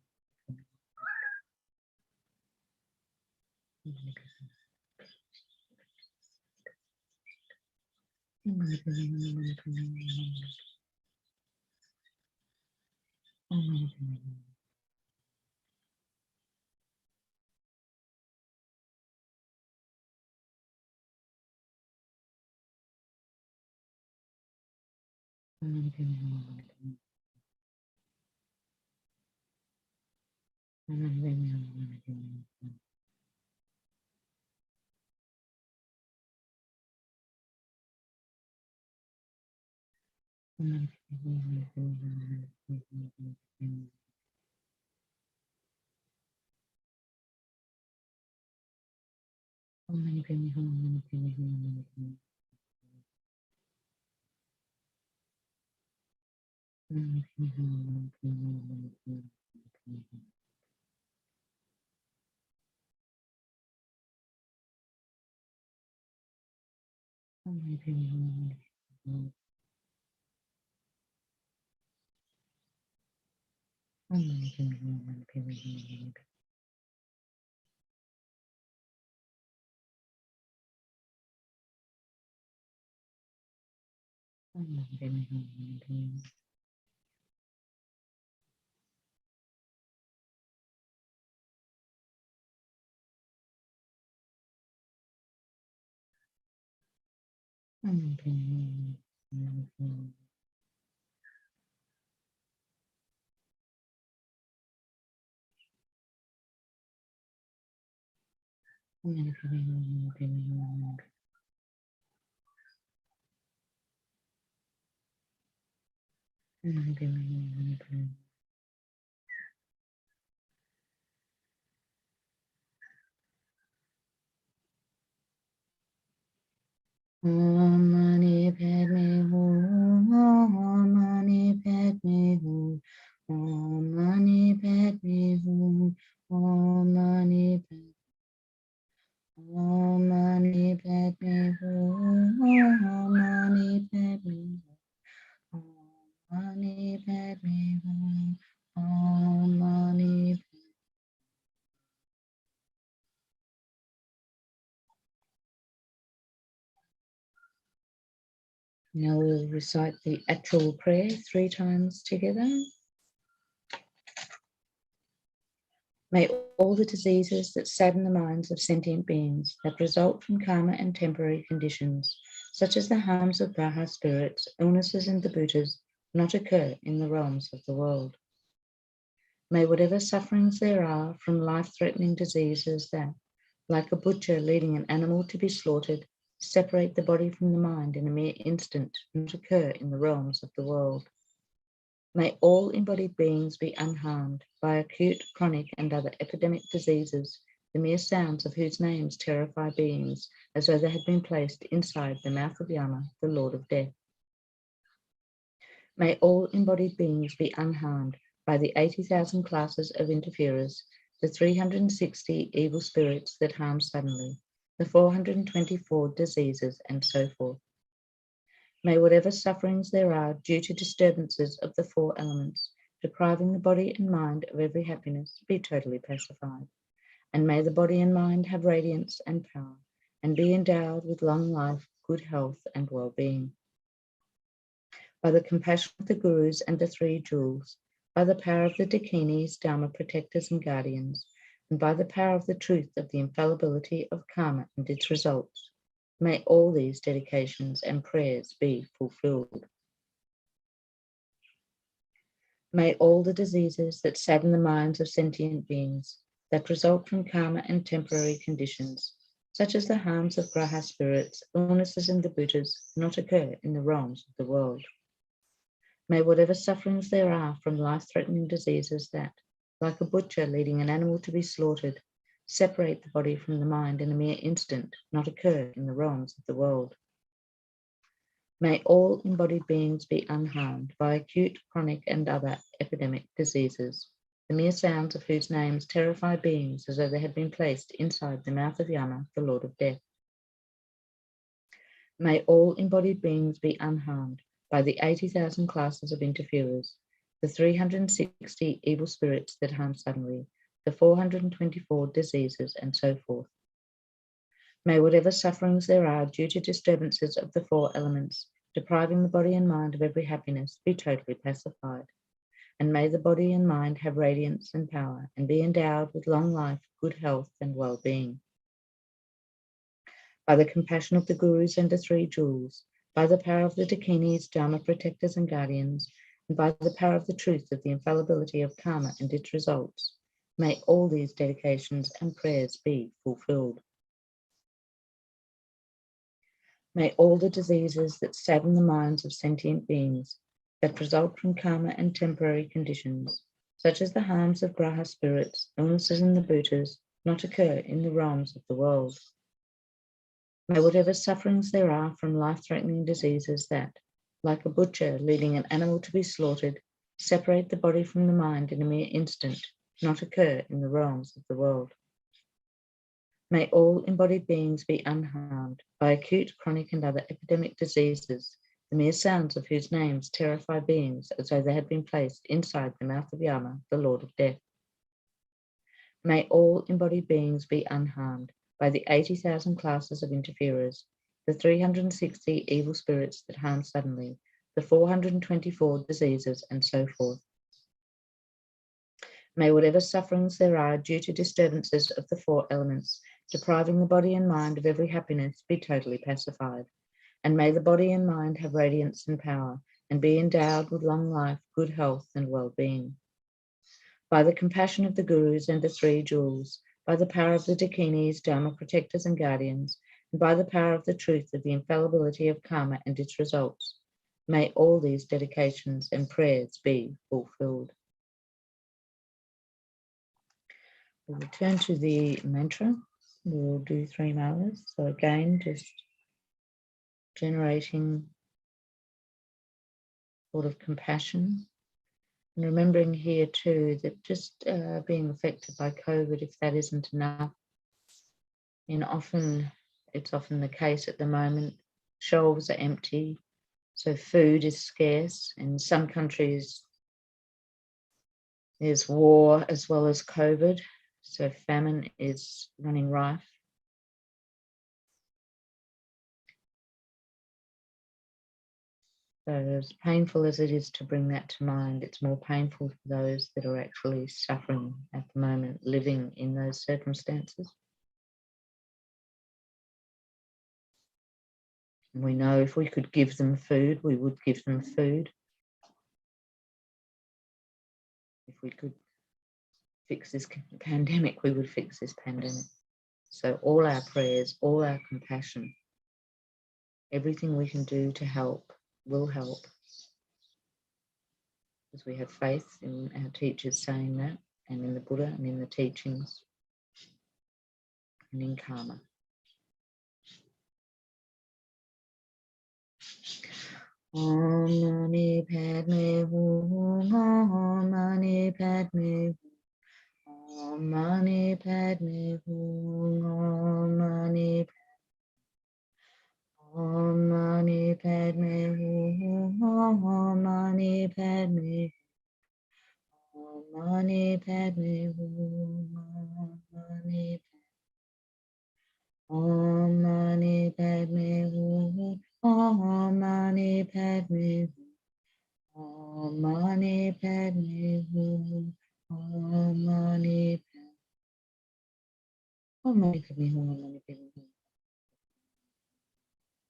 Om Mani Padme Hum, Om Mani Padme Hum, Om Mani Padme Hum, Om Mani Padme Om Mani Padme Hum, Om Mani Padme Hum, Om Mani Padme Hum, Om Mani. Now we'll recite the actual prayer 3 times together. May all the diseases that sadden the minds of sentient beings, that result from karma and temporary conditions, such as the harms of Graha spirits, illnesses and the Buddhas, not occur in the realms of the world. May whatever sufferings there are from life-threatening diseases that, like a butcher leading an animal to be slaughtered, separate the body from the mind in a mere instant, not occur in the realms of the world. May all embodied beings be unharmed by acute, chronic, and other epidemic diseases, the mere sounds of whose names terrify beings as though they had been placed inside the mouth of Yama, the Lord of Death. May all embodied beings be unharmed by the 80,000 classes of interferers, the 360 evil spirits that harm suddenly, the 424 diseases, and so forth. May whatever sufferings there are due to disturbances of the 4 elements, depriving the body and mind of every happiness, be totally pacified. And may the body and mind have radiance and power, and be endowed with long life, good health, and well-being. By the compassion of the Gurus and the 3 jewels, by the power of the Dakinis, Dharma protectors and guardians, and by the power of the truth of the infallibility of karma and its results, may all these dedications and prayers be fulfilled. May all the diseases that sadden the minds of sentient beings, that result from karma and temporary conditions, such as the harms of Graha spirits, illnesses and the Buddhas, not occur in the realms of the world. May whatever sufferings there are from life-threatening diseases that, like a butcher leading an animal to be slaughtered, separate the body from the mind in a mere instant, not occur in the realms of the world. May all embodied beings be unharmed by acute, chronic, and other epidemic diseases, the mere sounds of whose names terrify beings as though they had been placed inside the mouth of Yama, the Lord of Death. May all embodied beings be unharmed by the 80,000 classes of interferers, the 360 evil spirits that harm suddenly, the 424 diseases, and so forth. May whatever sufferings there are due to disturbances of the four elements, depriving the body and mind of every happiness, be totally pacified. And may the body and mind have radiance and power, and be endowed with long life, good health, and well-being. By the compassion of the Gurus and the Three Jewels, by the power of the Dakinis, Dharma protectors and guardians, and by the power of the truth of the infallibility of karma and its results, may all these dedications and prayers be fulfilled. May all the diseases that sadden the minds of sentient beings, that result from karma and temporary conditions, such as the harms of graha spirits, illnesses in the bhutas, not occur in the realms of the world. May whatever sufferings there are from life-threatening diseases that, like a butcher leading an animal to be slaughtered, separate the body from the mind in a mere instant, not occur in the realms of the world. May all embodied beings be unharmed by acute, chronic, and other epidemic diseases, the mere sounds of whose names terrify beings as though they had been placed inside the mouth of Yama, the Lord of Death. May all embodied beings be unharmed by the 80,000 classes of interferers, the 360 evil spirits that harm suddenly, the 424 diseases, and so forth. May whatever sufferings there are due to disturbances of the four elements, depriving the body and mind of every happiness, be totally pacified. And may the body and mind have radiance and power, and be endowed with long life, good health, and well-being. By the compassion of the Gurus and the Three Jewels, by the power of the Dakinis, Dharma protectors and guardians, and by the power of the truth of the infallibility of karma and its results, may all these dedications and prayers be fulfilled. We'll return to the mantra. We'll do 3 malas. So again, just generating sort of compassion. And remembering here too that just being affected by COVID, if that isn't enough, and it's often the case at the moment, shelves are empty, so food is scarce. In some countries, there's war as well as COVID, so famine is running rife. So as painful as it is to bring that to mind, it's more painful for those that are actually suffering at the moment, living in those circumstances. And we know if we could give them food, we would give them food. If we could fix this pandemic, we would fix this pandemic. So all our prayers, all our compassion, everything we can do to help will help. Because we have faith in our teachers saying that, and in the Buddha, and in the teachings, and in karma. Om Mani Padme Hum, Om Mani Padme Hum, Om Mani Padme Hum, Om Mani Om Mani Padme Hum, Om Mani Padme Om Mani Padme Hum, Om Mani Om Mani Padme Hum, Om Mani Padme Om Mani Padme Hum, Om Mani Om Mani Padme Hum, Om Mani Padme Hum. Om Mani Padme Hum,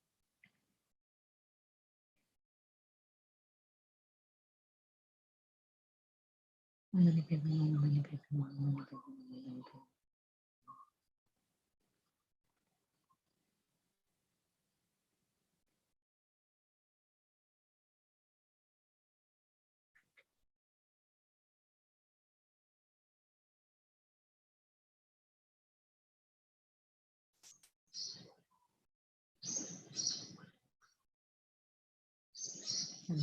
Om Mani Padme Hum, Om Mani Padme Hum, Om Mani Padme Hum.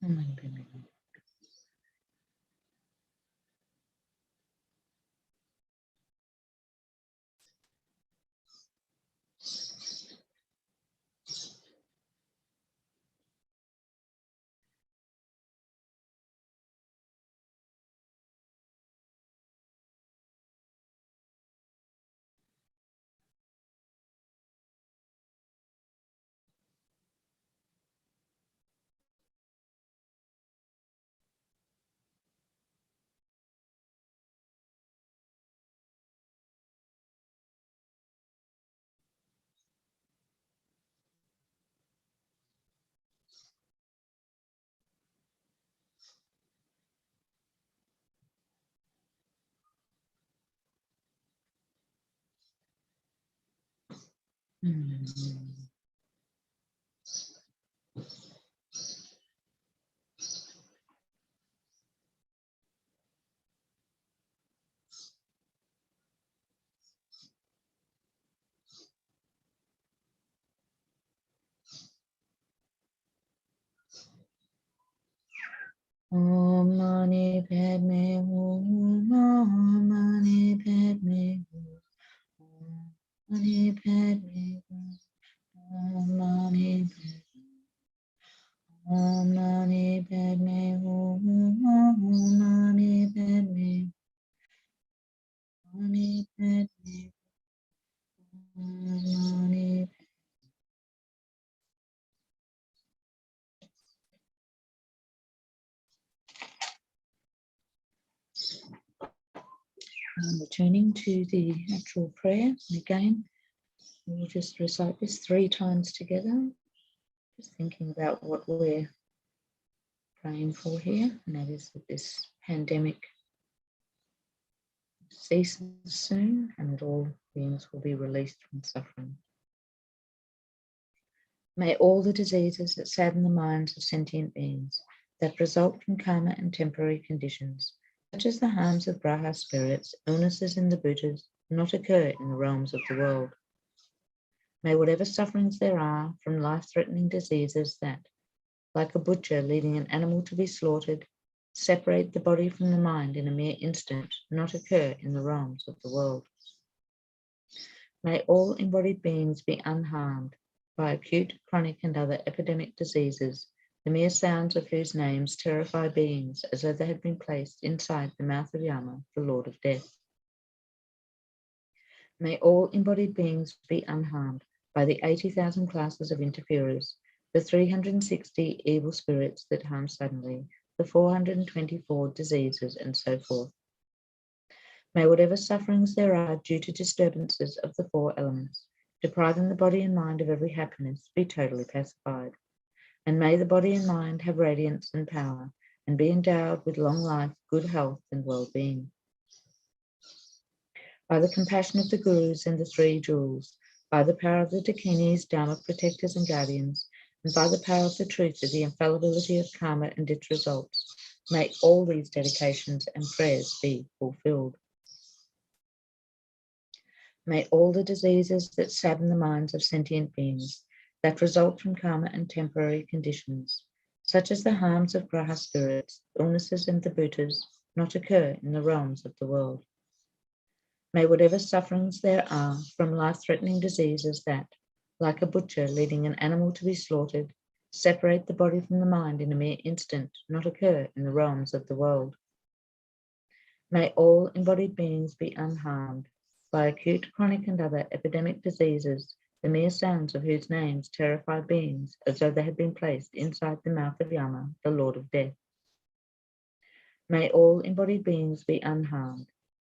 Om Mani Padme Hum, Om Mani Padme Hum, Om Mani Padme Hum, Om Mani Padme, Om Mani Padme Hum, Om Mani Padme, Mani Padme, Om Mani. Returning to the actual prayer, again, we'll just recite this 3 times together, just thinking about what we're praying for here, and that is that this pandemic ceases soon and that all beings will be released from suffering. May all the diseases that sadden the minds of sentient beings, that result from karma and temporary conditions, such as the harms of Graha spirits, illnesses in the Buddhas, not occur in the realms of the world. May whatever sufferings there are from life-threatening diseases that, like a butcher leading an animal to be slaughtered, separate the body from the mind in a mere instant, not occur in the realms of the world. May all embodied beings be unharmed by acute, chronic, and other epidemic diseases, the mere sounds of whose names terrify beings as though they had been placed inside the mouth of Yama, the Lord of Death. May all embodied beings be unharmed by the 80,000 classes of interferers, the 360 evil spirits that harm suddenly, the 424 diseases, and so forth. May whatever sufferings there are due to disturbances of the 4 elements, depriving the body and mind of every happiness, be totally pacified. And may the body and mind have radiance and power, and be endowed with long life, good health, and well-being. By the compassion of the Gurus and the 3 jewels, by the power of the Dakinis, Dharma protectors and guardians, and by the power of the truth of the infallibility of karma and its results, may all these dedications and prayers be fulfilled. May all the diseases that sadden the minds of sentient beings, that result from karma and temporary conditions, such as the harms of Graha spirits, illnesses in the Buddhas, not occur in the realms of the world. May whatever sufferings there are from life-threatening diseases that, like a butcher leading an animal to be slaughtered, separate the body from the mind in a mere instant, not occur in the realms of the world. May all embodied beings be unharmed by acute, chronic, and other epidemic diseases, the mere sounds of whose names terrify beings as though they had been placed inside the mouth of Yama, the Lord of Death. May all embodied beings be unharmed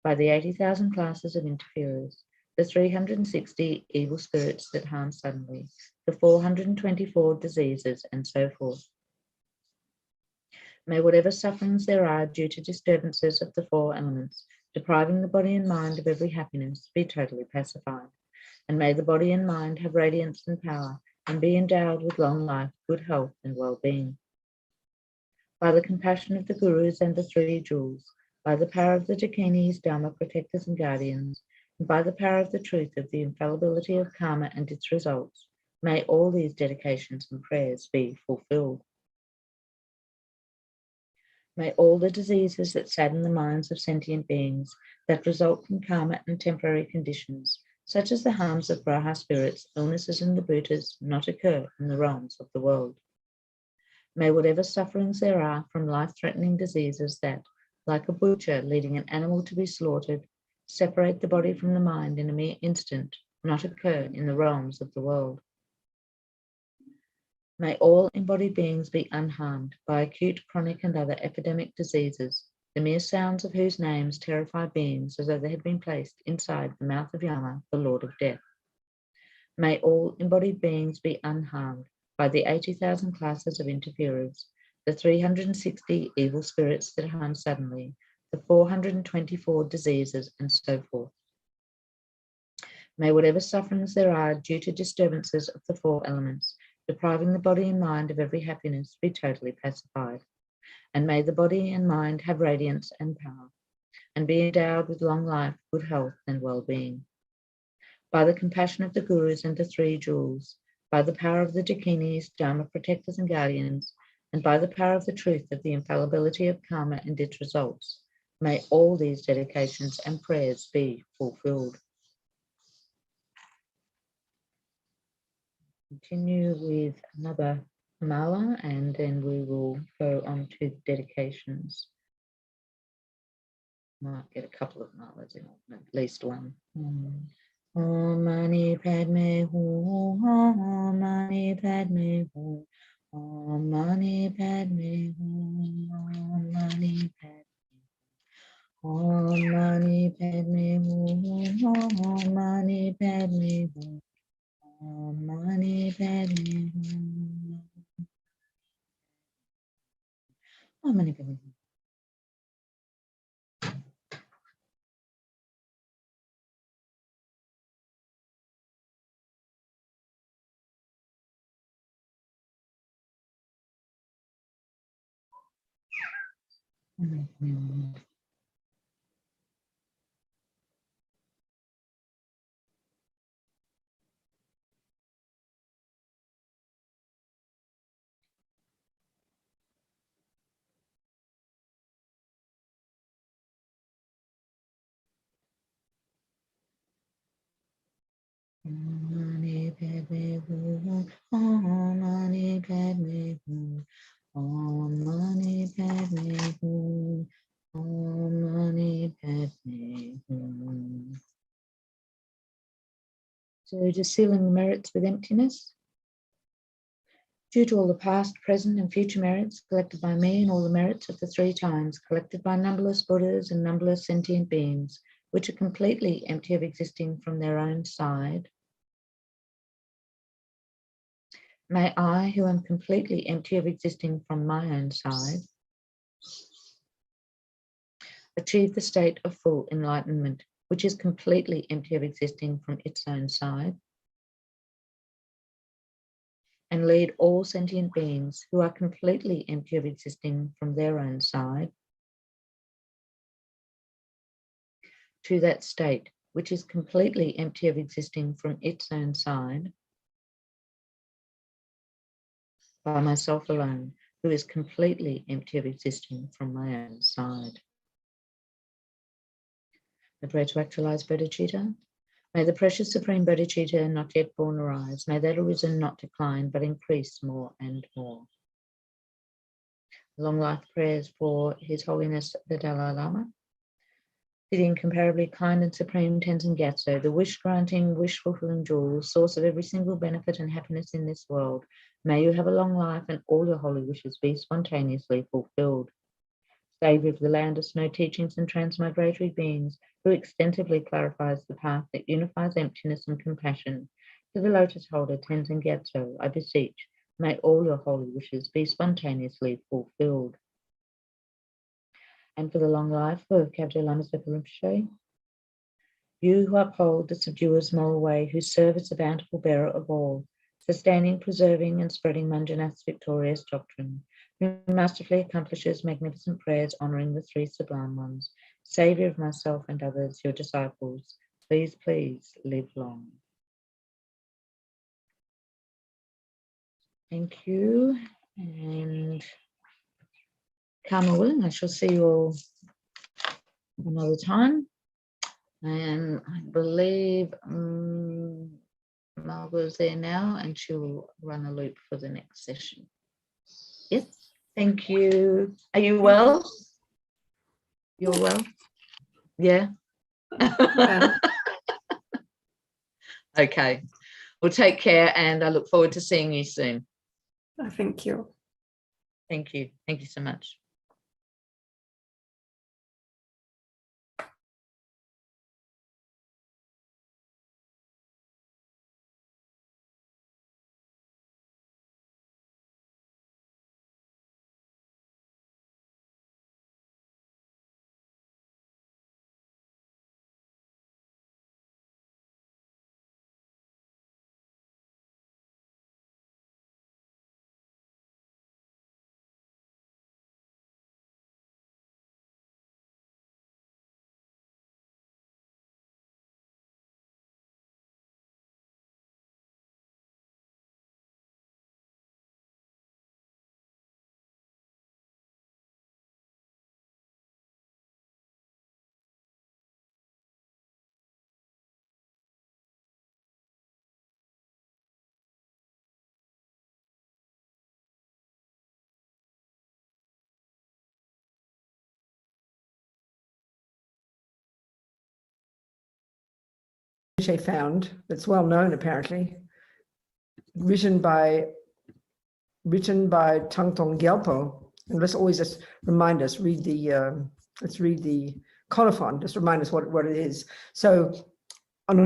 by the 80,000 classes of interferers, the 360 evil spirits that harm suddenly, the 424 diseases, and so forth. May whatever sufferings there are due to disturbances of the 4 elements, depriving the body and mind of every happiness, be totally pacified. And may the body and mind have radiance and power, and be endowed with long life, good health, and well-being. By the compassion of the Gurus and the 3 jewels, by the power of the Dakinis, Dharma protectors and guardians, and by the power of the truth of the infallibility of karma and its results, may all these dedications and prayers be fulfilled. May all the diseases that sadden the minds of sentient beings, that result from karma and temporary conditions, such as the harms of Graha spirits, illnesses and the bhutas, not occur in the realms of the world. May whatever sufferings there are from life-threatening diseases that, like a butcher leading an animal to be slaughtered, separate the body from the mind in a mere instant, not occur in the realms of the world. May all embodied beings be unharmed by acute, chronic and other epidemic diseases, the mere sounds of whose names terrify beings as though they had been placed inside the mouth of Yama, the Lord of Death. May all embodied beings be unharmed by the 80,000 classes of interferers, the 360 evil spirits that harm suddenly, the 424 diseases, and so forth. May whatever sufferings there are due to disturbances of the four elements, depriving the body and mind of every happiness, be totally pacified. And may the body and mind have radiance and power, and be endowed with long life, good health, and well-being. By the compassion of the Gurus and the three jewels, by the power of the Dakinis, Dharma protectors and guardians, and by the power of the truth of the infallibility of karma and its results, may all these dedications and prayers be fulfilled. Continue with another mala, and then we will go on to dedications. Might get a couple of malas in, at least one. Om Mani Padme Hum, Om Mani Padme Hum, Om Mani Padme Hum, Om Mani Padme Hum, Om Mani Padme Hum, Om Mani Padme Hum, Om Mani Padme Hum, Om Mani Padme Hum. Om Mani Padme Hum, Om Mani Padme Hum, Om Mani Padme Hum, Om Mani Padme Hum. So just sealing the merits with emptiness. Due to all the past, present and future merits collected by me, and all the merits of the 3 times collected by numberless Buddhas and numberless sentient beings, which are completely empty of existing from their own side, may I, who am completely empty of existing from my own side, achieve the state of full enlightenment, which is completely empty of existing from its own side, and lead all sentient beings who are completely empty of existing from their own side to that state, which is completely empty of existing from its own side, by myself alone, who is completely empty of existing from my own side. The prayer to actualize bodhicitta. May the precious supreme bodhicitta not yet born arise. May that arisen not decline, but increase more and more. Long life prayers for His Holiness the Dalai Lama. The incomparably kind and supreme Tenzin Gyatso, the wish-granting, wish-fulfilling jewel, source of every single benefit and happiness in this world. May you have a long life and all your holy wishes be spontaneously fulfilled. Saviour of the land of snow teachings and transmigratory beings, who extensively clarifies the path that unifies emptiness and compassion, to the lotus holder Tenzin Gyatso, I beseech, may all your holy wishes be spontaneously fulfilled. And for the long life of Kyabje Lama Zopa Rinpoche, you who uphold the subduer's moral way, who serve as the bountiful bearer of all, sustaining, preserving, and spreading Manjanath's victorious doctrine, who masterfully accomplishes magnificent prayers honoring the 3 sublime ones, Saviour of myself and others, your disciples, please, please live long. Thank you. And Karma willing, I shall see you all another time. And I believe Margaret's there now, and she'll run a loop for the next session. Yes, thank you. Are you well? You're well? Yeah. Okay. Well, take care, and I look forward to seeing you soon. Thank you. Thank you. Thank you so much. Found that's well known apparently, written by Thangtong Gyalpo. And let's always just remind us, let's read the colophon, just remind us what it is. So when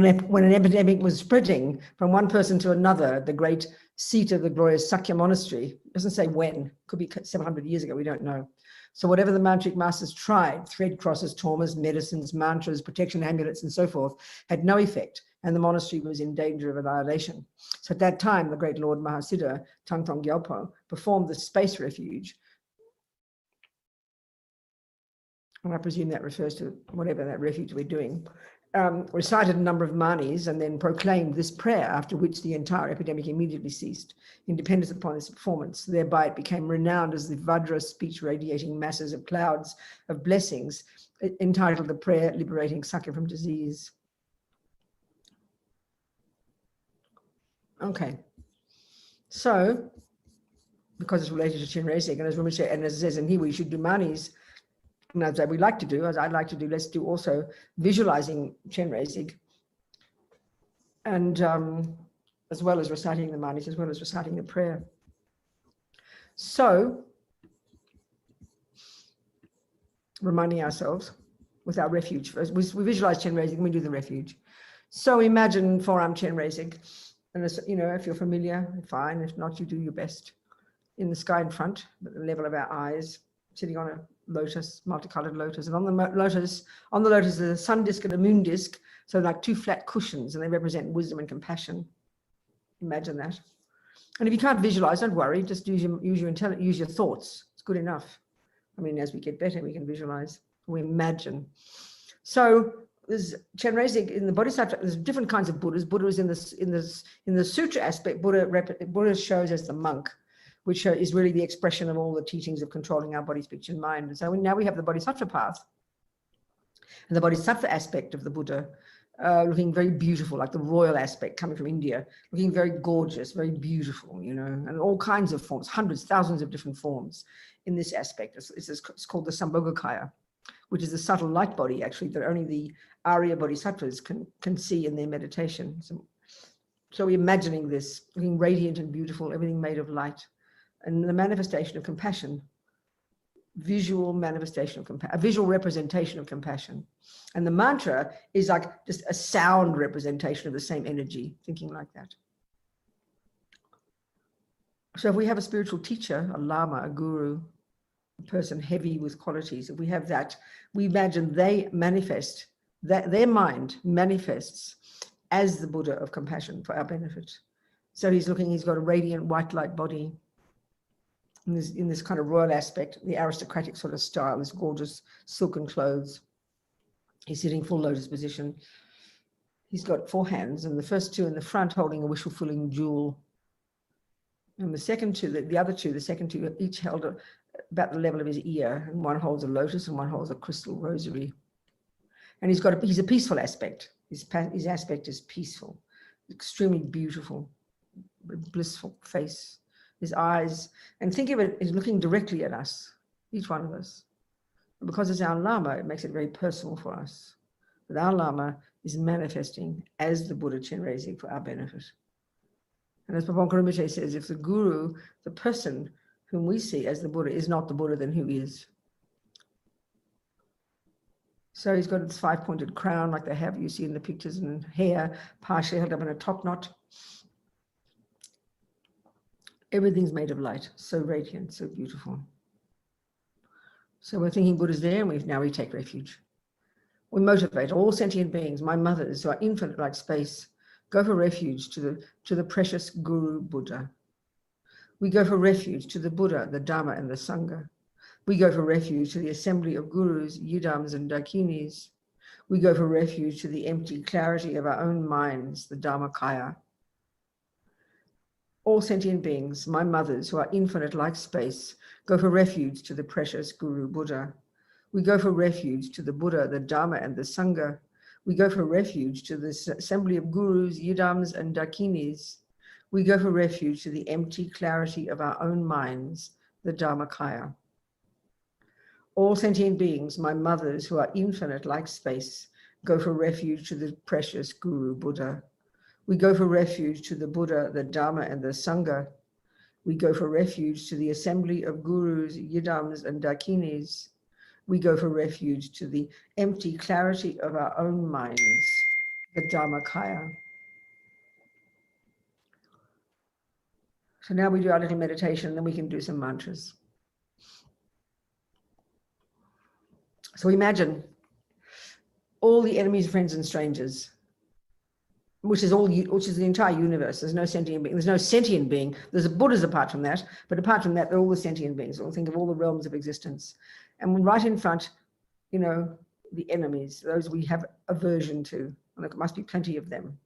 an epidemic was spreading from one person to another, the great seat of the glorious Sakya monastery, it doesn't say when, could be 700 years ago, we don't know. So whatever the mantric masters tried, thread crosses, tormas, medicines, mantras, protection amulets, and so forth, had no effect, and the monastery was in danger of annihilation. So at that time, the great Lord Mahasiddha, Thangtong Gyalpo, performed the space refuge. And I presume that refers to whatever that refuge we're doing. Recited a number of manis and then proclaimed this prayer, after which the entire epidemic immediately ceased, independent upon its performance. Thereby it became renowned as the Vajra speech radiating masses of clouds of blessings, entitled the Prayer Liberating Sakya from Disease. Okay, so because it's related to Chenrezig, and as Rinpoche said, and as it says in here, we should do manis. And as we like to do, as I'd like to do, let's do also visualizing Chenrezig, and as well as reciting the manis, as well as reciting the prayer. So, reminding ourselves with our refuge first, we visualize Chenrezig and we do the refuge. So imagine forearm Chenrezig, and if you're familiar, fine. If not, you do your best. In the sky in front, at the level of our eyes, sitting on a lotus, multicolored lotus, and on the lotus is a sun disk and a moon disk, so like two flat cushions, and they represent wisdom and compassion. Imagine that. And if you can't visualize, don't worry, just use your intelligence, use your thoughts. It's good enough. I mean, as we get better, we can visualize, we imagine. So there's Chenrezig in the Bodhisattva. There's different kinds of Buddhas. Buddha is in the sutra aspect. Buddha shows as the monk, which is really the expression of all the teachings of controlling our body, speech, and mind. And so now we have the Bodhisattva path, and the Bodhisattva aspect of the Buddha, looking very beautiful, like the royal aspect coming from India, looking very gorgeous, very beautiful, and all kinds of forms, hundreds, thousands of different forms in this aspect. It's called the Sambhogakaya, which is the subtle light body, actually, that only the Arya Bodhisattvas can see in their meditation. So we're imagining this, looking radiant and beautiful, everything made of light. And the manifestation of compassion, visual manifestation of compassion, a visual representation of compassion. And the mantra is like just a sound representation of the same energy, thinking like that. So if we have a spiritual teacher, a lama, a guru, a person heavy with qualities, if we have that, we imagine they manifest, that their mind manifests as the Buddha of compassion for our benefit. So he's got a radiant white light body, in this kind of royal aspect, the aristocratic sort of style, this gorgeous silken clothes. He's sitting full lotus position. He's got 4 hands, and the first 2 in the front holding a wish-fulfilling jewel. And the second 2, the second two each held about the level of his ear, and one holds a lotus and one holds a crystal rosary. And he's a peaceful aspect. His aspect is peaceful, extremely beautiful, blissful face. His eyes, and think of it as looking directly at us, each one of us. And because it's our Lama, it makes it very personal for us. But our Lama is manifesting as the Buddha Chenrezig for our benefit. And as Thangtong Rinpoche says, if the Guru, the person whom we see as the Buddha, is not the Buddha, then who is? So he's got his 5-pointed crown like they have, you see in the pictures, and hair partially held up in a top knot. Everything's made of light, so radiant, so beautiful. So we're thinking Buddha's there, and now we take refuge. We motivate all sentient beings, my mothers who are infinite like space, go for refuge to the precious Guru Buddha. We go for refuge to the Buddha, the Dharma, and the Sangha. We go for refuge to the assembly of gurus, yidams, and dakinis. We go for refuge to the empty clarity of our own minds, the Dharmakaya. All sentient beings, my mothers who are infinite like space, go for refuge to the precious Guru Buddha. We go for refuge to the Buddha, the Dharma, and the Sangha. We go for refuge to the assembly of gurus, yidams, and dakinis. We go for refuge to the empty clarity of our own minds, the Dharmakaya. All sentient beings, my mothers who are infinite like space, go for refuge to the precious Guru Buddha. We go for refuge to the Buddha, the Dharma, and the Sangha. We go for refuge to the assembly of gurus, yidams, and dakinis. We go for refuge to the empty clarity of our own minds, the Dharmakaya. So now we do our little meditation, then we can do some mantras. So imagine all the enemies, friends, and strangers, which is the entire universe. There's no sentient being. There's no sentient being. There's Buddhas apart from that, but apart from that, they're all the sentient beings. We'll think of all the realms of existence. And right in front, the enemies, those we have aversion to, and there must be plenty of them.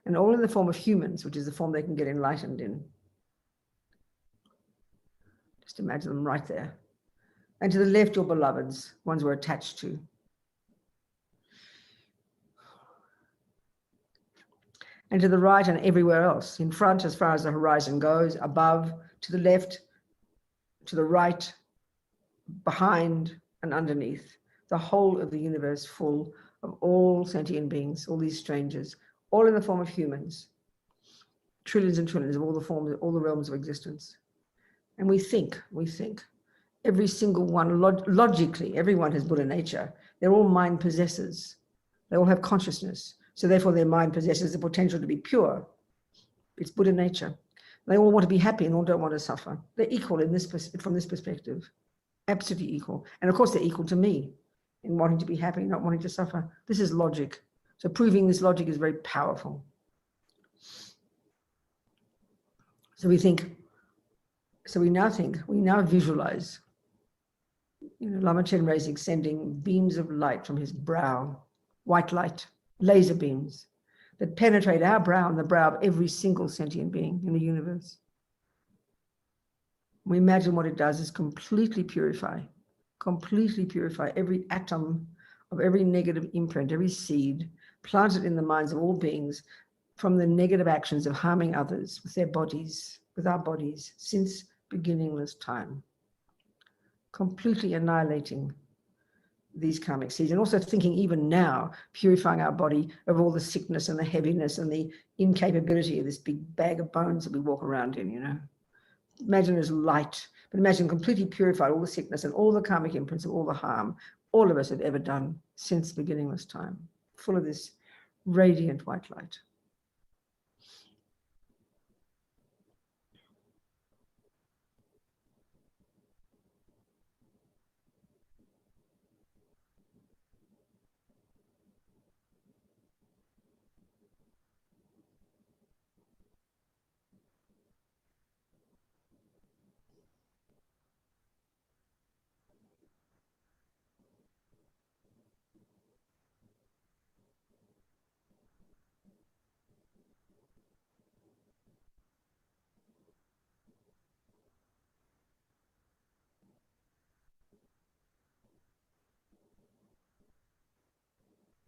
And all in the form of humans, which is the form they can get enlightened in. Just imagine them right there. And to the left, your beloveds, ones we're attached to. And to the right and everywhere else, in front as far as the horizon goes, above, to the left, to the right, behind and underneath, the whole of the universe full of all sentient beings, all these strangers, all in the form of humans, trillions and trillions of all the forms, all the realms of existence. And we think, every single one, logically, everyone has Buddha nature. They're all mind possessors. They all have consciousness. So therefore their mind possesses the potential to be pure. It's Buddha nature. They all want to be happy and all don't want to suffer. They're equal from this perspective, absolutely equal. And of course they're equal to me in wanting to be happy, not wanting to suffer. This is logic. So proving this logic is very powerful. So we now visualize, Lama Chenrezig sending beams of light from his brow, white light, laser beams that penetrate our brow and the brow of every single sentient being in the universe. We imagine what it does is completely purify every atom of every negative imprint, every seed, plant it in the minds of all beings from the negative actions of harming others with their bodies, with our bodies, since beginningless time. Completely annihilating these karmic seeds, and also thinking even now, purifying our body of all the sickness and the heaviness and the incapability of this big bag of bones that we walk around in, Imagine as light, but imagine completely purified all the sickness and all the karmic imprints of all the harm all of us have ever done since beginningless time, full of this radiant white light.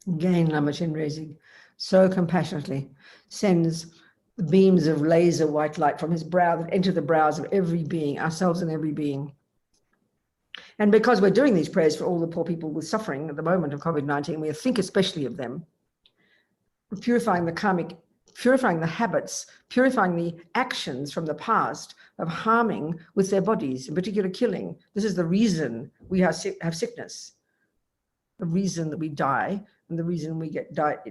Again, Lama Chenrezig so compassionately sends the beams of laser white light from his brow that enter the brows of every being, ourselves and every being. And because we're doing these prayers for all the poor people with suffering at the moment of COVID-19, we think especially of them. We're purifying the karmic, purifying the habits, purifying the actions from the past of harming with their bodies, in particular killing. This is the reason we have sickness, the reason that we die, and the reason we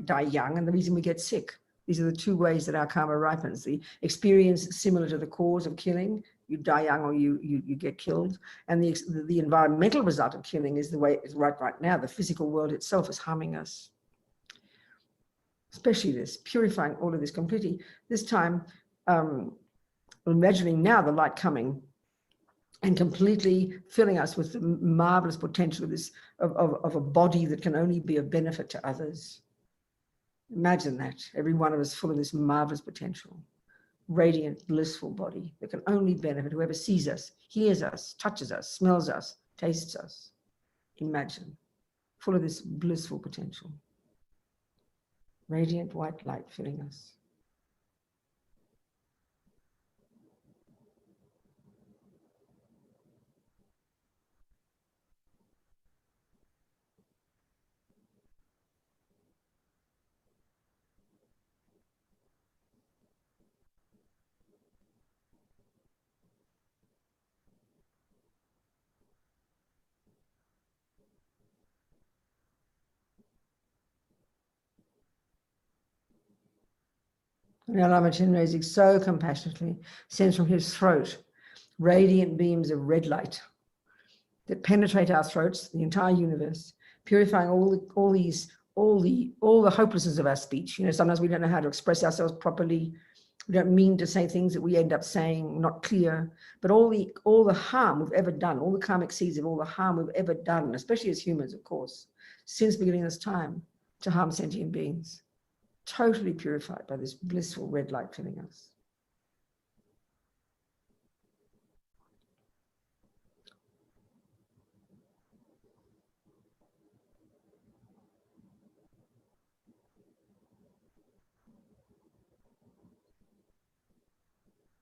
die young, and the reason we get sick. These are the two ways that our karma ripens. The experience similar to the cause of killing, you die young or you get killed. And the environmental result of killing is the way it's right now. The physical world itself is harming us. Especially this, purifying all of this completely. This time, imagining now the light coming and completely filling us with the marvelous potential of this, of a body that can only be of benefit to others. Imagine that, every one of us full of this marvelous potential, radiant, blissful body that can only benefit whoever sees us, hears us, touches us, smells us, tastes us. Imagine, full of this blissful potential. Radiant white light filling us. Lama Chenrezig so compassionately sends from his throat radiant beams of red light that penetrate our throats, the entire universe, purifying all the hopelessness of our speech. You know, sometimes we don't know how to express ourselves properly. We don't mean to say things that we end up saying not clear, but all the harm we've ever done, all the karmic seeds of all the harm we've ever done, especially as humans, of course, since beginning of this time to harm sentient beings. Totally purified by this blissful red light filling us.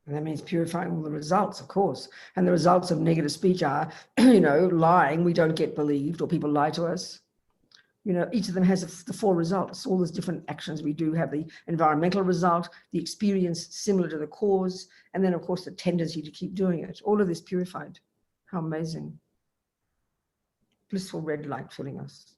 And that means purifying all the results, of course. And the results of negative speech are, you know, lying, we don't get believed, or people lie to us. You know, each of them has the 4 results. All those different actions we do have the environmental result, the experience similar to the cause, and then, of course, the tendency to keep doing it. All of this purified. How amazing. Blissful red light filling us.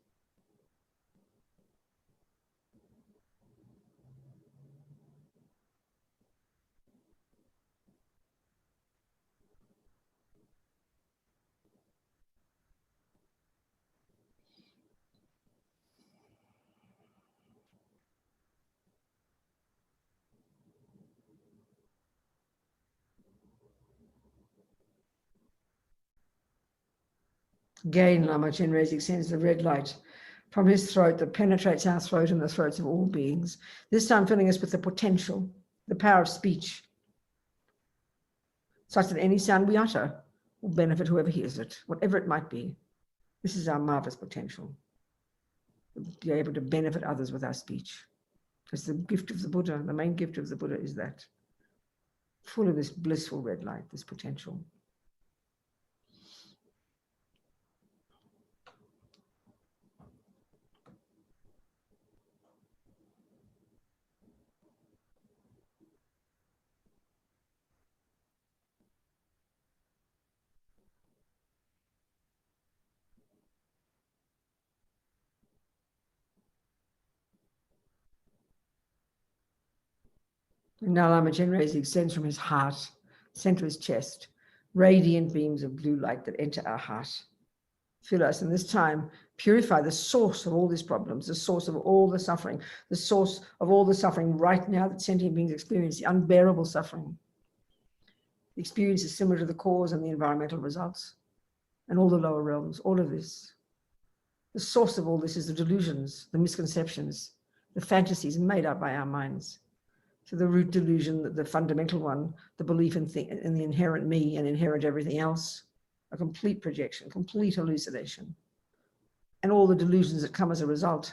Again, Lama Chenrezig sends the red light from his throat that penetrates our throat and the throats of all beings, this time filling us with the potential, the power of speech, such that any sound we utter will benefit whoever hears it, whatever it might be. This is our marvelous potential, to be able to benefit others with our speech. It's the gift of the Buddha. The main gift of the Buddha is that, full of this blissful red light, this potential. Now Lama Chenrezig sends from his heart, center of his chest, radiant beams of blue light that enter our heart. Fill us, and this time purify the source of all these problems, the source of all the suffering, the source of all the suffering right now that sentient beings experience, the unbearable suffering. The experience is similar to the cause and the environmental results, and all the lower realms, all of this. The source of all this is the delusions, the misconceptions, the fantasies made up by our minds. So the root delusion, the fundamental one, the belief in the inherent me and inherent everything else, a complete projection, complete hallucination. And all the delusions that come as a result,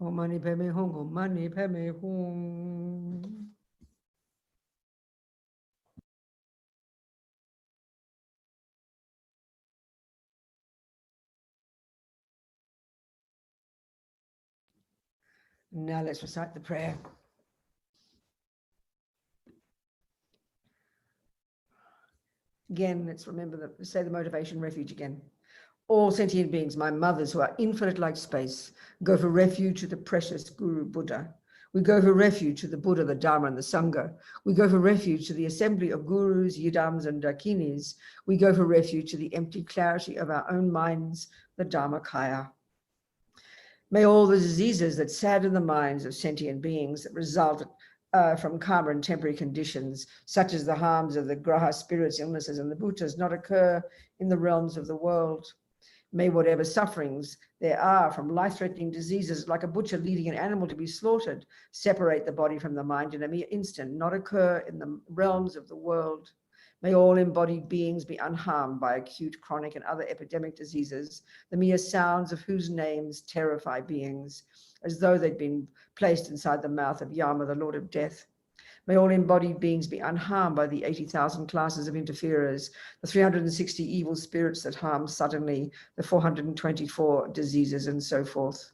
Om mani padme hum, om mani padme hum. Now let's recite the prayer. Again, let's remember say the motivation refuge again. All sentient beings, my mothers who are infinite like space, go for refuge to the precious Guru Buddha. We go for refuge to the Buddha, the Dharma, and the Sangha. We go for refuge to the assembly of gurus, yidams, and dakinis. We go for refuge to the empty clarity of our own minds, the Dharmakaya. May all the diseases that sadden the minds of sentient beings that result from karma and temporary conditions, such as the harms of the graha, spirits, illnesses, and the bhutas, not occur in the realms of the world. May whatever sufferings there are from life-threatening diseases, like a butcher leading an animal to be slaughtered, separate the body from the mind in a mere instant, not occur in the realms of the world. May all embodied beings be unharmed by acute, chronic, and other epidemic diseases, the mere sounds of whose names terrify beings, as though they'd been placed inside the mouth of Yama, the Lord of Death. May all embodied beings be unharmed by the 80,000 classes of interferers, the 360 evil spirits that harm suddenly, the 424 diseases, and so forth.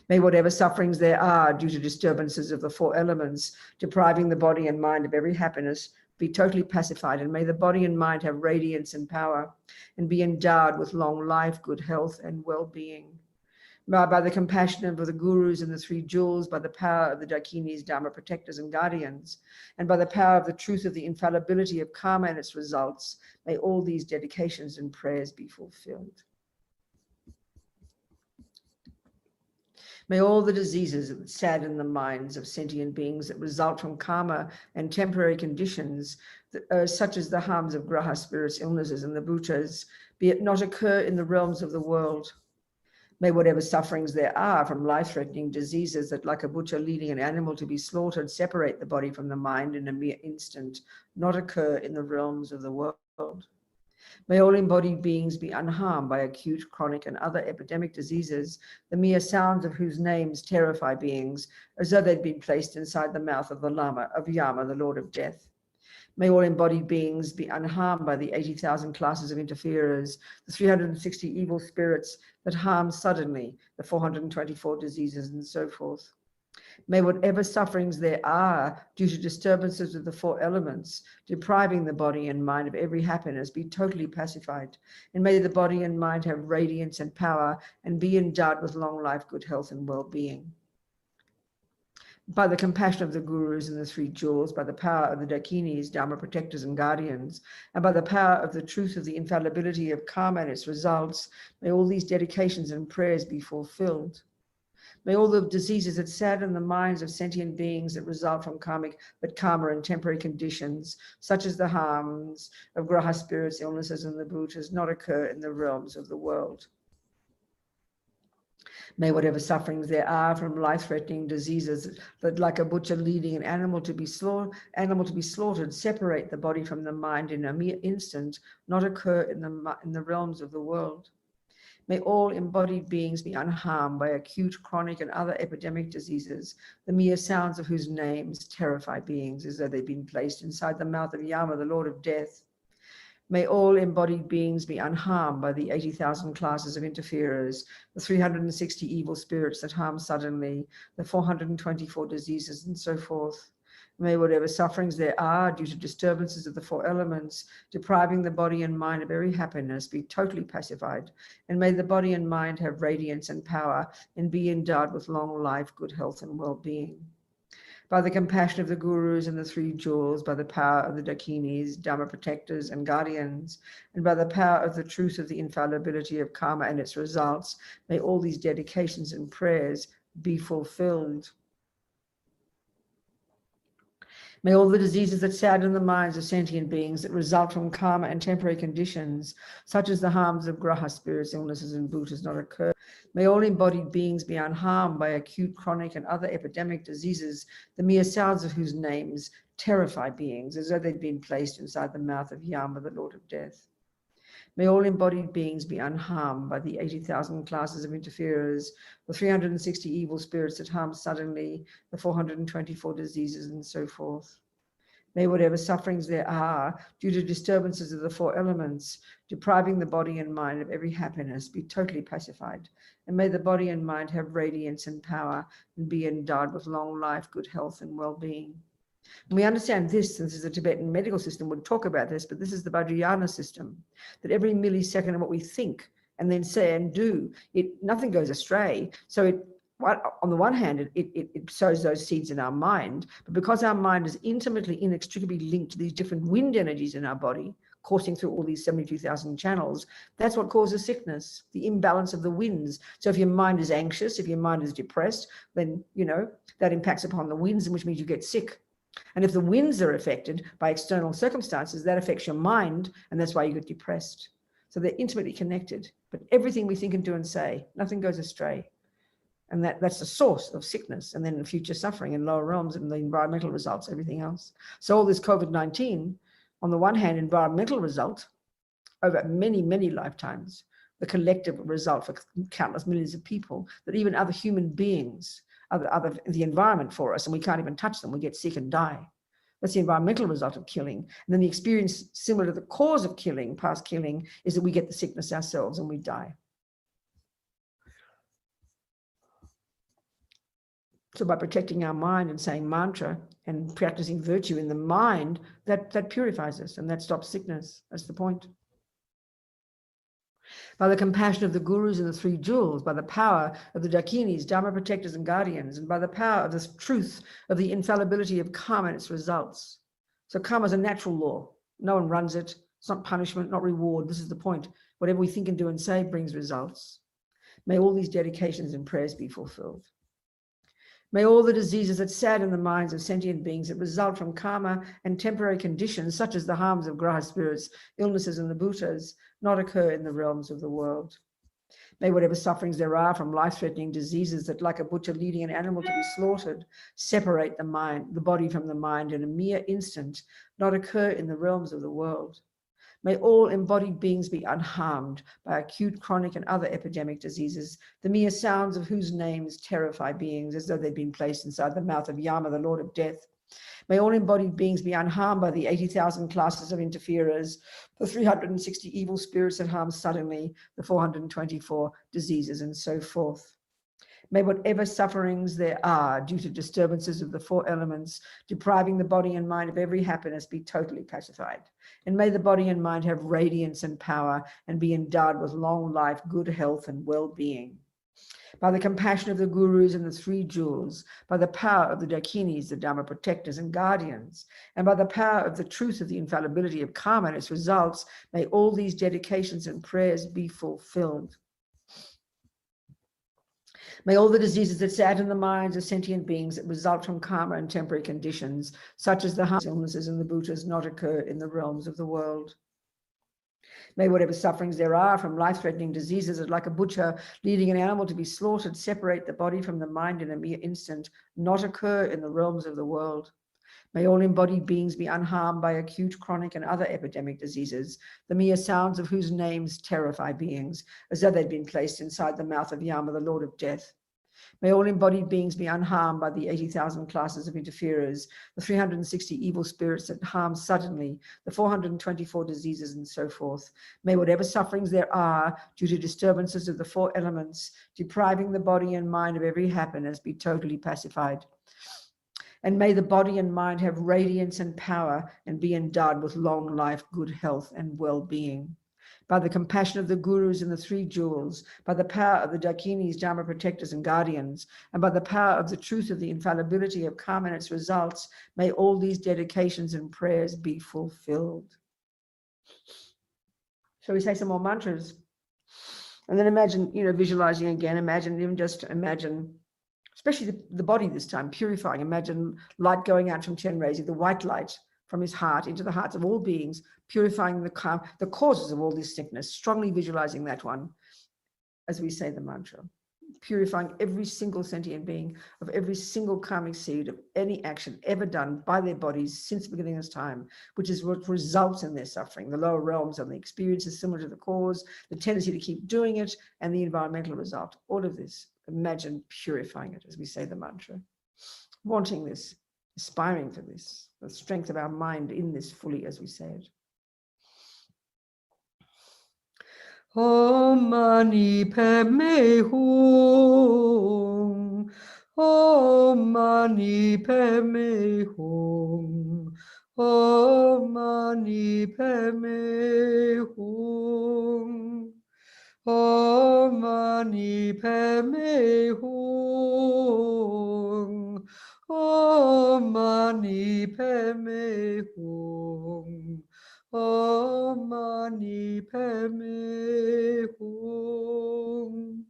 May whatever sufferings there are due to disturbances of the four elements, depriving the body and mind of every happiness, be totally pacified, and may the body and mind have radiance and power, and be endowed with long life, good health, and well-being. By the compassion of the gurus and the three jewels, by the power of the dakinis, dharma protectors and guardians, and by the power of the truth of the infallibility of karma and its results, may all these dedications and prayers be fulfilled. May all the diseases that sadden the minds of sentient beings that result from karma and temporary conditions, such as the harms of graha, spirits, illnesses, and the bhutas, be it not occur in the realms of the world. May whatever sufferings there are from life-threatening diseases that, like a butcher leading an animal to be slaughtered, separate the body from the mind in a mere instant, not occur in the realms of the world. May all embodied beings be unharmed by acute, chronic, and other epidemic diseases, the mere sounds of whose names terrify beings, as though they'd been placed inside the mouth of the Lama, of Yama, the Lord of Death. May all embodied beings be unharmed by the 80,000 classes of interferers, the 360 evil spirits that harm suddenly, the 424 diseases, and so forth. May whatever sufferings there are due to disturbances of the four elements, depriving the body and mind of every happiness, be totally pacified. And may the body and mind have radiance and power, and be endowed with long life, good health, and well-being. By the compassion of the gurus and the three jewels, by the power of the dakinis, dharma protectors and guardians, and by the power of the truth of the infallibility of karma and its results, may all these dedications and prayers be fulfilled. May all the diseases that sadden the minds of sentient beings that result from karma and temporary conditions, such as the harms of graha, spirits, illnesses, and the bhutas, not occur in the realms of the world. May whatever sufferings there are from life-threatening diseases that, like a butcher leading an animal to be slaughtered, separate the body from the mind in a mere instant, not occur in the realms of the world. May all embodied beings be unharmed by acute, chronic, and other epidemic diseases, the mere sounds of whose names terrify beings as though they'd been placed inside the mouth of Yama, the Lord of Death. May all embodied beings be unharmed by the 80,000 classes of interferers, the 360 evil spirits that harm suddenly, the 424 diseases, and so forth. May whatever sufferings there are due to disturbances of the four elements, depriving the body and mind of every happiness, be totally pacified. And may the body and mind have radiance and power, and be endowed with long life, good health, and well-being. By the compassion of the gurus and the three jewels, by the power of the dakinis, dharma protectors and guardians, and by the power of the truth of the infallibility of karma and its results, may all these dedications and prayers be fulfilled. May all the diseases that sadden the minds of sentient beings that result from karma and temporary conditions, such as the harms of graha, spirits, illnesses, and bhutas, not occur. May all embodied beings be unharmed by acute, chronic, and other epidemic diseases, the mere sounds of whose names terrify beings as though they'd been placed inside the mouth of Yama, the Lord of Death. May all embodied beings be unharmed by the 80,000 classes of interferers, the 360 evil spirits that harm suddenly, the 424 diseases, and so forth. May whatever sufferings there are due to disturbances of the four elements, depriving the body and mind of every happiness, be totally pacified. And may the body and mind have radiance and power, and be endowed with long life, good health, and well-being. And we understand this is the Tibetan medical system would talk about this, but this is the Vajrayana system, that every millisecond of what we think and then say and do, nothing goes astray. So on the one hand, it sows those seeds in our mind, but because our mind is intimately, inextricably linked to these different wind energies in our body, coursing through all these 72,000 channels, that's what causes sickness, the imbalance of the winds. So if your mind is anxious, if your mind is depressed, then, that impacts upon the winds, which means you get sick. And if the winds are affected by external circumstances, that affects your mind, and that's why you get depressed. So they're intimately connected. But everything we think and do and say, nothing goes astray. And that's the source of sickness, and then future suffering in lower realms, and the environmental results, everything else. So all this COVID-19, on the one hand, environmental result over many, many lifetimes, the collective result for countless millions of people, that even other human beings, the environment for us, and we can't even touch them, we get sick and die. That's the environmental result of killing. And then the experience similar to the cause of killing, past killing, is that we get the sickness ourselves and we die. So by protecting our mind and saying mantra and practicing virtue in the mind, that purifies us and that stops sickness. That's the point. By the compassion of the gurus and the three jewels, by the power of the dakinis, dharma protectors and guardians, and by the power of the truth of the infallibility of karma and its results. So karma is a natural law. No one runs it. It's not punishment, not reward. This is the point. Whatever we think and do and say brings results. May all these dedications and prayers be fulfilled. May all the diseases that sadden the minds of sentient beings that result from karma and temporary conditions, such as the harms of graha spirits, illnesses, and the bhutas, not occur in the realms of the world. May whatever sufferings there are from life-threatening diseases that, like a butcher leading an animal to be slaughtered, separate the body from the mind in a mere instant, not occur in the realms of the world. May all embodied beings be unharmed by acute, chronic, and other epidemic diseases, the mere sounds of whose names terrify beings as though they'd been placed inside the mouth of Yama, the Lord of Death. May all embodied beings be unharmed by the 80,000 classes of interferers, the 360 evil spirits that harm suddenly, the 424 diseases, and so forth. May whatever sufferings there are due to disturbances of the four elements, depriving the body and mind of every happiness, be totally pacified. And may the body and mind have radiance and power and be endowed with long life, good health, and well-being. By the compassion of the gurus and the three jewels, by the power of the dakinis, the dharma protectors and guardians, and by the power of the truth of the infallibility of karma and its results, may all these dedications and prayers be fulfilled. May all the diseases that sadden the minds of sentient beings that result from karma and temporary conditions, such as the harms, illnesses, and the bhutas, not occur in the realms of the world. May whatever sufferings there are from life-threatening diseases that, like a butcher leading an animal to be slaughtered, separate the body from the mind in a mere instant, not occur in the realms of the world. May all embodied beings be unharmed by acute, chronic, and other epidemic diseases, the mere sounds of whose names terrify beings, as though they'd been placed inside the mouth of Yama, the Lord of Death. May all embodied beings be unharmed by the 80,000 classes of interferers, the 360 evil spirits that harm suddenly, the 424 diseases, and so forth. May whatever sufferings there are due to disturbances of the four elements, depriving the body and mind of every happiness, be totally pacified. And may the body and mind have radiance and power and be endowed with long life, good health, and well-being. By the compassion of the gurus and the three jewels, by the power of the dakinis, dharma protectors and guardians, and by the power of the truth of the infallibility of karma and its results, may all these dedications and prayers be fulfilled. Shall we say some more mantras? And then imagine, visualizing again, imagine, especially the body this time, purifying. Imagine light going out from Chenrezig, the white light from his heart into the hearts of all beings, purifying the causes of all this sickness, strongly visualizing that one as we say the mantra, purifying every single sentient being of every single karmic seed of any action ever done by their bodies since the beginning of time, which is what results in their suffering, the lower realms and the experiences similar to the cause, the tendency to keep doing it, and the environmental result. All of this, imagine purifying it as we say the mantra, wanting this, aspiring for this, the strength of our mind in this fully as we say it. Om Mani Padme Hum, Om Mani Padme Hum, Om Mani Padme Hum, Om Mani Padme Hum, Om Mani Padme Hum, Om Mani Padme Hum,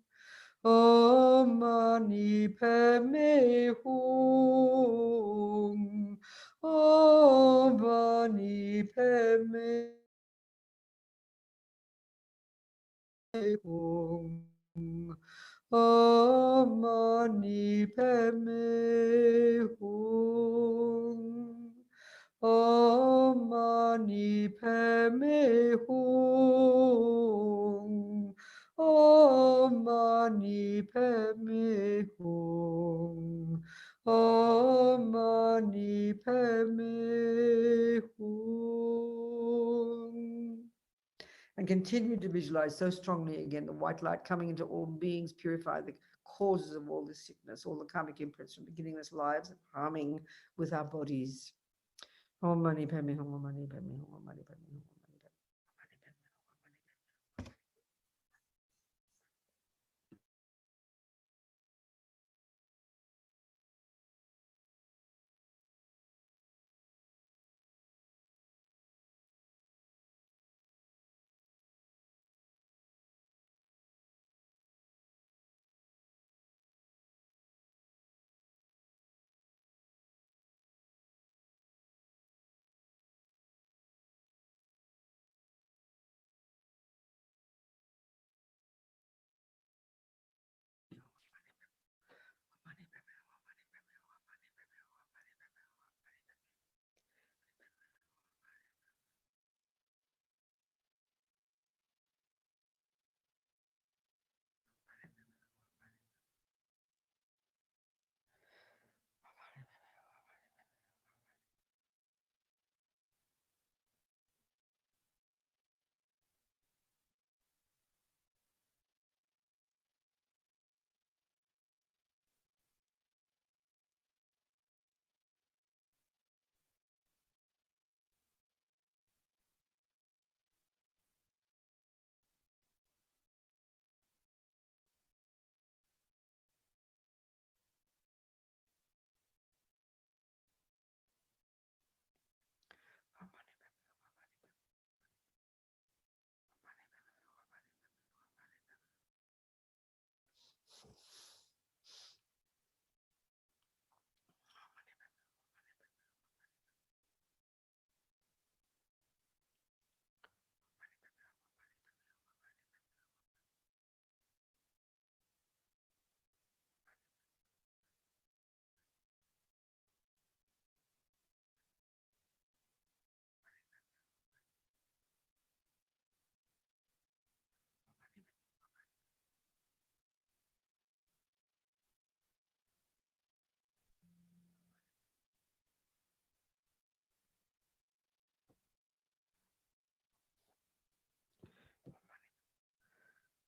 Om Mani Padme Hum, mani padme hum. Om mani padme hum. Om mani padme hum. Om mani padme hum. Om mani padme hum. And continue to visualize so strongly again the white light coming into all beings, purify the causes of all this sickness, all the karmic imprints from beginningless lives, harming with our bodies. Om mani padme hum, om mani padme hum, om mani padme hum, om mani padme hum.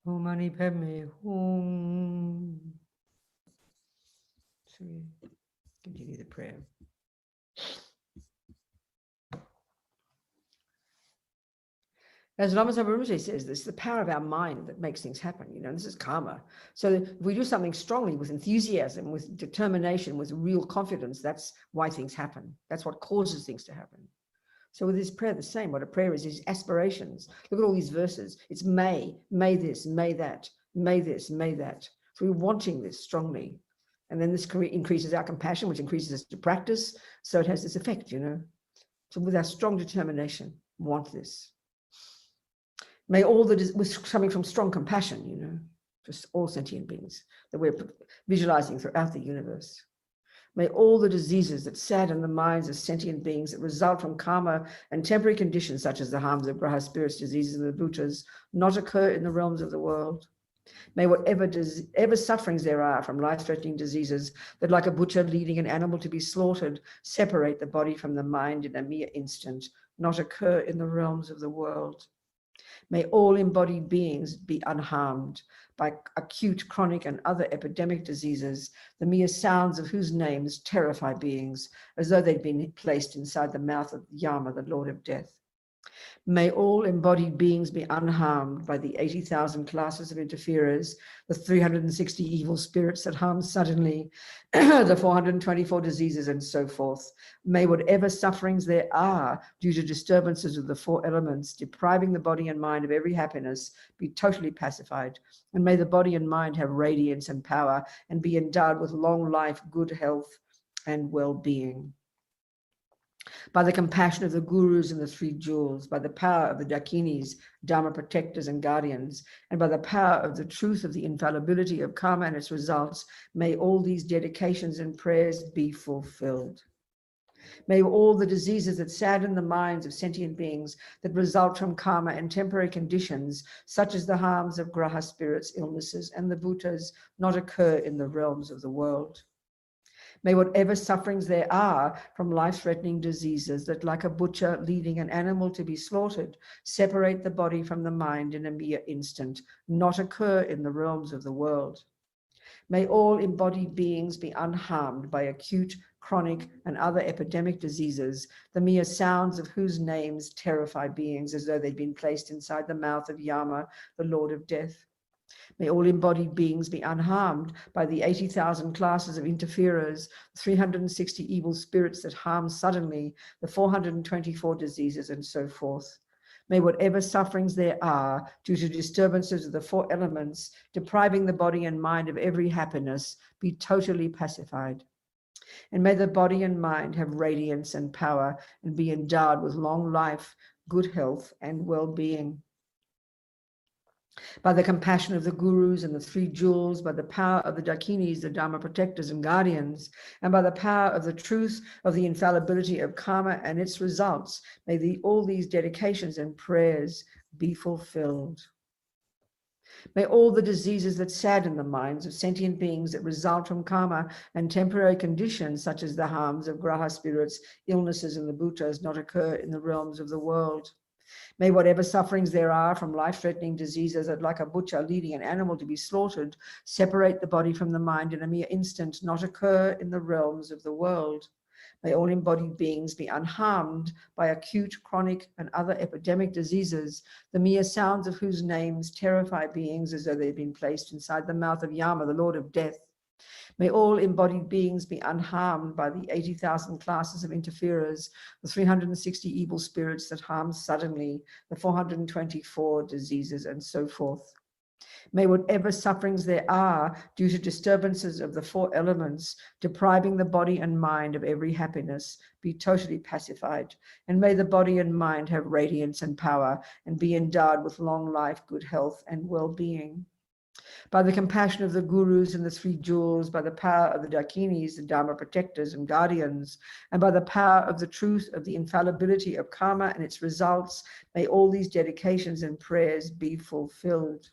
Om mani padme hum. So we continue the prayer. As Lama Zopa Rinpoche says, this is the power of our mind that makes things happen. You know, this is karma. So if we do something strongly with enthusiasm, with determination, with real confidence, that's why things happen. That's what causes things to happen. So with this prayer, the same. What a prayer is aspirations. Look at all these verses. It's may this, may that, may this, may that. So we're wanting this strongly. And then this increases our compassion, which increases us to practice. So it has this effect, you know. So with our strong determination, want this. May all we're coming from strong compassion, you know, for all sentient beings that we're visualizing throughout the universe. May all the diseases that sadden the minds of sentient beings that result from karma and temporary conditions, such as the harms of graha, spirits, diseases, and the bhutas, not occur in the realms of the world. May whatever sufferings there are from life-threatening diseases that, like a butcher leading an animal to be slaughtered, separate the body from the mind in a mere instant, not occur in the realms of the world. May all embodied beings be unharmed by acute, chronic, and other epidemic diseases, the mere sounds of whose names terrify beings, as though they'd been placed inside the mouth of Yama, the Lord of Death. May all embodied beings be unharmed by the 80,000 classes of interferers, the 360 evil spirits that harm suddenly, the 424 diseases, and so forth. May whatever sufferings there are due to disturbances of the four elements, depriving the body and mind of every happiness, be totally pacified. And may the body and mind have radiance and power and be endowed with long life, good health, and well-being. By the compassion of the gurus and the three jewels, by the power of the dakinis, dharma protectors and guardians, and by the power of the truth of the infallibility of karma and its results, may all these dedications and prayers be fulfilled. May all the diseases that sadden the minds of sentient beings that result from karma and temporary conditions, such as the harms of graha spirits, illnesses, and the bhutas, not occur in the realms of the world. May whatever sufferings there are from life-threatening diseases that, like a butcher leading an animal to be slaughtered, separate the body from the mind in a mere instant, not occur in the realms of the world. May all embodied beings be unharmed by acute, chronic, and other epidemic diseases, the mere sounds of whose names terrify beings as though they'd been placed inside the mouth of Yama, the Lord of Death. May all embodied beings be unharmed by the 80,000 classes of interferers, 360 evil spirits that harm suddenly, the 424 diseases, and so forth. May whatever sufferings there are due to disturbances of the four elements, depriving the body and mind of every happiness, be totally pacified. And may the body and mind have radiance and power and be endowed with long life, good health, and well-being. By the compassion of the gurus and the three jewels, by the power of the dakinis, the dharma protectors and guardians, and by the power of the truth of the infallibility of karma and its results, may all these dedications and prayers be fulfilled. May all the diseases that sadden the minds of sentient beings that result from karma and temporary conditions, such as the harms of graha spirits, illnesses, and the bhutas, not occur in the realms of the world. May whatever sufferings there are from life-threatening diseases that, like a butcher leading an animal to be slaughtered, separate the body from the mind in a mere instant, not occur in the realms of the world. May all embodied beings be unharmed by acute, chronic, and other epidemic diseases, the mere sounds of whose names terrify beings as though they'd been placed inside the mouth of Yama, the Lord of Death. May all embodied beings be unharmed by the 80,000 classes of interferers, the 360 evil spirits that harm suddenly, the 424 diseases, and so forth. May whatever sufferings there are due to disturbances of the four elements, depriving the body and mind of every happiness, be totally pacified. And may the body and mind have radiance and power and be endowed with long life, good health, and well-being. By the compassion of the gurus and the three jewels, by the power of the dakinis, the dharma protectors and guardians, and by the power of the truth of the infallibility of karma and its results, may all these dedications and prayers be fulfilled.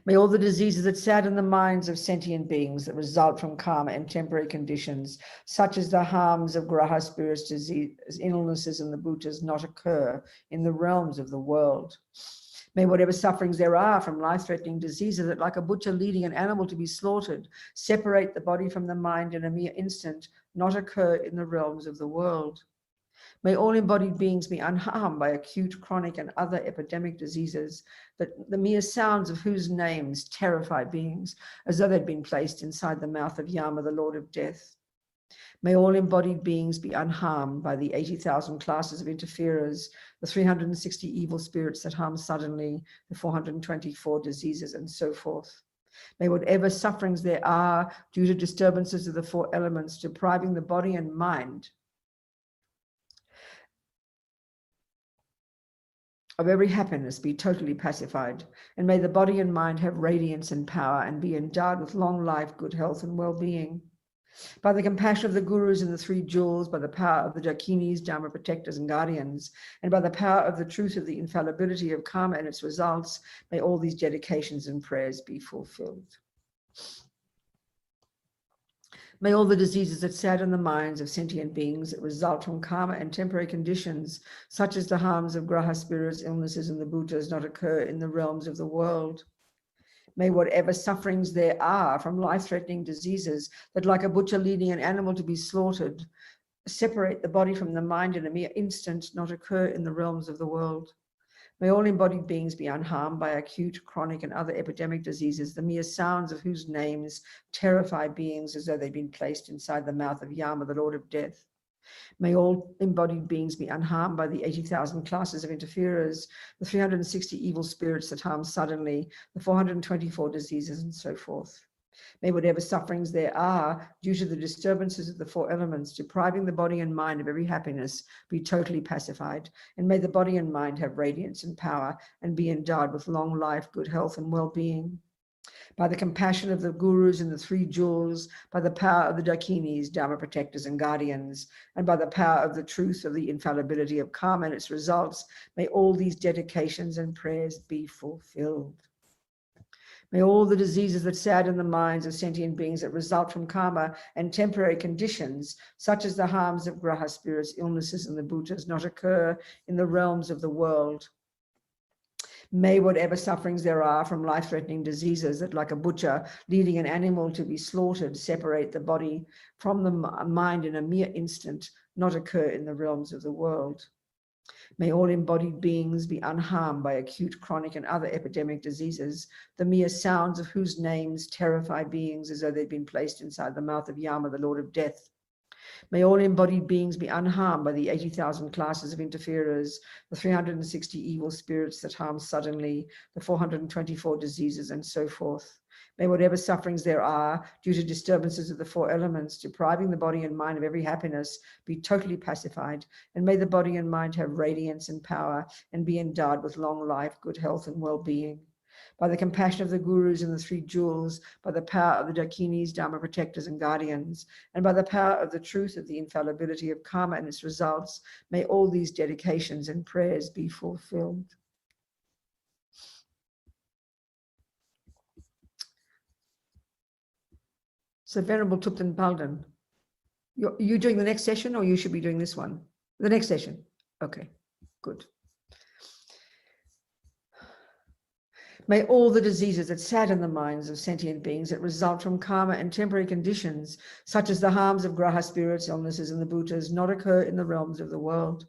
May all the diseases that sadden the minds of sentient beings that result from karma and temporary conditions, such as the harms of graha spirits, disease, illnesses, and the bhutas, not occur in the realms of the world. May whatever sufferings there are from life-threatening diseases that, like a butcher leading an animal to be slaughtered, separate the body from the mind in a mere instant, not occur in the realms of the world. May all embodied beings be unharmed by acute, chronic, and other epidemic diseases, that the mere sounds of whose names terrify beings as though they'd been placed inside the mouth of Yama, the Lord of Death. May all embodied beings be unharmed by the 80,000 classes of interferers, the 360 evil spirits that harm suddenly, the 424 diseases, and so forth. May whatever sufferings there are due to disturbances of the four elements, depriving the body and mind of every happiness, be totally pacified, and may the body and mind have radiance and power and be endowed with long life, good health, and well-being. By the compassion of the gurus and the three jewels, by the power of the dakinis, dharma protectors and guardians, and by the power of the truth of the infallibility of karma and its results, may all these dedications and prayers be fulfilled. May all the diseases that sadden the minds of sentient beings that result from karma and temporary conditions, such as the harms of graha spirits, illnesses, and the bhutas, not occur in the realms of the world. May whatever sufferings there are from life-threatening diseases that, like a butcher leading an animal to be slaughtered, separate the body from the mind in a mere instant, not occur in the realms of the world. May all embodied beings be unharmed by acute, chronic, and other epidemic diseases, the mere sounds of whose names terrify beings as though they'd been placed inside the mouth of Yama, the Lord of Death. May all embodied beings be unharmed by the 80,000 classes of interferers, the 360 evil spirits that harm suddenly, the 424 diseases, and so forth. May whatever sufferings there are due to the disturbances of the four elements, depriving the body and mind of every happiness, be totally pacified. And may the body and mind have radiance and power and be endowed with long life, good health and well-being. By the compassion of the gurus and the three jewels, by the power of the dakinis, dharma protectors and guardians, and by the power of the truth of the infallibility of karma and its results, may all these dedications and prayers be fulfilled. May all the diseases that sadden the minds of sentient beings that result from karma and temporary conditions, such as the harms of graha spirits, illnesses, and the bhutas, not occur in the realms of the world. May whatever sufferings there are from life-threatening diseases that, like a butcher leading an animal to be slaughtered, separate the body from the mind in a mere instant, not occur in the realms of the world. May all embodied beings be unharmed by acute, chronic, and other epidemic diseases, the mere sounds of whose names terrify beings as though they'd been placed inside the mouth of Yama, the Lord of Death. May all embodied beings be unharmed by the 80,000 classes of interferers, the 360 evil spirits that harm suddenly, the 424 diseases, and so forth. May whatever sufferings there are due to disturbances of the four elements, depriving the body and mind of every happiness, be totally pacified. And may the body and mind have radiance and power and be endowed with long life, good health, and well-being. By the compassion of the gurus and the three jewels, by the power of the dakinis, dharma protectors and guardians, and by the power of the truth of the infallibility of karma and its results, may all these dedications and prayers be fulfilled. So Venerable Thupten Palden, you're doing the next session, or you should be doing this one? The next session. Okay, good. May all the diseases that sadden the minds of sentient beings that result from karma and temporary conditions, such as the harms of graha spirits, illnesses, and the bhutas, not occur in the realms of the world.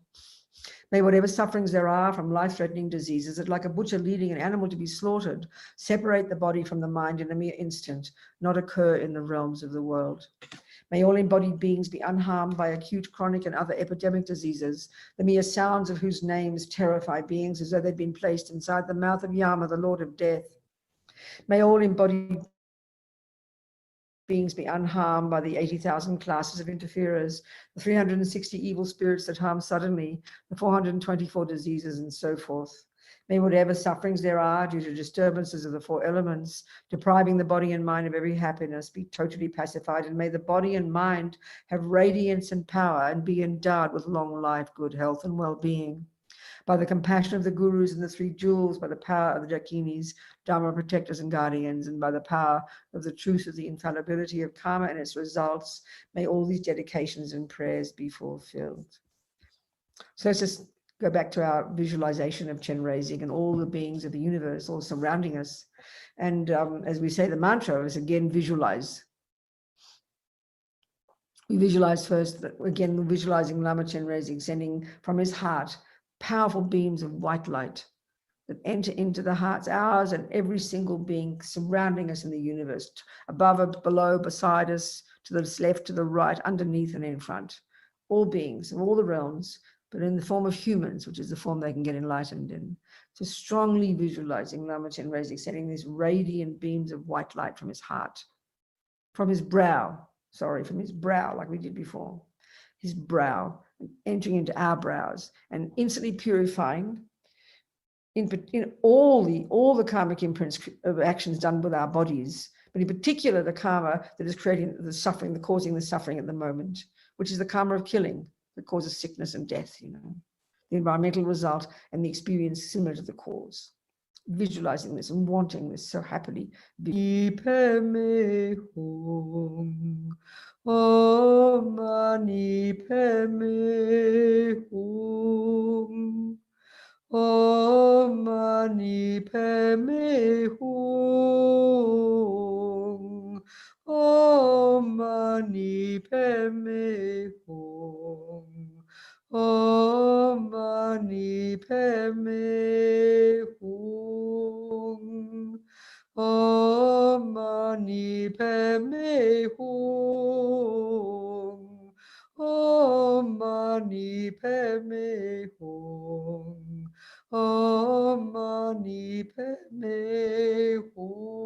May whatever sufferings there are from life-threatening diseases that, like a butcher leading an animal to be slaughtered, separate the body from the mind in a mere instant, not occur in the realms of the world. May all embodied beings be unharmed by acute, chronic, and other epidemic diseases, the mere sounds of whose names terrify beings as though they'd been placed inside the mouth of Yama, the Lord of Death. May all embodied beings be unharmed by the 80,000 classes of interferers, the 360 evil spirits that harm suddenly, the 424 diseases, and so forth. May whatever sufferings there are due to disturbances of the four elements, depriving the body and mind of every happiness, be totally pacified, and may the body and mind have radiance and power and be endowed with long life, good health, and well-being. By the compassion of the gurus and the three jewels, by the power of the dakinis, dharma protectors and guardians, and by the power of the truth of the infallibility of karma and its results, may all these dedications and prayers be fulfilled. So let's just go back to our visualization of Chenrezig and all the beings of the universe all surrounding us. And as we say, the mantra is again visualize. We visualize first, that again, we're visualizing Lama Chenrezig sending from his heart powerful beams of white light that enter into the hearts, ours and every single being surrounding us in the universe, above, below, beside us, to the left, to the right, underneath and in front. All beings of all the realms, but in the form of humans, which is the form they can get enlightened in. So strongly visualizing Lama Chenrezig sending these radiant beams of white light from his heart, from his brow, like we did before, his brow, entering into our brows and instantly purifying in all the karmic imprints of actions done with our bodies, but in particular the karma that is creating the suffering, causing the suffering at the moment, which is the karma of killing that causes sickness and death, the environmental result and the experience similar to the cause. Visualizing this and wanting this so happily. Om Mani Padme Hum. Om Mani Padme Hum. Om Mani Padme Hum. Om Mani Padme Hum. Om Mani Padme Hum. Om Mani Padme Hum. Om Mani Padme Hum.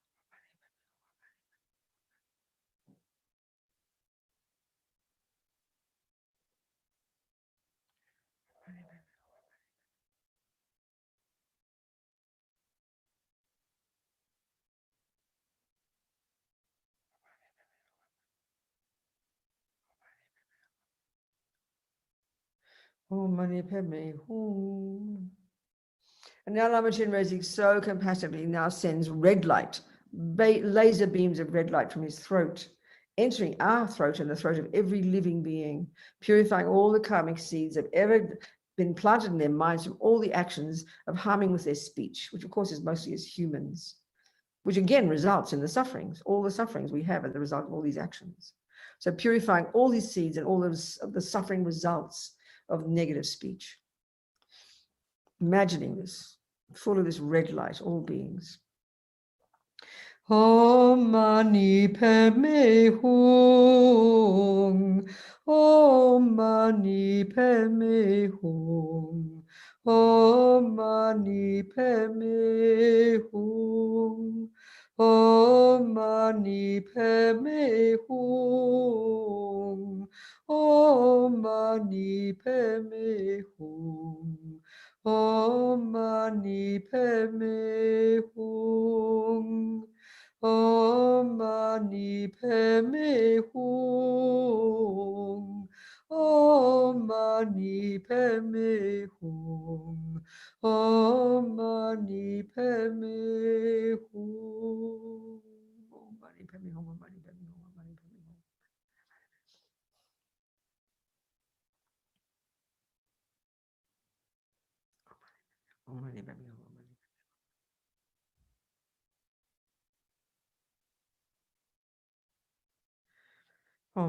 Om Mani Padme Hum. And now Lama Chenrezig so compassionately now sends red light, laser beams of red light from his throat, entering our throat and the throat of every living being, purifying all the karmic seeds that have ever been planted in their minds from all the actions of harming with their speech, which of course is mostly as humans, which again results in the sufferings. All the sufferings we have are the result of all these actions. So purifying all these seeds and all of the suffering results of negative speech. Imagining this, full of this red light, all beings. Om Mani Padme Hum. Om Mani Padme Hum. Om Mani Padme Hum. Om Mani Padme Hum. Om Mani Padme Hum. Om Mani Padme Hum. Om Mani Padme Hum. Om Mani Padme Hum. Om Mani Padme Hum. Om Mani Padme Hum. Om Mani Padme Hum. Om Mani Padme Hum. Om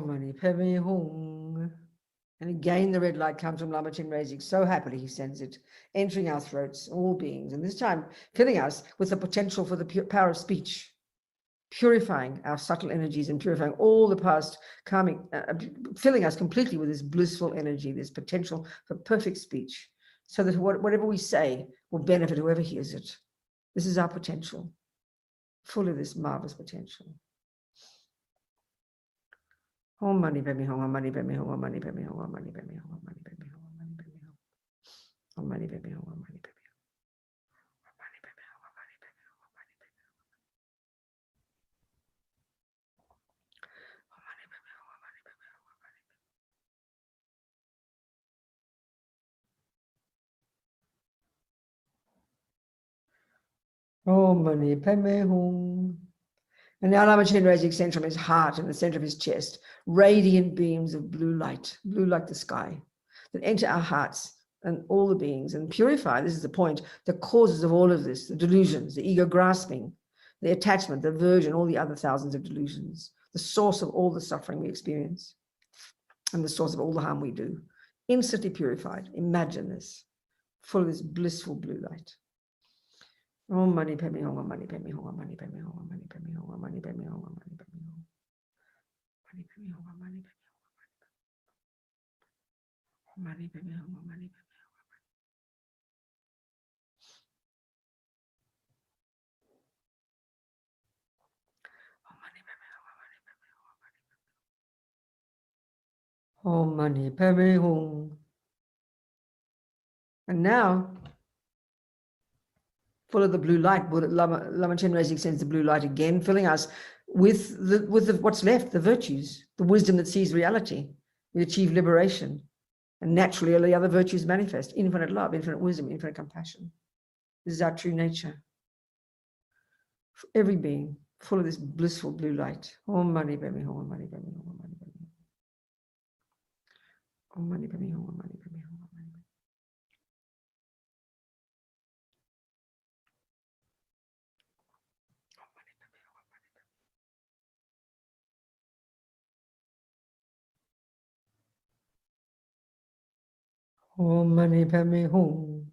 Mani Padme Hum. And again, the red light comes from Lama Chenrezig. So happily he sends it, entering our throats, all beings, and this time filling us with the potential for the power of speech, purifying our subtle energies and purifying all the past karmic, filling us completely with this blissful energy, this potential for perfect speech, so that whatever we say will benefit whoever hears it. This is our potential, full of this marvelous potential. Om Mani Padme Hum, Om Mani Padme Hum, Om Mani Padme Hum, Om Mani Padme Hum, Om Mani Padme Hum, Om Mani Padme Hum, Om Mani Padme Hum, Om Mani Padme Hum. Om Mani Padme Hum. And now Lama Chenrezig sends from his heart and the center of his chest radiant beams of blue light, blue like the sky, that enter our hearts and all the beings and purify, this is the point, the causes of all of this, the delusions, the ego grasping, the attachment, the aversion, all the other thousands of delusions, the source of all the suffering we experience and the source of all the harm we do. Instantly purified. Imagine this, full of this blissful blue light. Om Mani Padme Hum, Om Mani Padme Hum, Om Mani Padme Hum, Om Mani Padme Hum, Om Mani Padme Hum, Om Mani Padme Hum. Mani Padme Hum, Om Mani Padme Hum, Om Mani Padme Hum, Om Mani Padme Hum. Om Mani Padme Hum. And now, full of the blue light, Lama Chenrezig sends the blue light again, filling us with what's left, the virtues, the wisdom that sees reality. We achieve liberation. And naturally, all the other virtues manifest. Infinite love, infinite wisdom, infinite compassion. This is our true nature. For every being, full of this blissful blue light. Om Mani Padme Hum, Om Mani Padme Hum, Om Mani Padme Hum. Om Mani Padme Hum, Om Mani Padme Hum, Om Mani Padme Hum. Om Mani Padme Hum.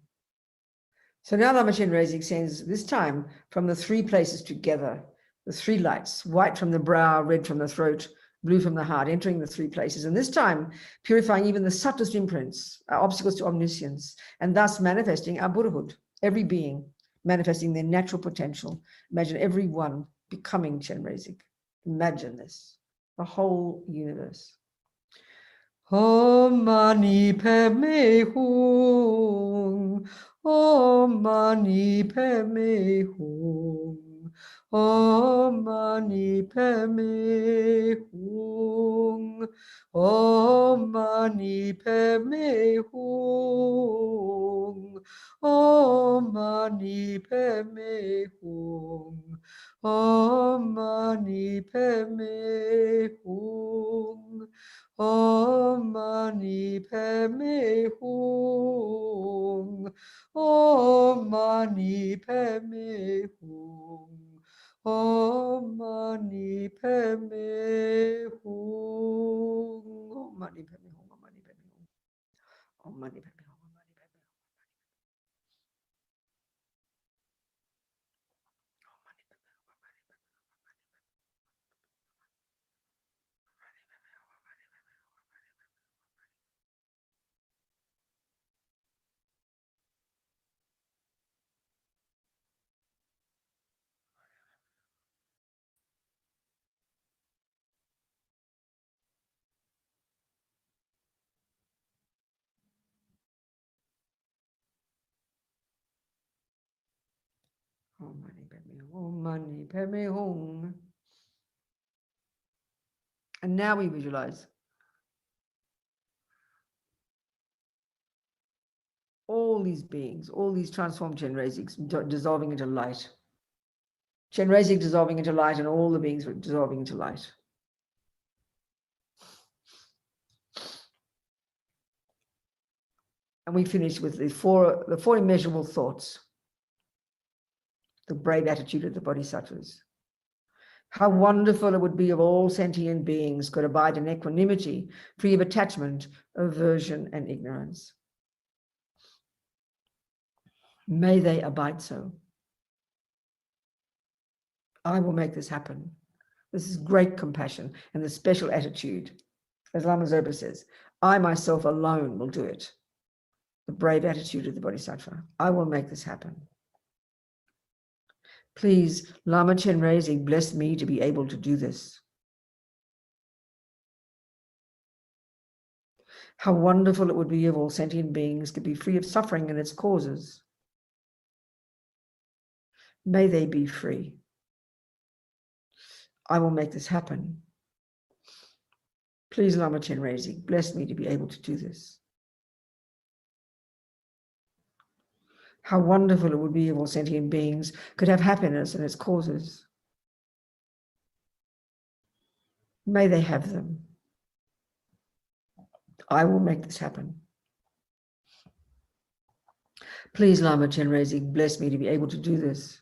So now Lama Chenrezig sends, this time from the three places together, the three lights, white from the brow, red from the throat, blue from the heart, entering the three places. And this time purifying even the subtlest imprints, our obstacles to omniscience, and thus manifesting our Buddhahood. Every being manifesting their natural potential. Imagine everyone becoming Chenrezig. Imagine this, the whole universe. Om Mani Padme Hum, Om Mani Padme Hum, Om Mani Padme Hum, Om Mani Padme Hum, Om Mani Padme Hum, Om Mani Padme Hum. Om Mani Padme Hum, Om Mani Padme Hum, Om Mani Padme Hum, Om Mani Padme Hum, Om Mani Padme Hum, Om Mani Padme Hum. Om Mani Padme Hum, Om Mani Padme Hum. And now we visualize all these beings, all these transformed Chenrezigs dissolving into light. Chenrezig dissolving into light and all the beings dissolving into light. And we finish with the four immeasurable thoughts. The brave attitude of the Bodhisattvas. How wonderful it would be if all sentient beings could abide in equanimity, free of attachment, aversion, and ignorance. May they abide so. I will make this happen. This is great compassion and the special attitude. As Lama Zopa says, I myself alone will do it. The brave attitude of the Bodhisattva. I will make this happen. Please, Lama Chenrezig, bless me to be able to do this. How wonderful it would be if all sentient beings could be free of suffering and its causes. May they be free. I will make this happen. Please, Lama Chenrezig, bless me to be able to do this. How wonderful it would be if all sentient beings could have happiness and its causes. May they have them. I will make this happen. Please, Lama Chenrezig, bless me to be able to do this.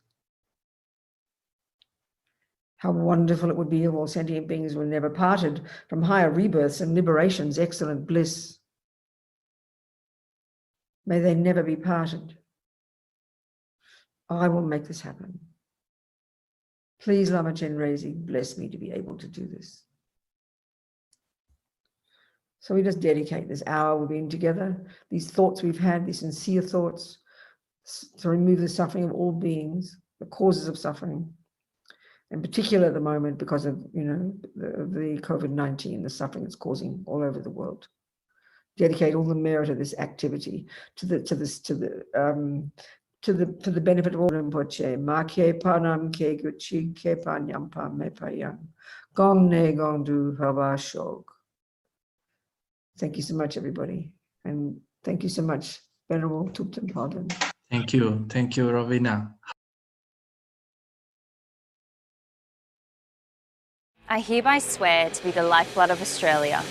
How wonderful it would be if all sentient beings were never parted from higher rebirths and liberations, excellent bliss. May they never be parted. I will make this happen. Please, Lama Chenrezig, bless me to be able to do this. So we just dedicate this hour we've been together, these thoughts we've had, these sincere thoughts, to remove the suffering of all beings, the causes of suffering, in particular at the moment because of the COVID-19, the suffering it's causing all over the world. Dedicate all the merit of this activity to the benefit of all Rinpoche. Ma ke panam ke guchi ke panyampa me payang. Gong ne gong du hava shog. Thank you so much, everybody. And thank you so much, Venerable Thupten Pardon. Thank you. Thank you, Ravina. I hereby swear to be the lifeblood of Australia,